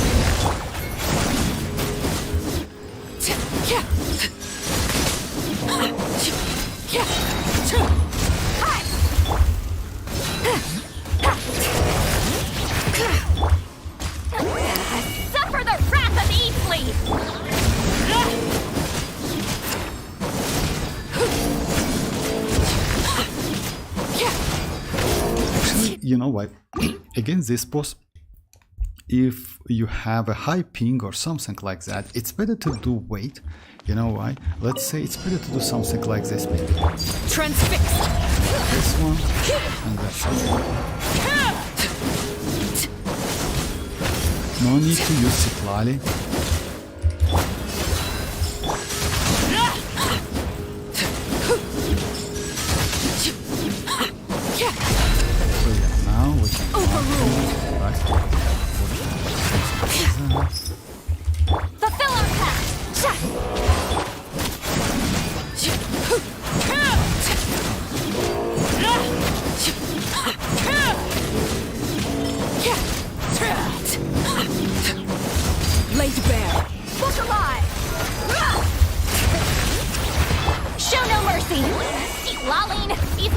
Suffer the wrath of Eastleaf! Actually, you know what? Against this boss, if you have a high ping or something like that, it's better to do weight. You know why? Let's say it's better to do something like this maybe. Transfixed! This one and that one. No need to use Citlali. So yeah, now we can Fulfill our pact! Laid bare! Book alive! Show no mercy! Eat lolling! Eat...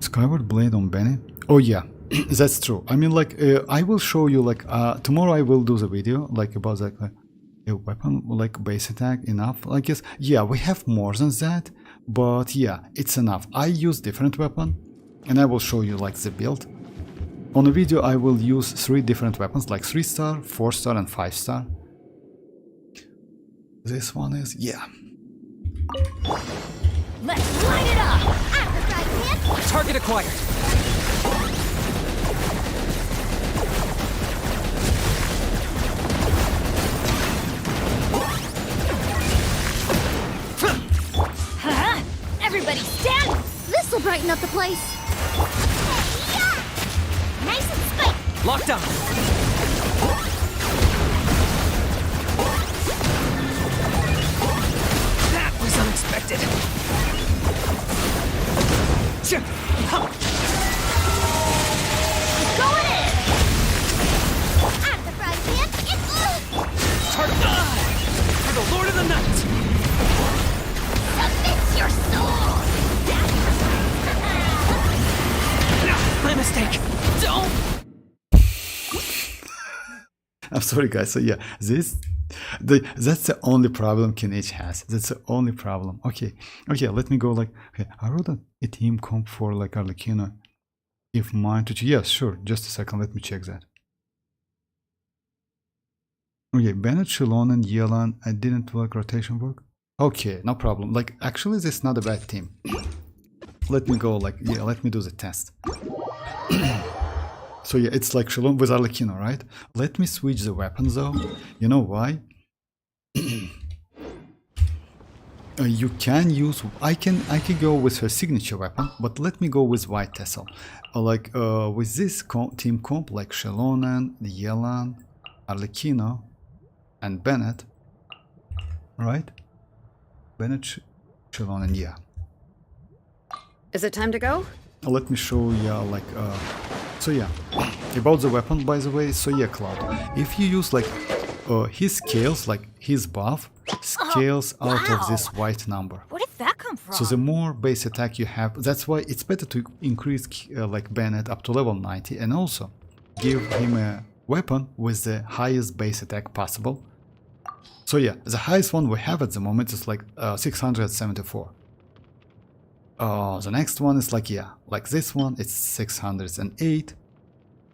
Skyward Blade on Benny? Oh yeah, that's true. I mean, like, I will show you, like, tomorrow I will do the video, like, about, like, a weapon, like, base attack, enough, I guess. Yeah, we have more than that, but yeah, it's enough. I use different weapon, and I will show you, like, the build. On the video, I will use 3 different weapons, like 3-star, 4-star, and 5-star. This one is, yeah. Let's light it up! Target acquired! Huh? Everybody stand! This'll brighten up the place. Yeah! Nice and spiky. Locked on! Going in! I'm surprised, man. It's... For the Lord of the Night! Submit your soul! My mistake! Don't! I'm sorry, guys. So yeah, that's the only problem Kinich has. That's the only problem. Okay, let me go like, okay, I wrote a team comp for like Arlecchino. If mine to, yes, sure. Just a second, let me check that. Okay, Bennett, Shilon, and Yelan. I didn't work rotation work. Okay, no problem. Like, actually, this is not a bad team. Let me go like, yeah, let me do the test. So yeah, it's like Shilon with Arlecchino, right? Let me switch the weapons though. You know why? You can use, I can go with her signature weapon, but let me go with White Tassel. With this team comp, like Shelonan, Yelan, Arlecchino, and Bennett, right? Bennett, Shelonan, yeah. Is it time to go? Let me show you, like, so yeah, about the weapon, by the way. So yeah, Cloud, if you use like his scales, like his buff scales out of this white number. Where did that come from? So the more base attack you have, that's why it's better to increase like Bennett up to level 90 and also give him a weapon with the highest base attack possible. So yeah, the highest one we have at the moment is like 674. The next one is like, yeah, like this one, it's 608.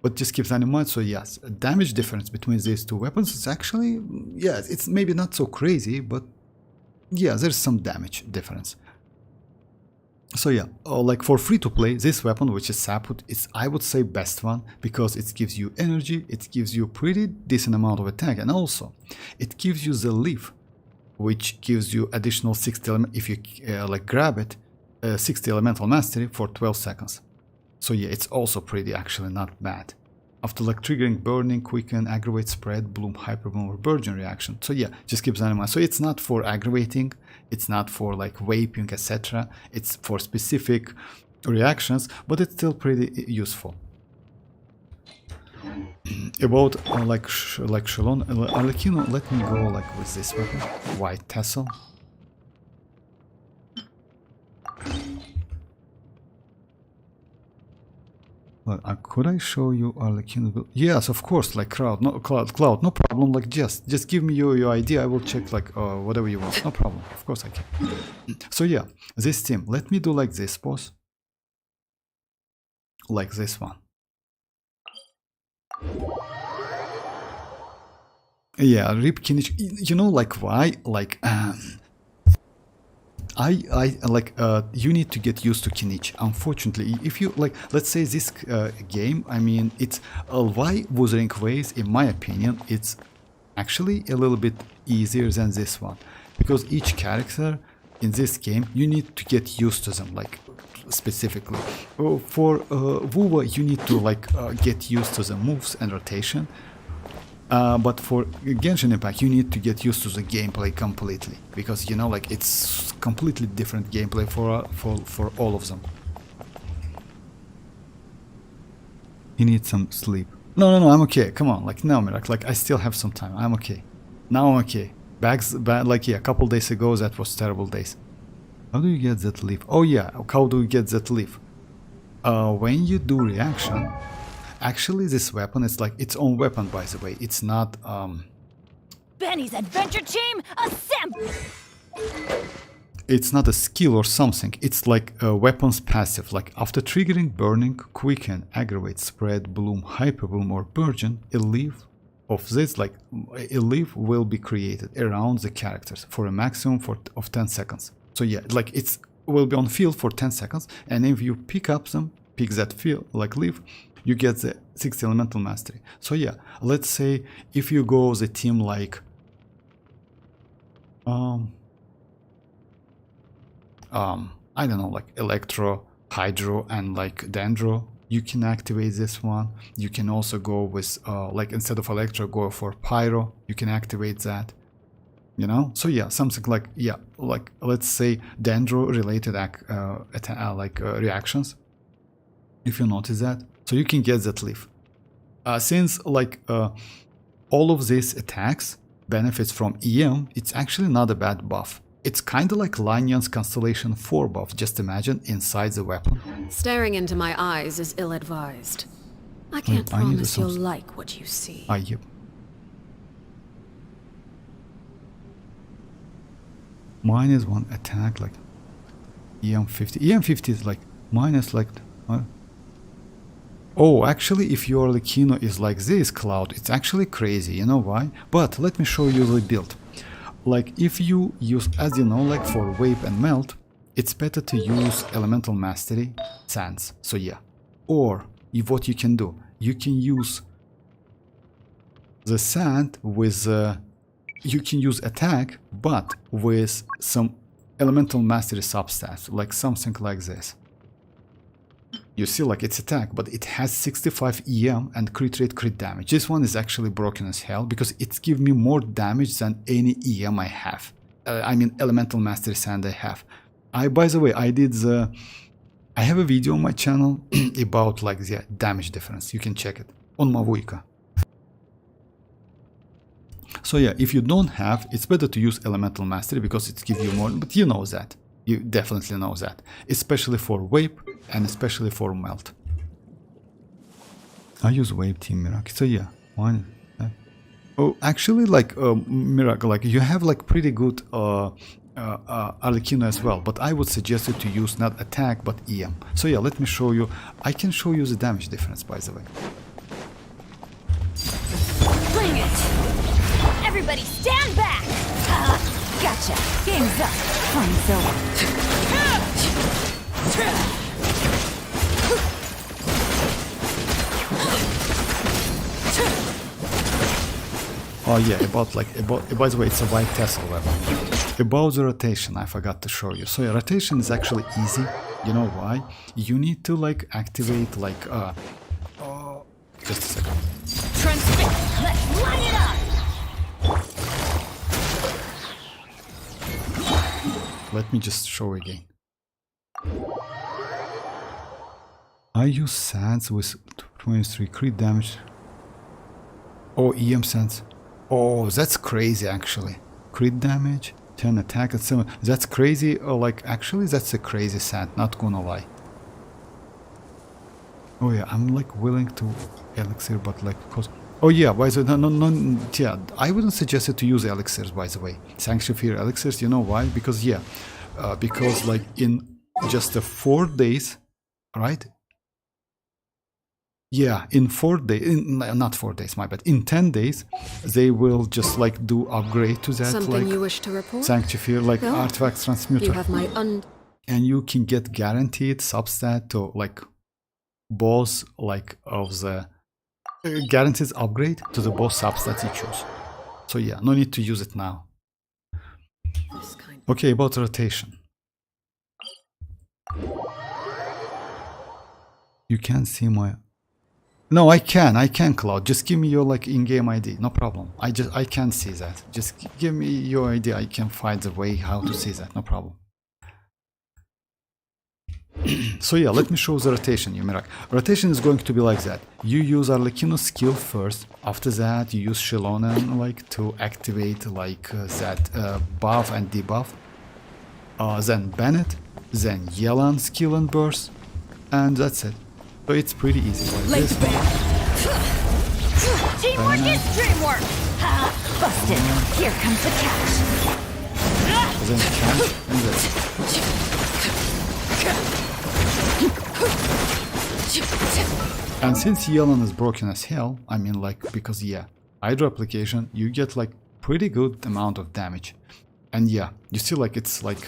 But just keep that in mind. So yes, damage difference between these two weapons is actually, yeah, it's maybe not so crazy, but yeah, there's some damage difference. So yeah, like for free to play, this weapon, which is Sapwood, is, I would say, best one because it gives you energy, it gives you pretty decent amount of attack, and also it gives you the leaf, which gives you additional 60 element if you like grab it. 60 elemental mastery for 12 seconds. So yeah, it's also pretty actually not bad. After like triggering burning, quicken, aggravate, spread, bloom, hyperbloom, or burgeon reaction. So yeah, just keep that in mind. So it's not for aggravating, it's not for like vaping, etc. It's for specific reactions, but it's still pretty useful. About like Shalon, Arlecchino, let me go like with this weapon, White Tassel. Well, could I show you Arlecchino? Yes, of course, like Cloud, no problem. Like just give me your idea. I will check like whatever you want. No problem. Of course I can. So yeah, this team. Let me do like this pose, like this one. Yeah, rip kinich. You know, like why? Like I like you need to get used to kinich. Unfortunately, if you like, let's say this game, I mean, it's why Wuthering Waves, in my opinion, it's actually a little bit easier than this one, because each character in this game you need to get used to them, like specifically. For WuWa, you need to like get used to the moves and rotation. But for Genshin Impact, you need to get used to the gameplay completely, because you know, like it's completely different gameplay for all of them. You need some sleep. No, I'm okay. Come on, like no, Mirak, like I still have some time. I'm okay. Now I'm okay. Like yeah, a couple days ago that was terrible days. How do you get that leaf? Oh yeah, how do you get that leaf? When you do reaction. Actually, this weapon is like its own weapon, by the way. It's not Benny's adventure team, assemble! It's not a skill or something. It's like a weapon's passive. Like after triggering burning, quicken, aggravate, spread, bloom, hyperbloom, or burgeon, a leaf of this, like a leaf will be created around the characters for a maximum of 10 seconds. So yeah, like it's will be on field for 10 seconds, and if you pick that field like leaf, you get the 60 elemental mastery. So yeah, let's say if you go the team like I don't know, like Electro, Hydro, and like Dendro, you can activate this one. You can also go with like instead of Electro, go for Pyro. You can activate that. You know, so yeah, something like, yeah, like let's say dendro related reactions, if you notice that, so you can get that leaf. Since like all of these attacks benefits from EM, it's actually not a bad buff. It's kind of like Lanyan's Constellation 4 buff, just imagine, inside the weapon. Staring into my eyes is ill-advised. I can't I need promise you'll some- like what you see. Yep. -1 attack, like EM50. EM50 is like minus like... Oh, actually, if your arlecchino is like this, Cloud, it's actually crazy. You know why? But let me show you the build. Like, if you use, as you know, like for Vape and Melt, it's better to use Elemental Mastery Sands. So yeah. Or, what you can do, you can use the Sand with... you can use attack, but with some Elemental Mastery substats, like something like this. You see, like it's attack, but it has 65 EM and crit rate, crit damage. This one is actually broken as hell because it gives me more damage than any EM I have. I mean, Elemental Mastery Sand I have. By the way, I have a video on my channel about like the damage difference. You can check it on mavuika. So yeah, if you don't have, it's better to use Elemental Mastery because it gives you more, but you know that. You definitely know that. Especially for Vape and especially for Melt. I use Vape Team Miracle. So yeah, one. Oh, actually, like Miracle, like you have like pretty good arlecchino as well, but I would suggest you to use not attack but EM. So yeah, let me show you. I can show you the damage difference, by the way. Bring it! Everybody stand back! Gotcha. Game's up. Flame's over. Oh yeah, by the way, it's a white Tesla weapon. About the rotation, I forgot to show you. So yeah, rotation is actually easy. You know why? You need to like activate like just a second. Transfix! Let's line it up! Let me just show again. I use sands with 23 crit damage. Oh, EM sands. Oh, that's crazy actually. Crit damage, 10 attack and 7. That's crazy. Oh, like actually that's a crazy sand, not gonna lie. Oh yeah, I'm like willing to elixir, but like cause... Oh yeah, by the way, no, yeah, I wouldn't suggest it to use elixirs, by the way. Sanction Fear elixirs, you know why? Because yeah, because like in just 4 days, right? Yeah, in 4 days, not 4 days, my bad. In 10 days, they will just like do upgrade to that. Something like you wish to report? Sanctifear, like Well, artifact transmuter. You have my And you can get guaranteed substat to like boss like of the guarantees upgrade to the boss substats you choose. So yeah, no need to use it now. this kind. Okay, about rotation. You can't see my... No, I can, Cloud. Just give me your like in-game ID, no problem. I can't see that. Just give me your ID. I can find the way how to see that, no problem. So yeah, let me show the rotation, Yumirak. Rotation is going to be like that. You use Arlecchino's skill first. After that, you use Shilonen like to activate like that buff and debuff. Then Bennett, then Yelan skill and burst, and that's it. So it's pretty easy. Like this. Teamwork is dreamwork! Busted. Here comes the catch. Then catch and this. And since Yelan is broken as hell, I mean like, because yeah, Hydro application, you get like pretty good amount of damage. And yeah, you see like it's like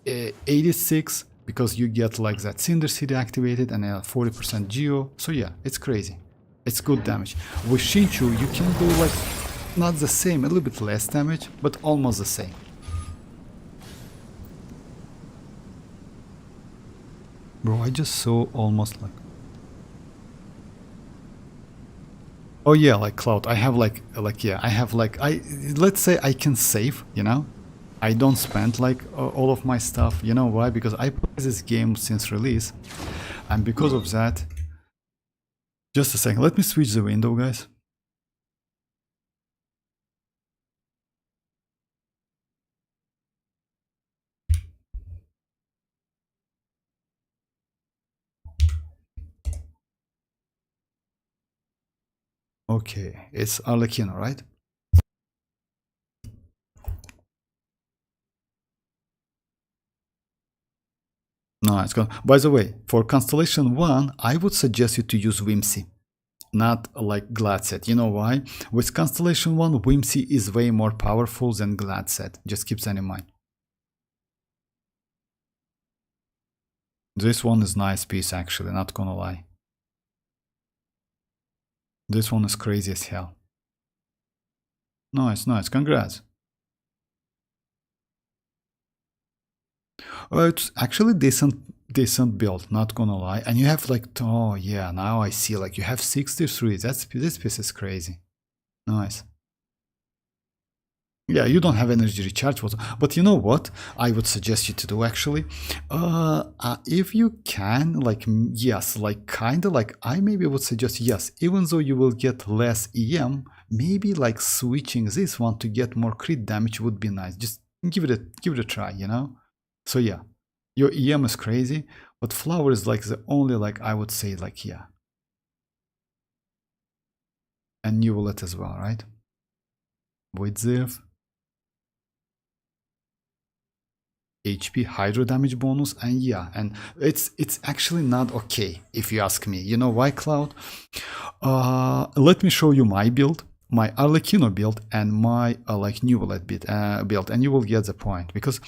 86 because you get like that Cinder City activated and 40% Geo. So yeah, it's crazy. It's good damage. With Shinchu, you can do like not the same, a little bit less damage, but almost the same. Bro, I just saw almost like... Oh yeah, like Cloud. I have yeah, I have like let's say I can save, you know? I don't spend like all of my stuff. You know why? Because I play this game since release. And because of that, just a second, let me switch the window, guys. Okay, it's Arlecchino, right? No, it's gone. By the way, for Constellation 1, I would suggest you to use Whimsy, not like Gladset. You know why? With Constellation 1, Whimsy is way more powerful than Gladset. Just keep that in mind. This one is nice piece, actually, not gonna lie. This one is crazy as hell. Nice, nice, congrats. It's actually decent build, not gonna lie. And you have like, oh yeah, now I see, like you have 63. This piece is crazy. Nice. Yeah, you don't have energy recharge, but you know what I would suggest you to do actually? If you can, like, yes, like kinda like I maybe would suggest, yes, even though you will get less EM, maybe like switching this one to get more crit damage would be nice. Just give it a try, you know? So yeah, your EM is crazy, but Flower is like the only, like I would say, like, yeah. And Neuvillette as well, right? With Ziv. HP hydro damage bonus, and yeah, and it's actually not okay if you ask me. You know why, Cloud? Let me show you my build, my Arlecchino build, and my like Neuvillette build, and you will get the point. Because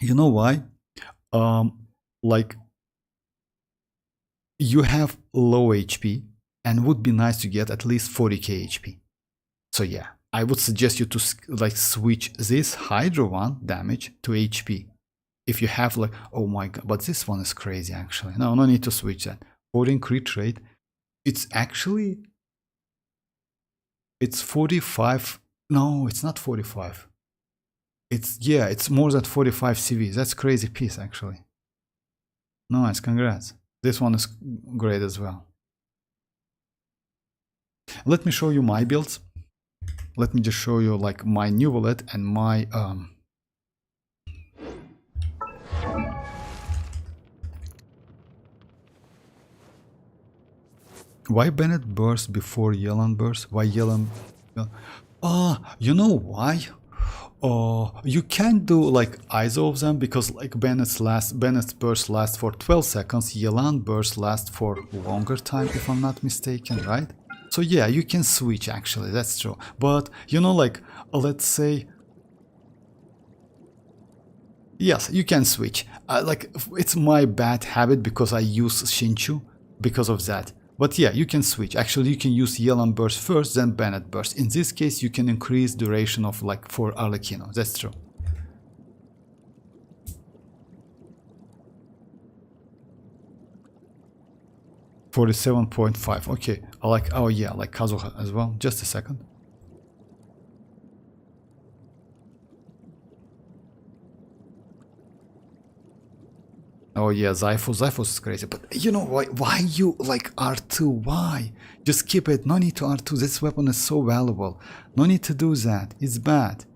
you know why? Like you have low HP, and would be nice to get at least 40k HP. So yeah, I would suggest you to like switch this Hydro one damage to HP. If you have like, oh my god, but this one is crazy actually. No need to switch that. 14 crit rate. It's actually, it's 45. No, it's not 45. It's more than 45 CV. That's crazy piece actually. Nice, congrats. This one is great as well. Let me show you my builds. Let me just show you like my Neuvillette and my why Bennett burst before Yelan burst? Why Yelan? You know why? You can't do like either of them because like Bennett's burst lasts for 12 seconds, Yelan burst lasts for longer time if I'm not mistaken, right? So yeah, you can switch actually, that's true. But you know, like let's say, yes, you can switch. Like it's my bad habit because I use Shinchu because of that. But yeah, you can switch. Actually, you can use Yelan burst first, then Bennett burst. In this case, you can increase duration of like for Arlecchino. That's true. $47.5. Okay, I like. Oh yeah, like Kazuha as well. Just a second. Oh yeah, Zyphos is crazy, but you know why you like R2? Why? Just keep it, no need to R2, this weapon is so valuable. No need to do that, it's bad.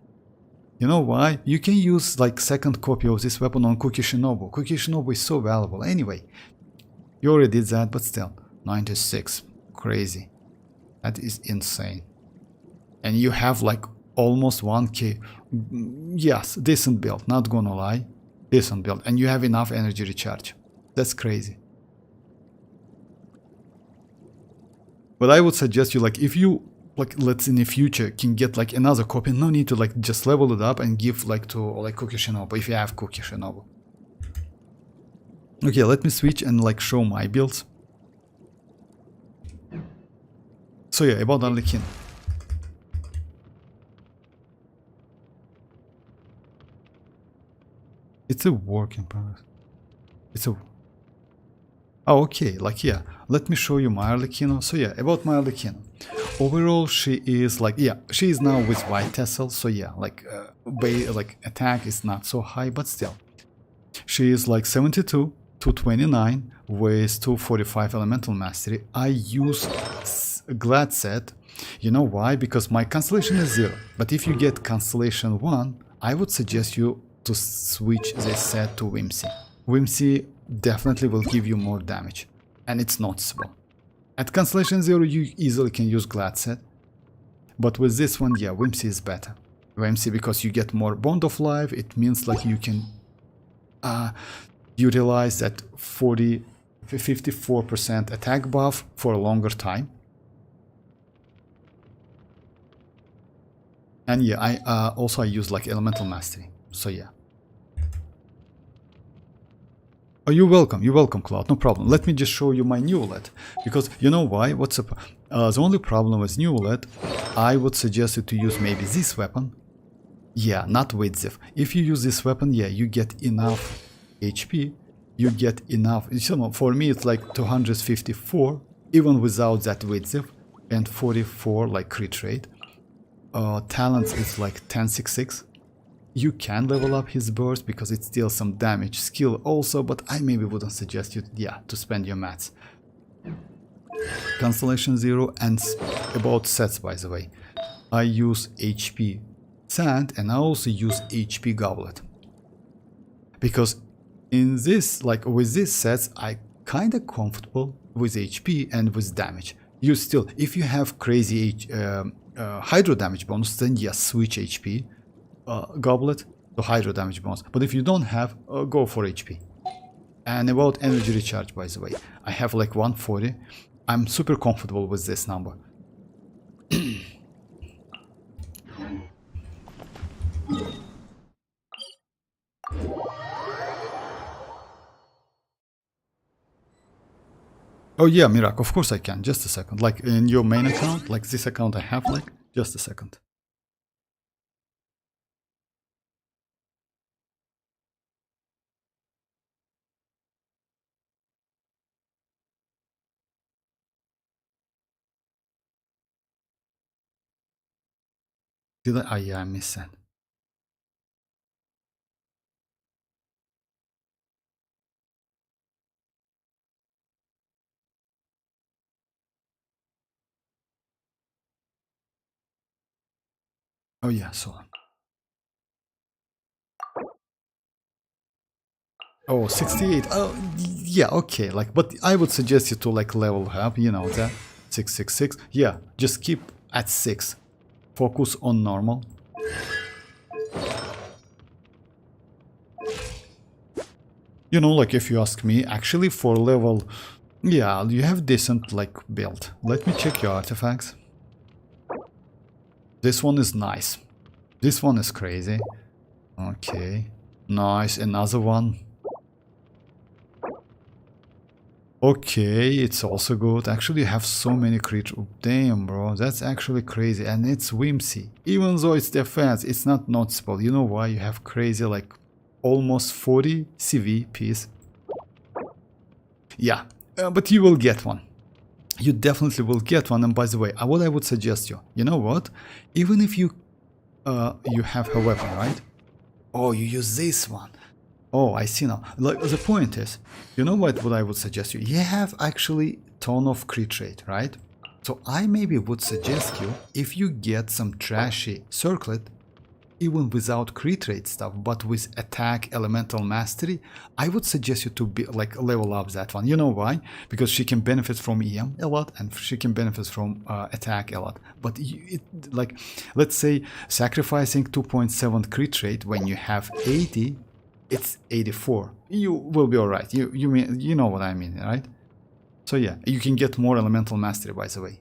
You know why? You can use like second copy of this weapon on Kuki Shinobu. Kuki Shinobu is so valuable. Anyway, you already did that, but still, 96, crazy. That is insane. And you have like almost 1k, yes, decent build, not gonna lie. Decent build, and you have enough energy recharge. That's crazy. But I would suggest you, like, if you like, let's in the future can get like another copy, no need to like just level it up and give like to like Kuki Shinobu if you have Kuki Shinobu. Okay, let me switch and like show my builds. So yeah, about Arlecchino. It's a work in progress. It's a... Oh, okay, like, yeah, let me show you my arlecchino. So yeah, about my arlecchino. Overall, she is like, yeah, she is now with white tassel, so yeah, like, like attack is not so high, but still. She is like 72 to 29 with 245 elemental mastery. I use glad set. You know why? Because my constellation is 0, but if you get constellation 1, I would suggest you to switch this set to Whimsy. Whimsy definitely will give you more damage, and it's noticeable. At constellation 0 you easily can use glad set, but with this one, yeah, Whimsy is better. Whimsy, because you get more bond of life, it means like you can utilize that 54% attack buff for a longer time. And yeah, I also use like elemental mastery, so yeah. Oh, you're welcome, Cloud, no problem. Let me just show you my Neuvillette, because you know why? What's up? The only problem with Neuvillette, I would suggest you to use maybe this weapon. Yeah, not Widzif. If you use this weapon, yeah, you get enough HP, you get enough, you know, for me it's like 254, even without that Widzif, and 44 like crit rate. Talents is like 1066. You can level up his burst because it deals some damage. Skill also, but I maybe wouldn't suggest you, yeah, to spend your mats. Constellation 0, and about sets, by the way. I use HP Sand, and I also use HP Goblet. Because in this, like with these sets, I kinda comfortable with HP and with damage. You still, if you have crazy hydro damage bonus, then yes, switch HP Goblet to hydro damage bonus. But if you don't have, go for HP. And about energy recharge, by the way, I have like 140. I'm super comfortable with this number. Oh yeah, Mirak, of course I can. Just a second. Like in your main account, like this account I have, like, just a second. Did I? Oh yeah, I missed that. Oh yeah, so. Oh, 68. Oh, yeah, okay. Like, but I would suggest you to like level up, you know, that 666. Yeah, just keep at 6. Focus on normal. You know, like if you ask me, actually for level, yeah, you have decent like build. Let me check your artifacts. This one is nice. This one is crazy. Okay, nice. Another one. Okay, it's also good. Actually, you have so many creatures. Damn, bro, that's actually crazy. And it's Whimsy. Even though it's defense, it's not noticeable. You know why? You have crazy, like, almost 40 CV piece. Yeah, but you will get one. You definitely will get one. And by the way, what I would suggest you know what? Even if you have her weapon, right? Oh, you use this one. Oh, I see now. Like, the point is, you know what I would suggest you? You have actually ton of crit rate, right? So I maybe would suggest you, if you get some trashy circlet, even without crit rate stuff, but with attack elemental mastery, I would suggest you to be like level up that one. You know why? Because she can benefit from EM a lot, and she can benefit from attack a lot. But like, let's say sacrificing 2.7 crit rate when you have 80. It's 84. You will be alright. You know what I mean, right? So yeah, you can get more elemental mastery, by the way.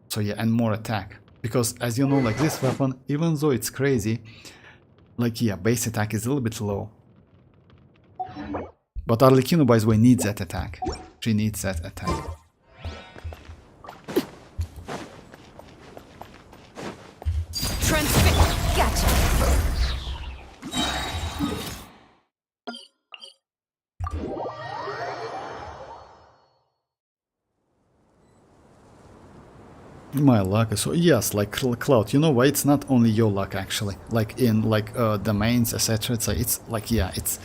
So yeah, and more attack. Because as you know, like this weapon, even though it's crazy, like yeah, base attack is a little bit low. But Arlecchino, by the way, needs that attack. She needs that attack. Gotcha. My luck is so yes, like Cloud. You know why? It's not only your luck actually. Like in like domains, etc. It's like yeah, it's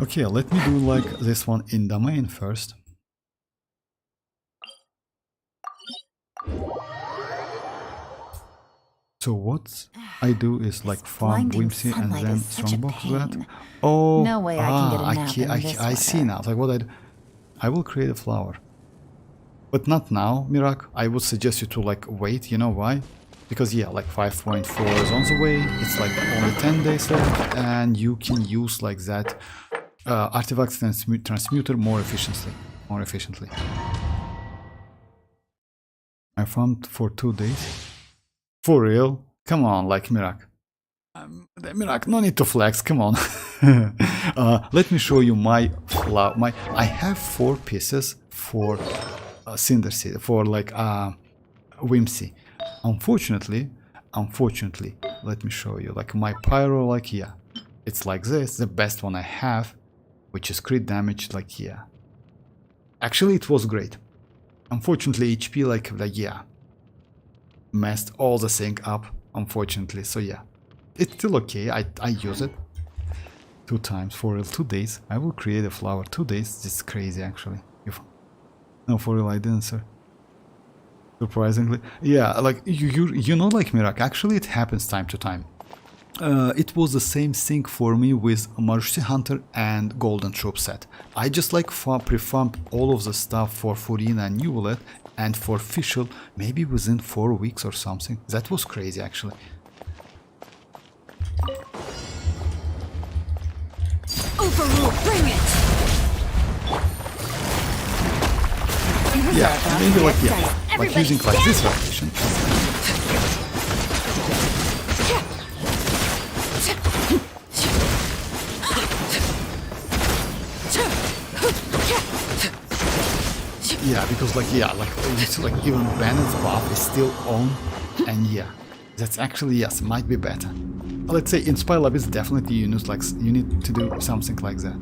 okay. Let me do like this one in domain first. So what I do is like farm Blinding Whimsy and sunlight then is such a Strongbox that. pain. Oh, No way I can get a nap in this I see weather. now. Like what I will create a flower. But not now, Mirak. I would suggest you to like wait. You know why? Because yeah, like 5.4 is on the way. It's like only 10 days left, and you can use like that artifact transmuter more efficiently. I farmed for 2 days. For real? Come on, like Mirak. Mirak, no need to flex. Come on. Let me show you my flower. I have 4 pieces for Cinder Seed for like Whimsy. Unfortunately, let me show you like my Pyro. Like yeah, it's like this. The best one I have, which is crit damage. Like yeah, actually it was great. Unfortunately, HP like yeah, messed all the thing up. Unfortunately, so yeah, it's still okay. I use it 2 times for real. 2 days. I will create a flower. 2 days. It's crazy actually. No, for real, I didn't, sir. Surprisingly, yeah, like you know, like Mirak. Actually, it happens time to time. It was the same thing for me with Marushi Hunter and Golden Troop set. I just like pre-farmed all of the stuff for Furina and Neuvillette, and for Fischl maybe within 4 weeks or something. That was crazy, actually. Overrule, bring it! Yeah, maybe like yeah, like using like this rotation. Yeah, because like yeah, like it's like even Bennett's buff is still on, and yeah, that's actually yes, might be better. Let's say in Spy Lab is definitely you need to do something like that.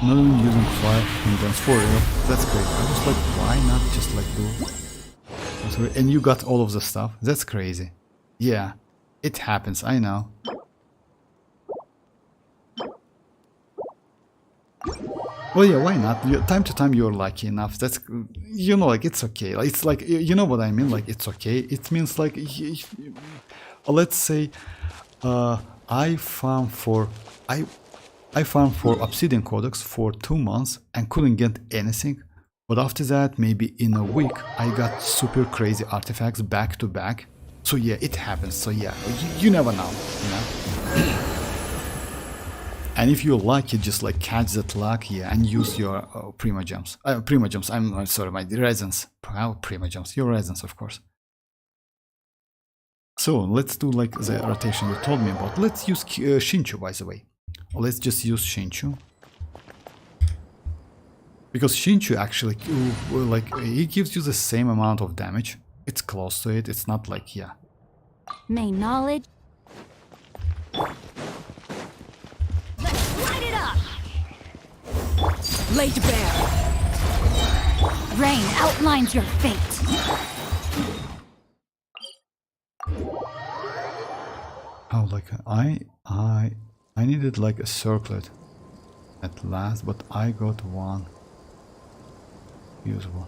Not even using fire contents for real. That's great. I was like, why not just like do? And you got all of the stuff. That's crazy. Yeah, it happens. I know. Well, yeah, why not? Time to time you're lucky enough. That's, you know, like it's okay. It's like, you know what I mean? Like it's okay. It means like, let's say, I farmed for Obsidian Codex for 2 months and couldn't get anything. But after that, maybe in a week, I got super crazy artifacts back to back. So yeah, it happens. So yeah, you never know, you know? And if you're lucky, just like catch that luck, yeah, and use your Primogems. Primogems, I'm sorry, my resins. Primogems, your resins, of course. So let's do like the rotation you told me about. Let's use Shinchu, by the way. Let's just use Shinchu. Because Shinchu actually, like, it gives you the same amount of damage. It's close to it, it's not like, yeah. May knowledge. Let's light it up! Laid bare. Rain outlines your fate. Oh, like, I needed like a circlet at last, but I got one. Use one.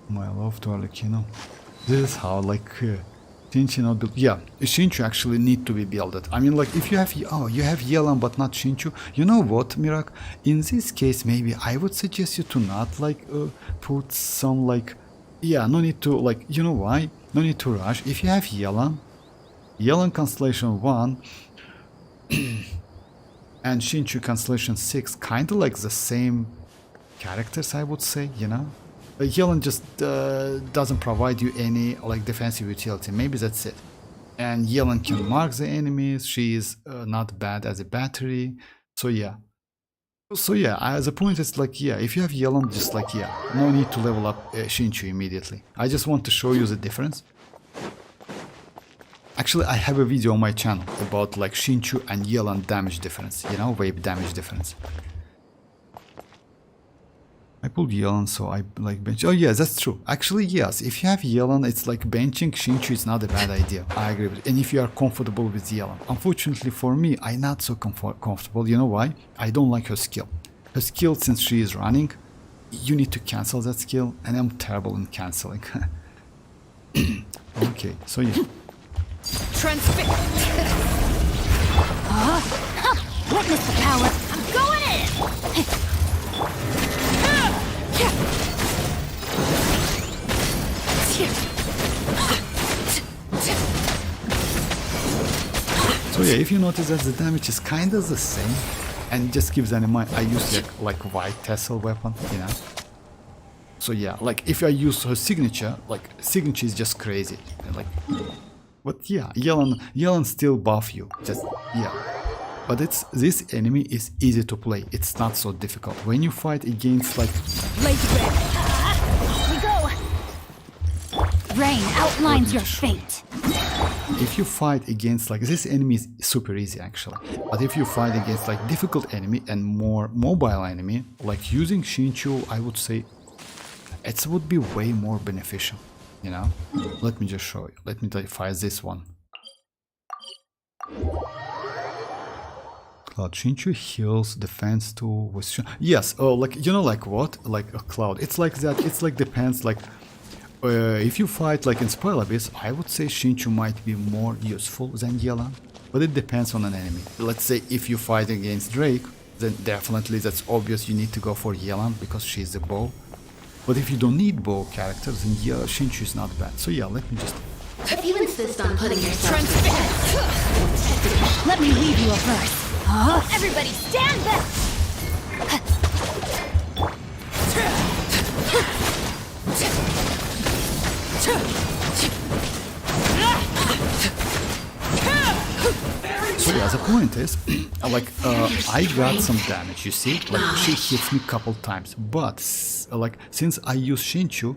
My love to arlecchino. This is how like Shinchu not built. Yeah, Shinchu actually need to be built. I mean, like if you have you have Yelan but not Shinchu. You know what, Mirak? In this case, maybe I would suggest you to not like put some like no need to like you know why? No need to rush. If you have Yelan Constellation 1 and Shinchu Constellation 6, kind of like the same characters, I would say, you know? Yelan just doesn't provide you any like defensive utility, maybe that's it. And Yelan can mark the enemies, she is not bad as a battery, so yeah. So yeah, the point is like, yeah, if you have Yelan, just like, yeah, no need to level up Shinchu immediately. I just want to show you the difference. Actually, I have a video on my channel about like Shinchu and Yelan damage difference, you know, wave damage difference. My pulled Yelan, so I like bench. Oh yeah, that's true. Actually, yes. If you have Yelan, it's like benching Xingqiu is not a bad idea. I agree with it. And if you are comfortable with Yelan. Unfortunately for me, I'm not so comfortable. You know why? I don't like her skill. Her skill, since she is running, you need to cancel that skill, and I'm terrible in canceling. Okay, so yeah. Transfix. Witness the power. I'm going in. So yeah, if you notice that the damage is kind of the same, and just gives Anemo, I use like white tassel weapon, you know. So yeah, like if I use her signature, like signature is just crazy, like. But yeah, Yelan still buff you, just yeah. But this enemy is easy to play. It's not so difficult when you fight against like. Blade red. We go. Rain outlines your fate. If you fight against like this enemy is super easy actually, but if you fight against like difficult enemy and more mobile enemy, like using Xingqiu, I would say it would be way more beneficial, you know. Let me just show you. Let me fight this one. Cloud Xingqiu heals defense too with yes. Oh, like you know, like what? Like a cloud. It's like that. It's like depends. Like if you fight like in Spoil Abyss, I would say Xingqiu might be more useful than Yelan, but it depends on an enemy. Let's say if you fight against Drake, then definitely that's obvious. You need to go for Yelan because she's a bow. But if you don't need bow characters, then yeah, Xingqiu is not bad. So yeah, let me just. If you insist on putting yourself to the test, let me leave you a verse. Everybody stand back. So yeah, the point is, like, I got some damage, you see? Like, she hits me a couple times, but, like, since I use Xingqiu,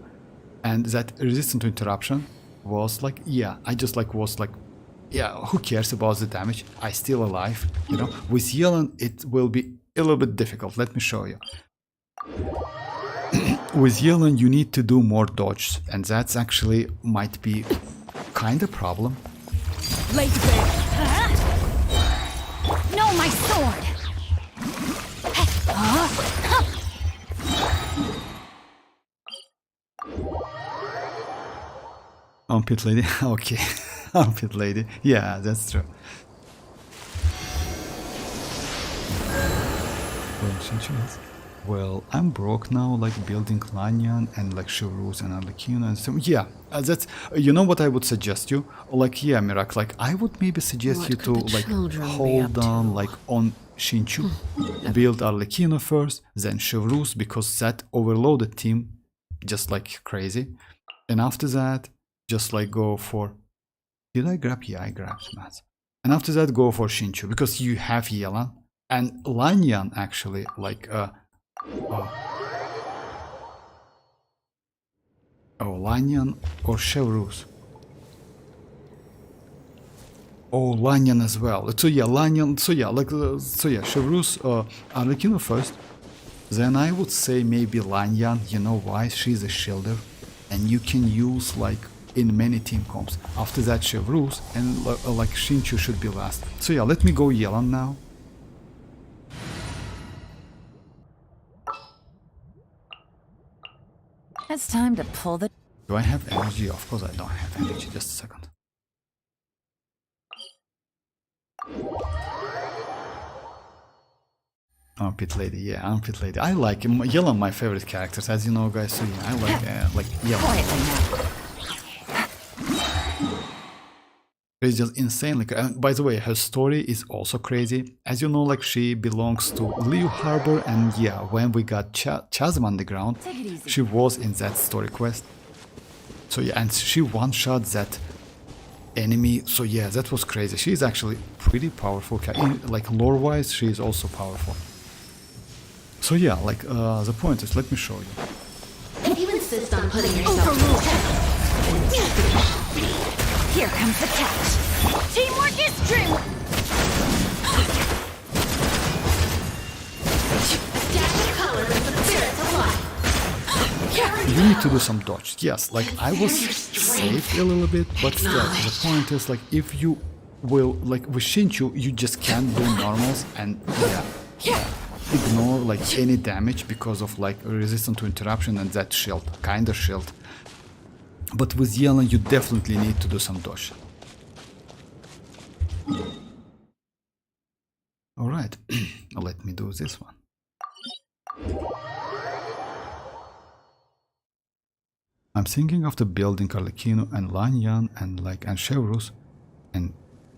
and that resistance to interruption was like, yeah, I just, like, was like, yeah, who cares about the damage? I still alive, you know? With Yelan, it will be a little bit difficult. Let me show you. With Yelan, you need to do more dodges, and that's actually might be kind of problem. Blade red. No, my sword. Armpit lady, okay. Armpit lady, yeah, that's true. Well, I'm broke now, like building Lanyan and like Chevrus and Arlecchino and so yeah, that's you know what I would suggest you, like yeah, Mirak, like I would maybe suggest What you could to the like children be hold up on to? like on Xingqiu, build Arlecchino first, then Chevrus because that overloaded team just like crazy, and after that just like go for. Did I grab? Yeah, I grabbed Matt. And after that, go for Xingqiu because you have Yelan and Lanyan actually like Lanyan or Chevrus. Oh, Lanyan as well. So yeah, Lanyan. So yeah, like so yeah, Chevrus, Arlecchino first. Then I would say maybe Lanyan. You know why? She's a shielder, and you can use like. In many team comps. After that, Chevrus and like Xingqiu should be last. So yeah, let me go Yelan now. It's time to pull the... Do I have energy? Of course I don't have energy. Just a second. Armpit lady, yeah, armpit lady. I like him. Yelan, my favorite characters, as you know, guys. So yeah, I like Yelan. Quietly now. It's just insanely and by the way, her story is also crazy. As you know, like she belongs to Liu Harbor, and yeah, when we got Chasm Underground, she was in that story quest. So yeah, and she one-shot that enemy. So yeah, that was crazy. She's actually pretty powerful. Like lore-wise, she is also powerful. So yeah, like the point is, let me show you. If you insist on putting yourself to the test. Here comes the catch. Teamwork is true. A dash of color is the spirit of life. you need to do some dodge. Yes, like I was safe a little bit, but still, the point is like if you will, like with Shinchu, you just can't do normals and ignore like any damage because of like resistance to interruption and that shield, kinda shield. But with Yelan, you definitely need to do some dodge. Alright, let me do this one. I'm thinking of the building Arlecchino and Lanyan and Chevrus and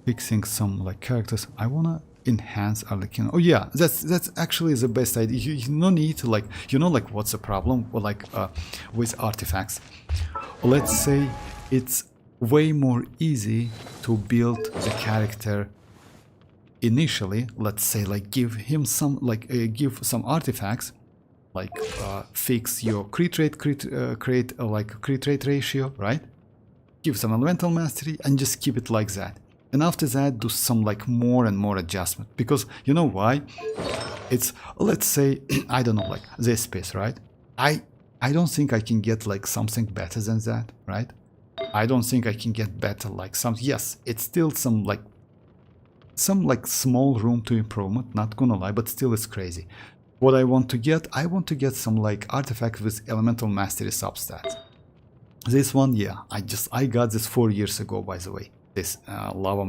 fixing some like characters. I wanna enhance Arlecchino. Oh yeah, that's actually the best idea. You no need to like, you know, like what's the problem with artifacts? Let's say it's way more easy to build the character initially. Let's say like give him some like give some artifacts, like fix your crit rate, create like a crit rate ratio, right? Give some elemental mastery and just keep it like that. And after that, do some like more and more adjustment. Because you know why? It's, let's say, I don't know, like this piece, right? I don't think I can get like something better than that, right? I don't think I can get better like some, yes, it's still some like small room to improvement, not gonna lie, but still it's crazy. What I want to get some like artifact with elemental mastery substats. This one, yeah, I got this 4 years ago, by the way. This lava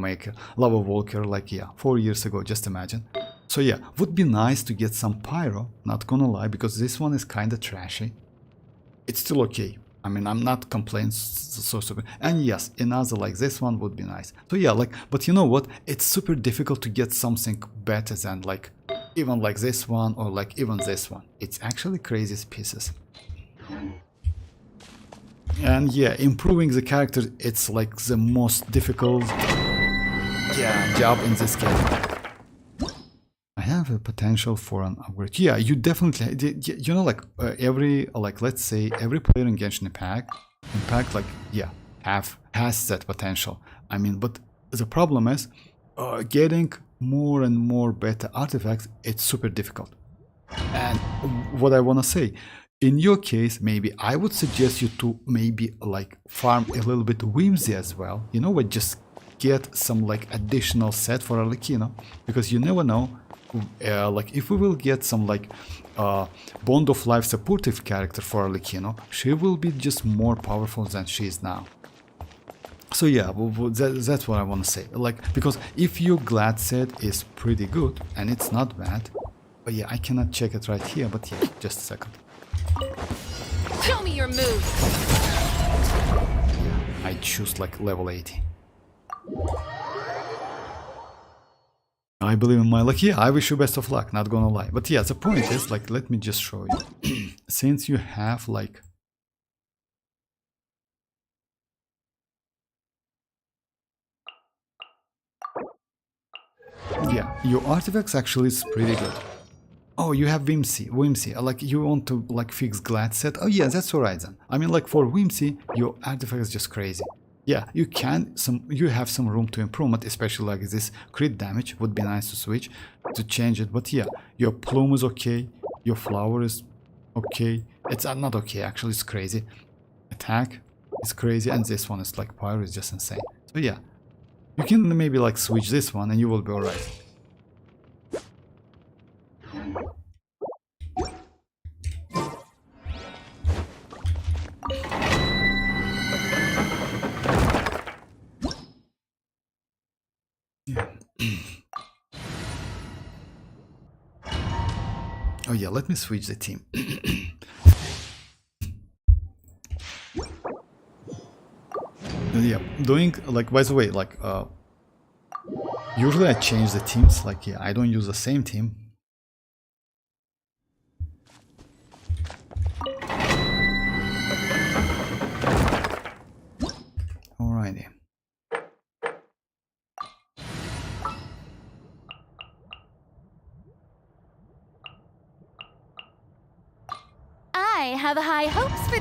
walker, like, yeah, 4 years ago, just imagine. So yeah, would be nice to get some Pyro, not gonna lie, because this one is kinda trashy. It's still okay. I mean, I'm not complaining so super. And yes, another like this one would be nice. So yeah, like, but you know what? It's super difficult to get something better than like, even like this one or like even this one. It's actually crazy pieces. And yeah, improving the character, it's like the most difficult job in this game. I have a potential for an upgrade. Yeah, you definitely, you know, like every, like let's say every player in Genshin Impact like, yeah, has that potential. I mean, but the problem is getting more and more better artifacts, it's super difficult. And what I want to say, in your case, maybe I would suggest you to maybe like farm a little bit whimsy as well. You know what, just get some like additional set for Arlecchino, because you never know, like if we will get some like Bond of Life supportive character for Arlecchino, she will be just more powerful than she is now. So yeah, that's what I want to say. Like, because if your glad set is pretty good, and it's not bad, but yeah, I cannot check it right here, but yeah, just a second. Show me your move. I choose like level 80. I believe in my luck. Yeah, I wish you best of luck, not gonna lie. But yeah, the point is, like, let me just show you. Since you have like, yeah, your artifacts actually is pretty good. Oh, you have whimsy, like you want to like fix glad set. Oh yeah, that's alright then. I mean, like for whimsy, your artifact is just crazy. Yeah, you have some room to improvement, especially like this crit damage would be nice to switch, to change it. But yeah, your plume is okay, your flower is okay. It's not okay, actually it's crazy. Attack is crazy, and this one is like Pyro is just insane. So yeah, you can maybe like switch this one and you will be alright. Oh yeah, let me switch the team. Yeah, doing like, by the way, like usually I change the teams, like yeah, I don't use the same team. Alrighty. I have high hopes for...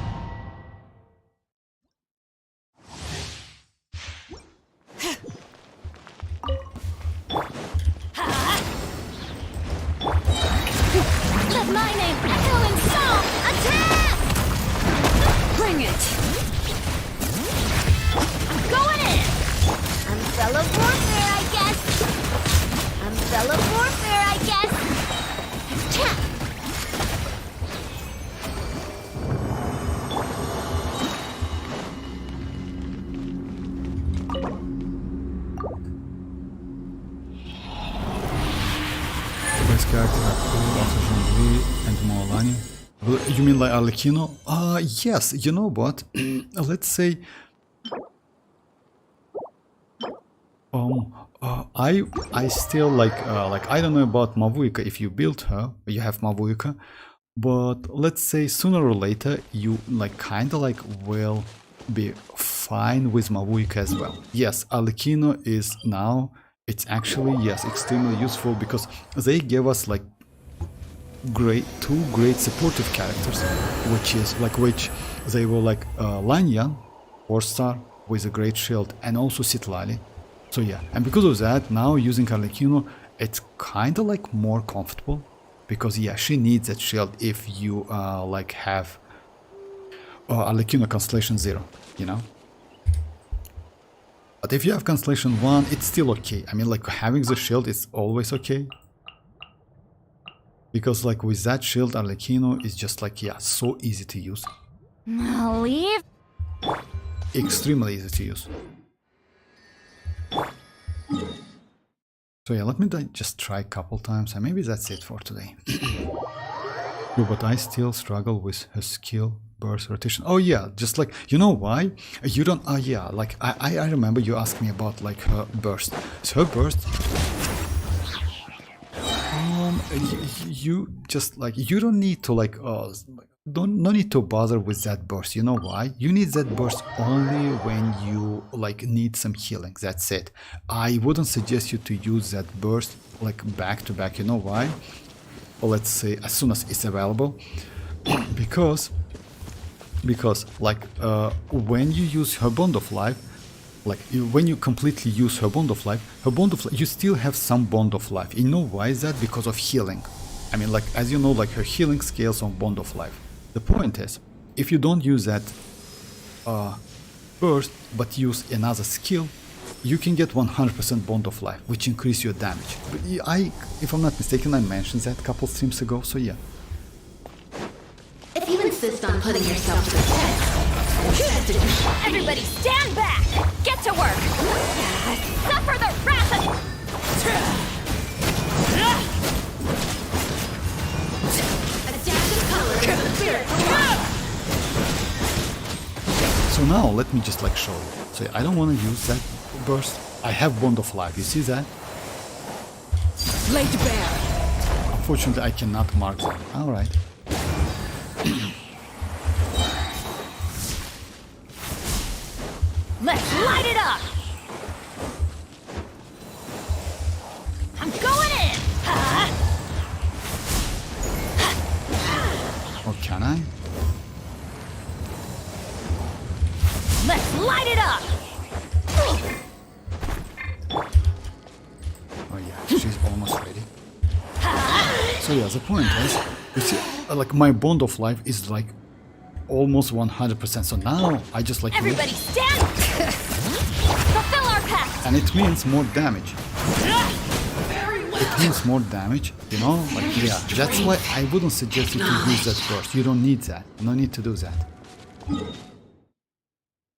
Let my name echo in song! Attack! Umbrella warfare, I guess. Umbrella warfare, I guess. Tap. Best character after Jean-Louis and Mualani. You mean like Arlecchino? Yes, you know what? Let's say I still like I don't know about Mavuika. If you build her, you have Mavuika, but let's say sooner or later you like kinda like will be fine with Mavuika as well. Yes, Arlecchino is now, it's actually, yes, extremely useful because they gave us like two great supportive characters, which they were like Lanyan, 4-star with a great shield, and also Citlali. So yeah, and because of that, now using Arlecchino, it's kind of like more comfortable because yeah, she needs that shield if you like have Arlecchino Constellation 0, you know. But if you have Constellation 1, it's still okay. I mean, like having the shield is always okay. Because like with that shield, Arlecchino is just like, yeah, so easy to use. I'll leave. Extremely easy to use. So yeah, let me just try a couple times and maybe that's it for today. No, but I still struggle with her skill, burst, rotation. Oh yeah, just like, you know why? You don't, yeah, like I remember you asked me about like her burst. So her burst, you just like, you don't need to like, no need to bother with that burst. You know why? You need that burst only when you like need some healing. That's it. I wouldn't suggest you to use that burst like back to back. You know why? Or let's say as soon as it's available, because like when you use her Bond of Life, like when you completely use her Bond of Life, you still have some Bond of Life. You know why is that? Because of healing. I mean, like as you know, like her healing scales on Bond of Life. The point is, if you don't use that burst but use another skill, you can get 100% Bond of Life, which increase your damage. But if I'm not mistaken, I mentioned that a couple streams ago, so yeah. If you insist on putting yourself to the test, Everybody stand back! Get to work! Suffer the wrath of... adaptive color is the spirit. So now let me just like show you. So I don't want to use that burst. I have Bond of Life, you see that? Laid bare. Unfortunately, I cannot mark that. Alright. Let's light it up! I'm going in! Or can I? Let's light it up! Oh yeah, she's almost ready. So yeah, the point is, you see, like my Bond of Life is like almost 100%. So now I just like Everybody stand! Fulfill our pact! and it means more damage. It means more damage, you know? Like yeah, that's why I wouldn't suggest you to use that burst. You don't need that. No need to do that.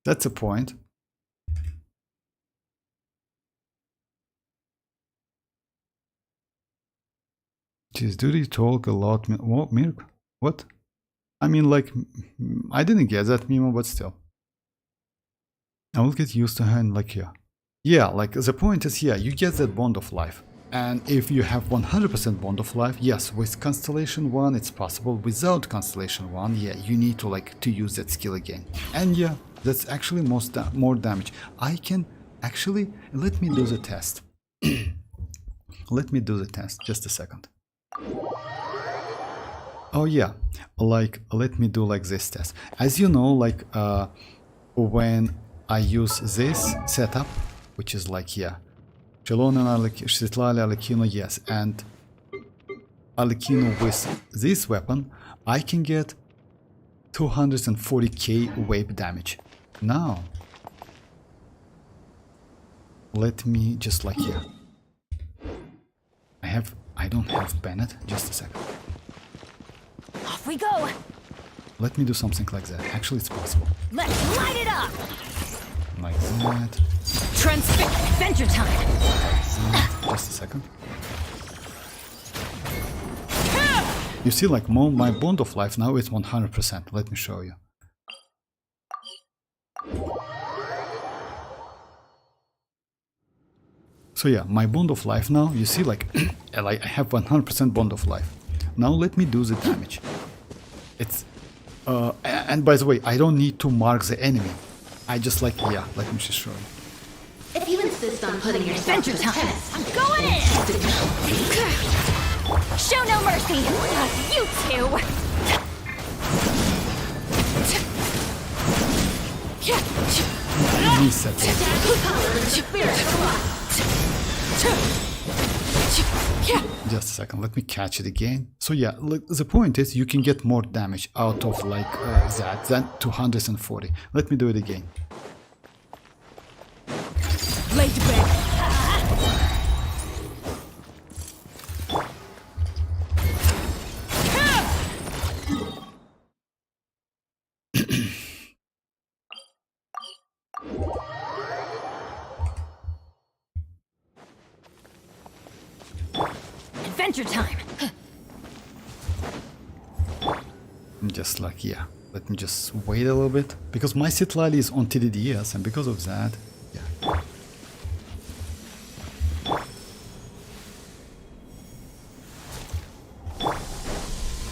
That's the point. Jeez, do they talk a lot? What, Mirk? What? I mean, like, I didn't get that memo, but still. I will get used to her and like, yeah. Yeah, like, the point is, yeah, you get that Bond of Life. And if you have 100% Bond of Life, yes, with Constellation 1 it's possible. Without Constellation 1, yeah, you need to like, to use that skill again. And yeah, that's actually more damage. I can actually, let me do the test. Let me do the test, just a second. Oh yeah, like let me do like this test. As you know, like when I use this setup, which is like yeah, Citlali, Arlecchino, yes, and Arlecchino with this weapon, I can get 240k wave damage. Now, let me just like here. I don't have Bennett. Just a second. Off we go. Let me do something like that. Actually, it's possible. Let's light it up. Like that. Transfix. Adventure time. Just a second. You see, like my bond of life now is 100%. Let me show you. So yeah, my bond of life now, you see, like, I have 100% bond of life. Now let me do the damage. It's, and by the way, I don't need to mark the enemy. I just like, yeah, let me just show you. If you insist on putting yourself to the test, I'm going in. Show no mercy. You two. Reset. Just a second, let me catch it again. So yeah, the point is you can get more damage out of like that than 240. Let me do it again. Lay to bed. Adventure time. Just like, yeah, let me just wait a little bit because my Citlali is on TDDS, and because of that, yeah.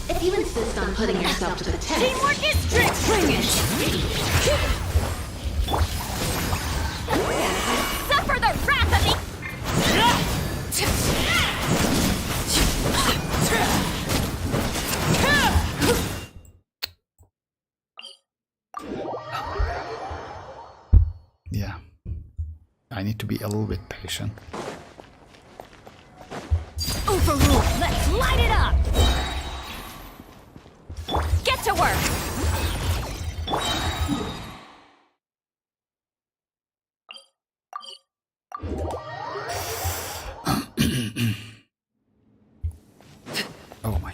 if you insist on putting yourself to the test, Teamwork is strength. Bring it. Suffer the wrath of the... Yeah, I need to be a little bit patient. Overrule. Let's light it up. Get to work. Oh my.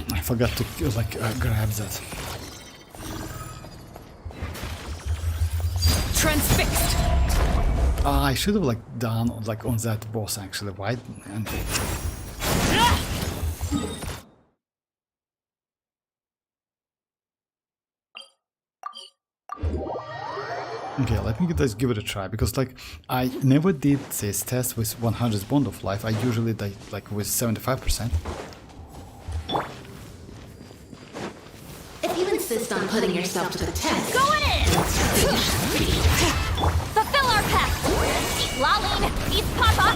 I forgot to like grab that. Transfixed. I should have like done like on that boss actually, right? And okay, let me just give it a try because like I never did this test with 100 bond of life. I usually did like with 75%. if you insist on putting yourself to the test, Going in. Fulfill our pact. Eat Laline. Eat Papa.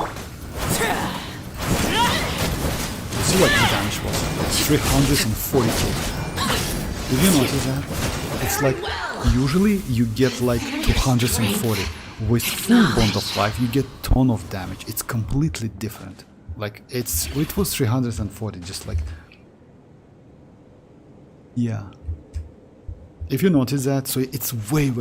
You see what the damage was? 340k. Did you notice that? It's like usually you get like 240. With full bond of life you get ton of damage. It's completely different. Like it was 340, just like, yeah. If you notice that, so it's way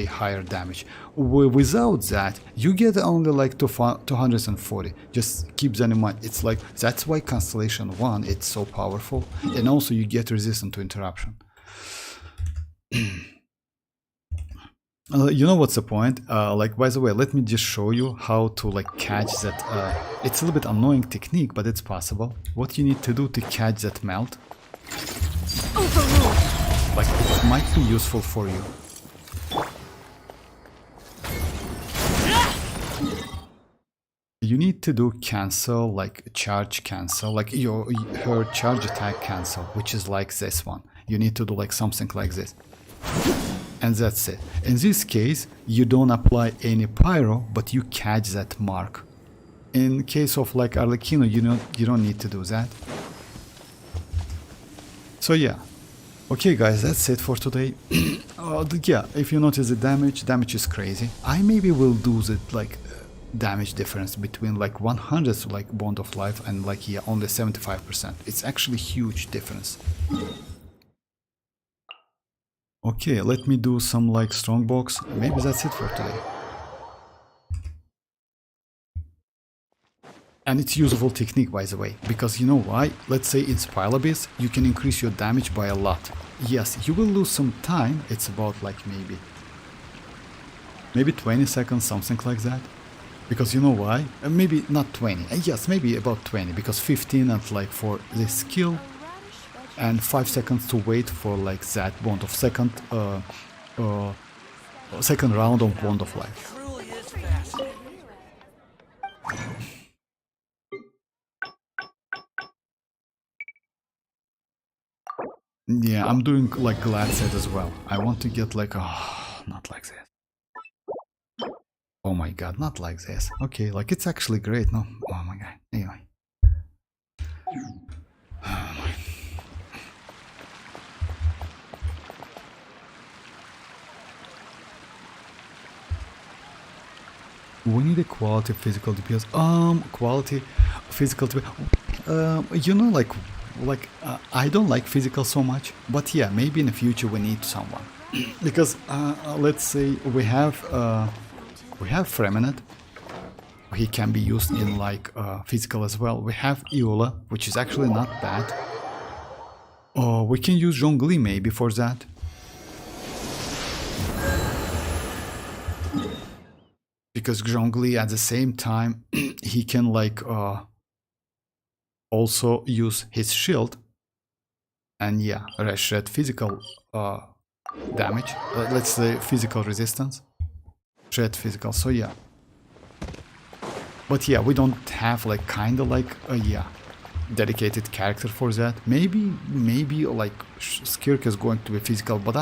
higher damage. Without that, you get only like 240. Just keep that in mind. It's like, that's why Constellation 1, it's so powerful. And also you get resistant to interruption. You know what's the point? Like, by the way, let me just show you how to like catch that. It's a little bit annoying technique, but it's possible. What you need to do to catch that melt. Overrule. Like, it might be useful for you. You need to do cancel, like charge cancel, like her charge attack cancel, which is like this one. You need to do like something like this. And that's it. In this case, you don't apply any pyro, but you catch that mark. In case of like arlecchino, you don't need to do that. So yeah. Okay guys, that's it for today. Yeah, if you notice the damage is crazy. I maybe will do the like damage difference between like 100 like bond of life and like yeah only 75%. It's actually huge difference. Okay, let me do some like strongbox. Maybe that's it for today. And it's usable technique, by the way, because you know why? Let's say in Spiral Abyss, you can increase your damage by a lot. Yes, you will lose some time. It's about like maybe 20 seconds, something like that. Because you know why? Maybe not 20. Yes, maybe about 20, because 15 at like for this skill, and 5 seconds to wait for like that bond of second round of bond of life. Yeah, I'm doing like glad set as well. I want to get like not like this. Oh my god, not like this. Okay, like it's actually great, no? Oh my god. Anyway. Oh my. We need a quality physical DPS. Quality physical DPS. You know, like I don't like physical so much, but yeah, maybe in the future we need someone because let's say we have Freminate. He can be used in like physical as well. We have Eula, which is actually not bad. We can use Zhongli maybe for that. Because Zhongli at the same time he can like also use his shield and yeah, shred physical damage. Let's say physical resistance. Shred physical, so yeah. But yeah, we don't have like kinda like yeah, dedicated character for that. Maybe like Skirk is going to be physical, but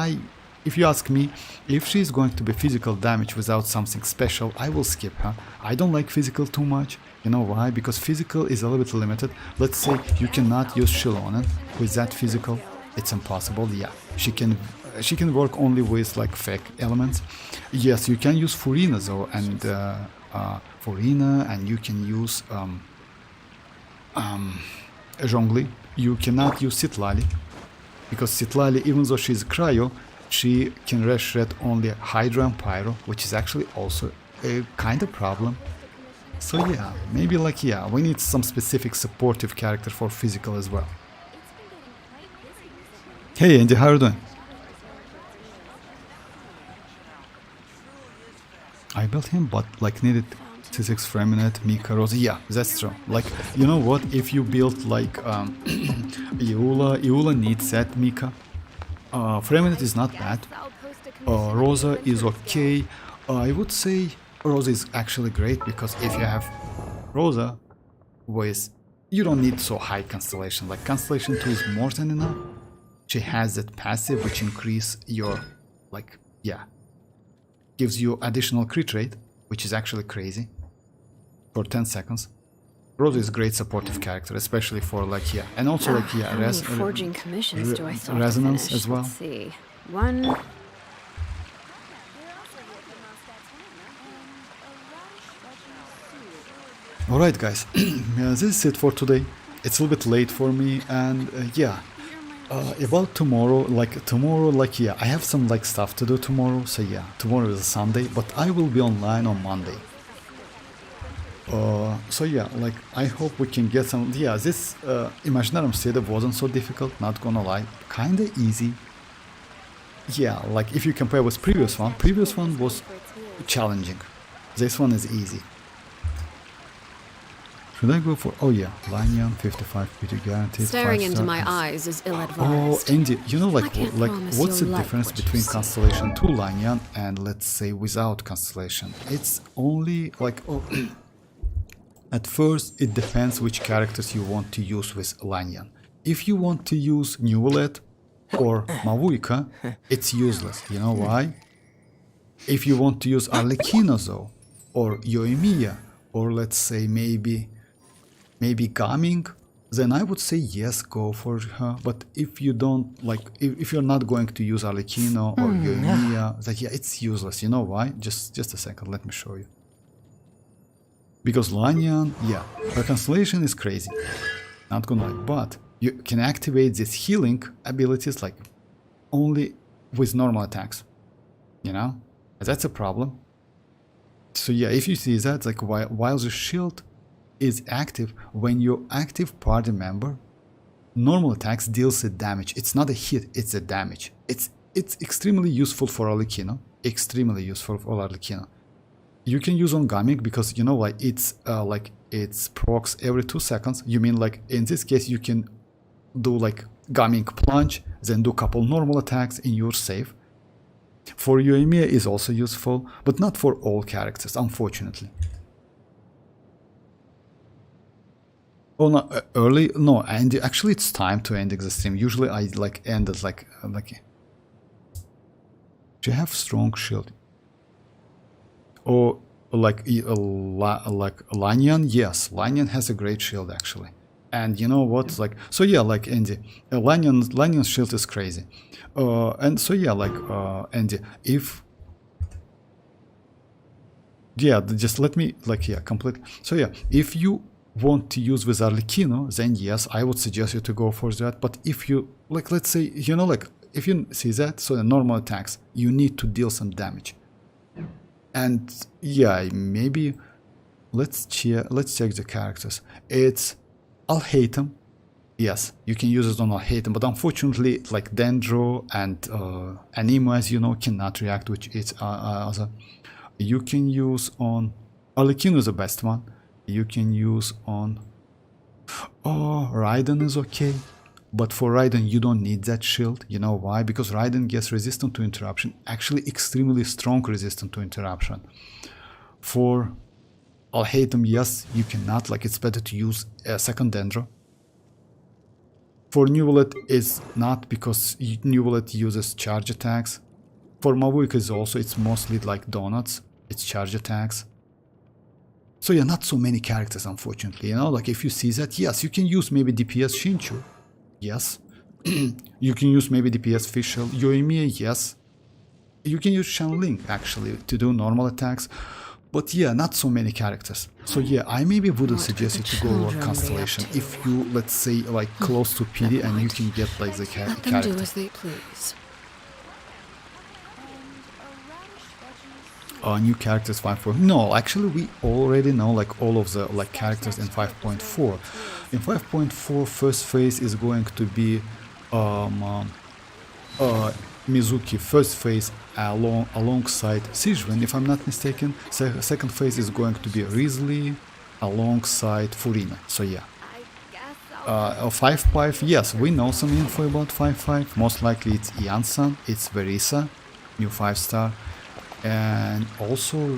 if you ask me, if she's going to be physical damage without something special, I will skip her. I don't like physical too much. You know why? Because physical is a little bit limited. Let's say you cannot use Xianyun with that physical. It's impossible. Yeah, she can work only with like fake elements. Yes, you can use Furina though, and Furina, and you can use Zhongli. You cannot use Citlali, because Citlali, even though she's cryo, she can shred only Hydra and Pyro, which is actually also a kind of problem. So yeah, maybe like yeah, we need some specific supportive character for physical as well. Hey Andy, how are you doing? I built him, but like needed T6 Freminate, Mika, Rosa. Yeah, that's true. Like, you know what? If you build like Eula needs that Mika. Freminate is not bad. Rosa is okay. I would say Rosa is actually great, because if you have Rosa with, you don't need so high constellation. Like constellation 2 is more than enough. She has that passive which increase your like yeah, gives you additional crit rate, which is actually crazy, for 10 seconds. Rosa is great supportive character, especially for like yeah, and also like yeah, forging commissions do I still resonance finish? as well. Let's see. One. Alright guys, yeah, this is it for today. It's a little bit late for me, and yeah, about tomorrow, like yeah, I have some like stuff to do tomorrow, so yeah, tomorrow is a Sunday, but I will be online on Monday. So yeah, like I hope we can get some, yeah, this Imaginarium setup wasn't so difficult, not gonna lie, kinda easy. Yeah, like if you compare with previous one was challenging. This one is easy. Should I go for, oh yeah, Lanyan, 55 PT guaranteed. Staring into my eyes is ill-advised. Oh, Andy, you know like what's the you'll like difference what you between see. Constellation 2 Lanyan and let's say without Constellation? It's only like, oh, at first it depends which characters you want to use with Lanyan. If you want to use Neuvillette or Mavuika, it's useless. You know why? If you want to use Arlecchino though, or Yoimiya, or let's say maybe Gaming, then I would say yes, go for her. But if you don't like, if you're not going to use arlecchino or Yoimiya, then yeah, it's useless. You know why? Just a second, let me show you. Because Lanyan, yeah, her constellation is crazy. Not gonna lie, but you can activate these healing abilities like only with normal attacks. You know, that's a problem. So yeah, if you see that, like while the shield is active, when your active party member, normal attacks deals a damage. It's not a hit, it's a damage. It's extremely useful for arlecchino. Extremely useful for arlecchino. You can use on Gaming because you know like it's procs every 2 seconds. You mean like in this case you can do like Gaming plunge, then do a couple normal attacks and you're safe. For Yoimiya is also useful, but not for all characters, unfortunately. Oh no, early? No, and actually it's time to end the stream. Usually I like end it like you have strong shield. Or like Lanyan, yes, Lanyan has a great shield actually. And you know what, like, so yeah, like Andy, Lanyan's shield is crazy. And so yeah, like Andy, if yeah, just let me like yeah, complete. So yeah, if you want to use with arlecchino, then yes, I would suggest you to go for that. But if you like, let's say, you know, like if you see that, so the normal attacks, you need to deal some damage. And yeah, maybe let's check the characters. It's Alhaitham. Yes, you can use it on Alhaitham, but unfortunately, like Dendro and Anemo, as you know, cannot react with each other. You can use on arlecchino is the best one. You can use on Raiden is okay. But for Raiden, you don't need that shield. You know why? Because Raiden gets resistant to interruption. Actually, extremely strong resistant to interruption. For Alhaitham, yes, you cannot. Like, it's better to use a second Dendro. For Neuvillette, is not because Neuvillette uses charge attacks. For mavuika is also, it's mostly like donuts. It's charge attacks. So yeah, not so many characters, unfortunately. You know, like if you see that, yes, you can use maybe DPS Shinchu. Yes. You can use maybe DPS Fischl. Yoimiya, yes. You can use Xianyun actually to do normal attacks. But yeah, not so many characters. So yeah, I maybe wouldn't suggest you to go for Constellation if you, let's say, like close to PD and you can get like the character. Let them do as they please. New characters 5.4. No, actually we already know like all of the like characters in 5.4. In 5.4, first phase is going to be Mizuki. First phase alongside Xianyun, if I'm not mistaken. Second phase is going to be Risley alongside Furina. So yeah. 5.5, yes, we know some info about 5.5. Most likely it's Ian-san, it's Verisa, new 5-star. And also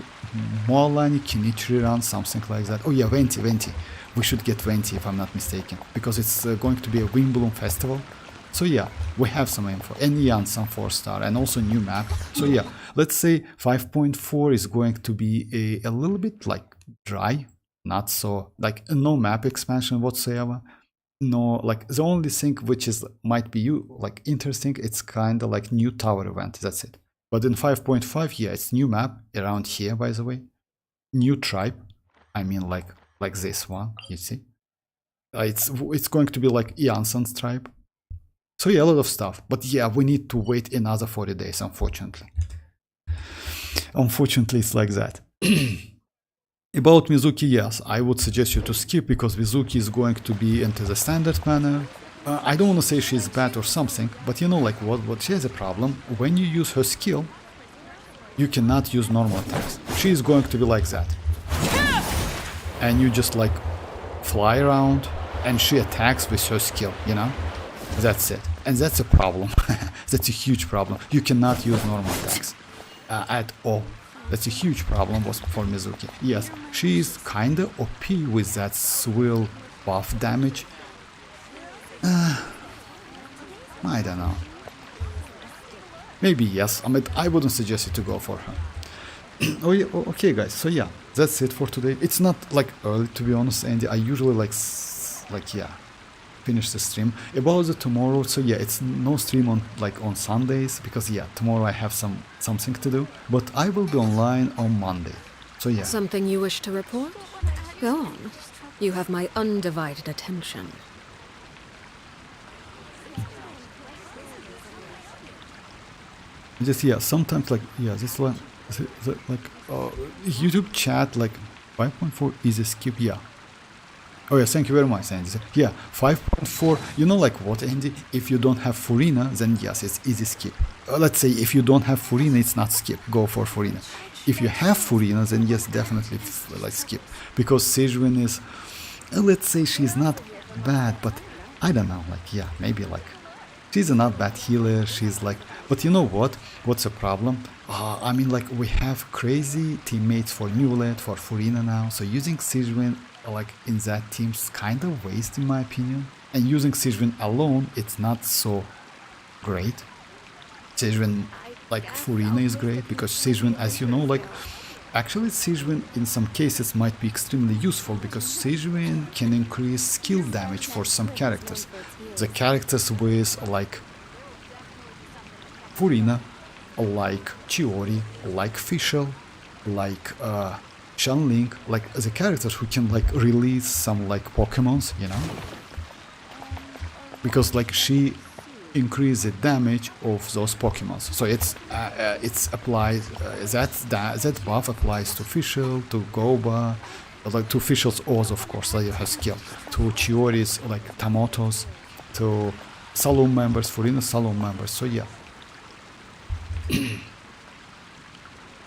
mualani, kinich rerun, something like that. Oh yeah, Venti. We should get Venti if I'm not mistaken, because it's going to be a Wimbledon festival. So yeah, we have some info. And Ian-san 4-star, and also new map. So yeah, let's say 5.4 is going to be a little bit like dry, not so like no map expansion whatsoever. No, like the only thing which is might be like interesting, it's kind of like new tower event. That's it. But in 5.5, yeah, it's new map around here, by the way. New tribe. I mean, like this one, you see. It's going to be like Ian-san's tribe. So yeah, a lot of stuff. But yeah, we need to wait another 40 days, unfortunately. Unfortunately, it's like that. About Mizuki, yes, I would suggest you to skip because Mizuki is going to be into the standard manner. I don't want to say she's bad or something, but you know like what she has a problem. When you use her skill, you cannot use normal attacks. She is going to be like that. And you just like fly around and she attacks with her skill, you know? That's it. And that's a problem. That's a huge problem. You cannot use normal attacks at all. That's a huge problem for Mizuki. Yes, she is kinda OP with that swill buff damage. I don't know. Maybe yes. I mean, I wouldn't suggest you to go for her. Oh yeah, okay guys. So yeah, that's it for today. It's not like early to be honest, Andy. I usually like yeah. finish the stream. About the tomorrow, so yeah, it's no stream on on Sundays because yeah, tomorrow I have something to do. But I will be online on Monday. So yeah. Something you wish to report? Go on. You have my undivided attention. Just yeah, sometimes this one YouTube chat 5.4 is a skip, yeah. Oh yeah, thank you very much, Andy. Yeah, 5.4, you know what, Andy? If you don't have Furina, then yes, it's easy skip. Let's say if you don't have Furina, it's not skip, go for Furina. If you have Furina, then yes, definitely skip. Because Xianyun is, let's say she's not bad, but I don't know, yeah, maybe she's a not bad healer, she's but you know what? What's the problem? I mean, we have crazy teammates for Neuvillette, for Furina now, so using Xianyun in that team's kind of waste in my opinion. And using Xianyun alone, it's not so great. Xianyun, Furina is great, because Xianyun, as you know, actually Xianyun in some cases might be extremely useful, because Xianyun can increase skill damage for some characters. The characters with Furina, Chiori, Fischl, Xianyun, the characters who can release some Pokemons, you know, because she increase the damage of those Pokemons. So it's applies that buff applies to Fischl, to Goba, to Fischl's Oz, of course, her skill, to Chiori's Tamotos, to Saloon members, Furina Saloon members. So yeah.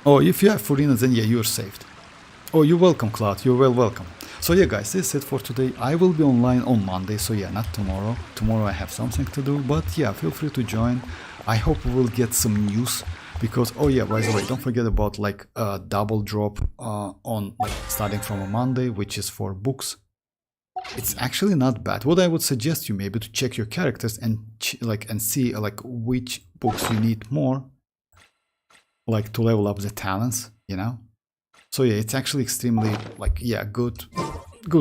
Oh, if you have Furina, then yeah, you're saved. Oh, you're welcome, Cloud. You're welcome. So yeah, guys, this is it for today. I will be online on Monday, so yeah, not tomorrow. Tomorrow I have something to do, but yeah, feel free to join. I hope we will get some news, because oh yeah, by the way, don't forget about a double drop on starting from a Monday, which is for books. It's actually not bad. What I would suggest you maybe to check your characters and and see which books you need more, to level up the talents, you know. So yeah, it's actually extremely yeah, good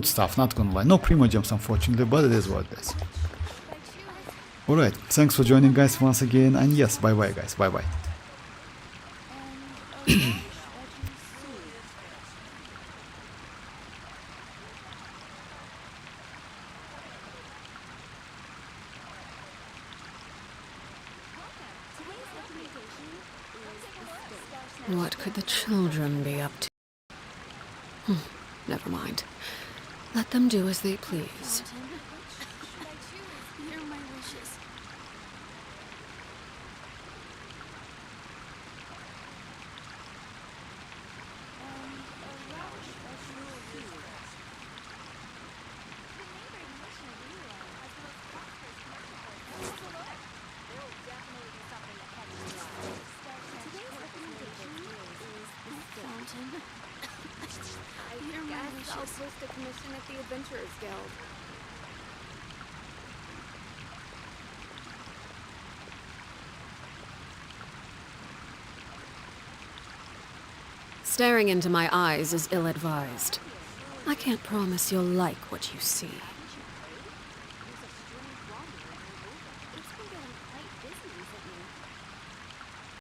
stuff, not gonna lie. No Primogems unfortunately, but it is what it is. Alright, thanks for joining, guys, once again, and yes, bye bye, guys, bye bye. What could the children be up to? Never mind. Let them do as they please. I'll post a commission at the Adventurers Guild. Staring into my eyes is ill-advised. I can't promise you'll like what you see.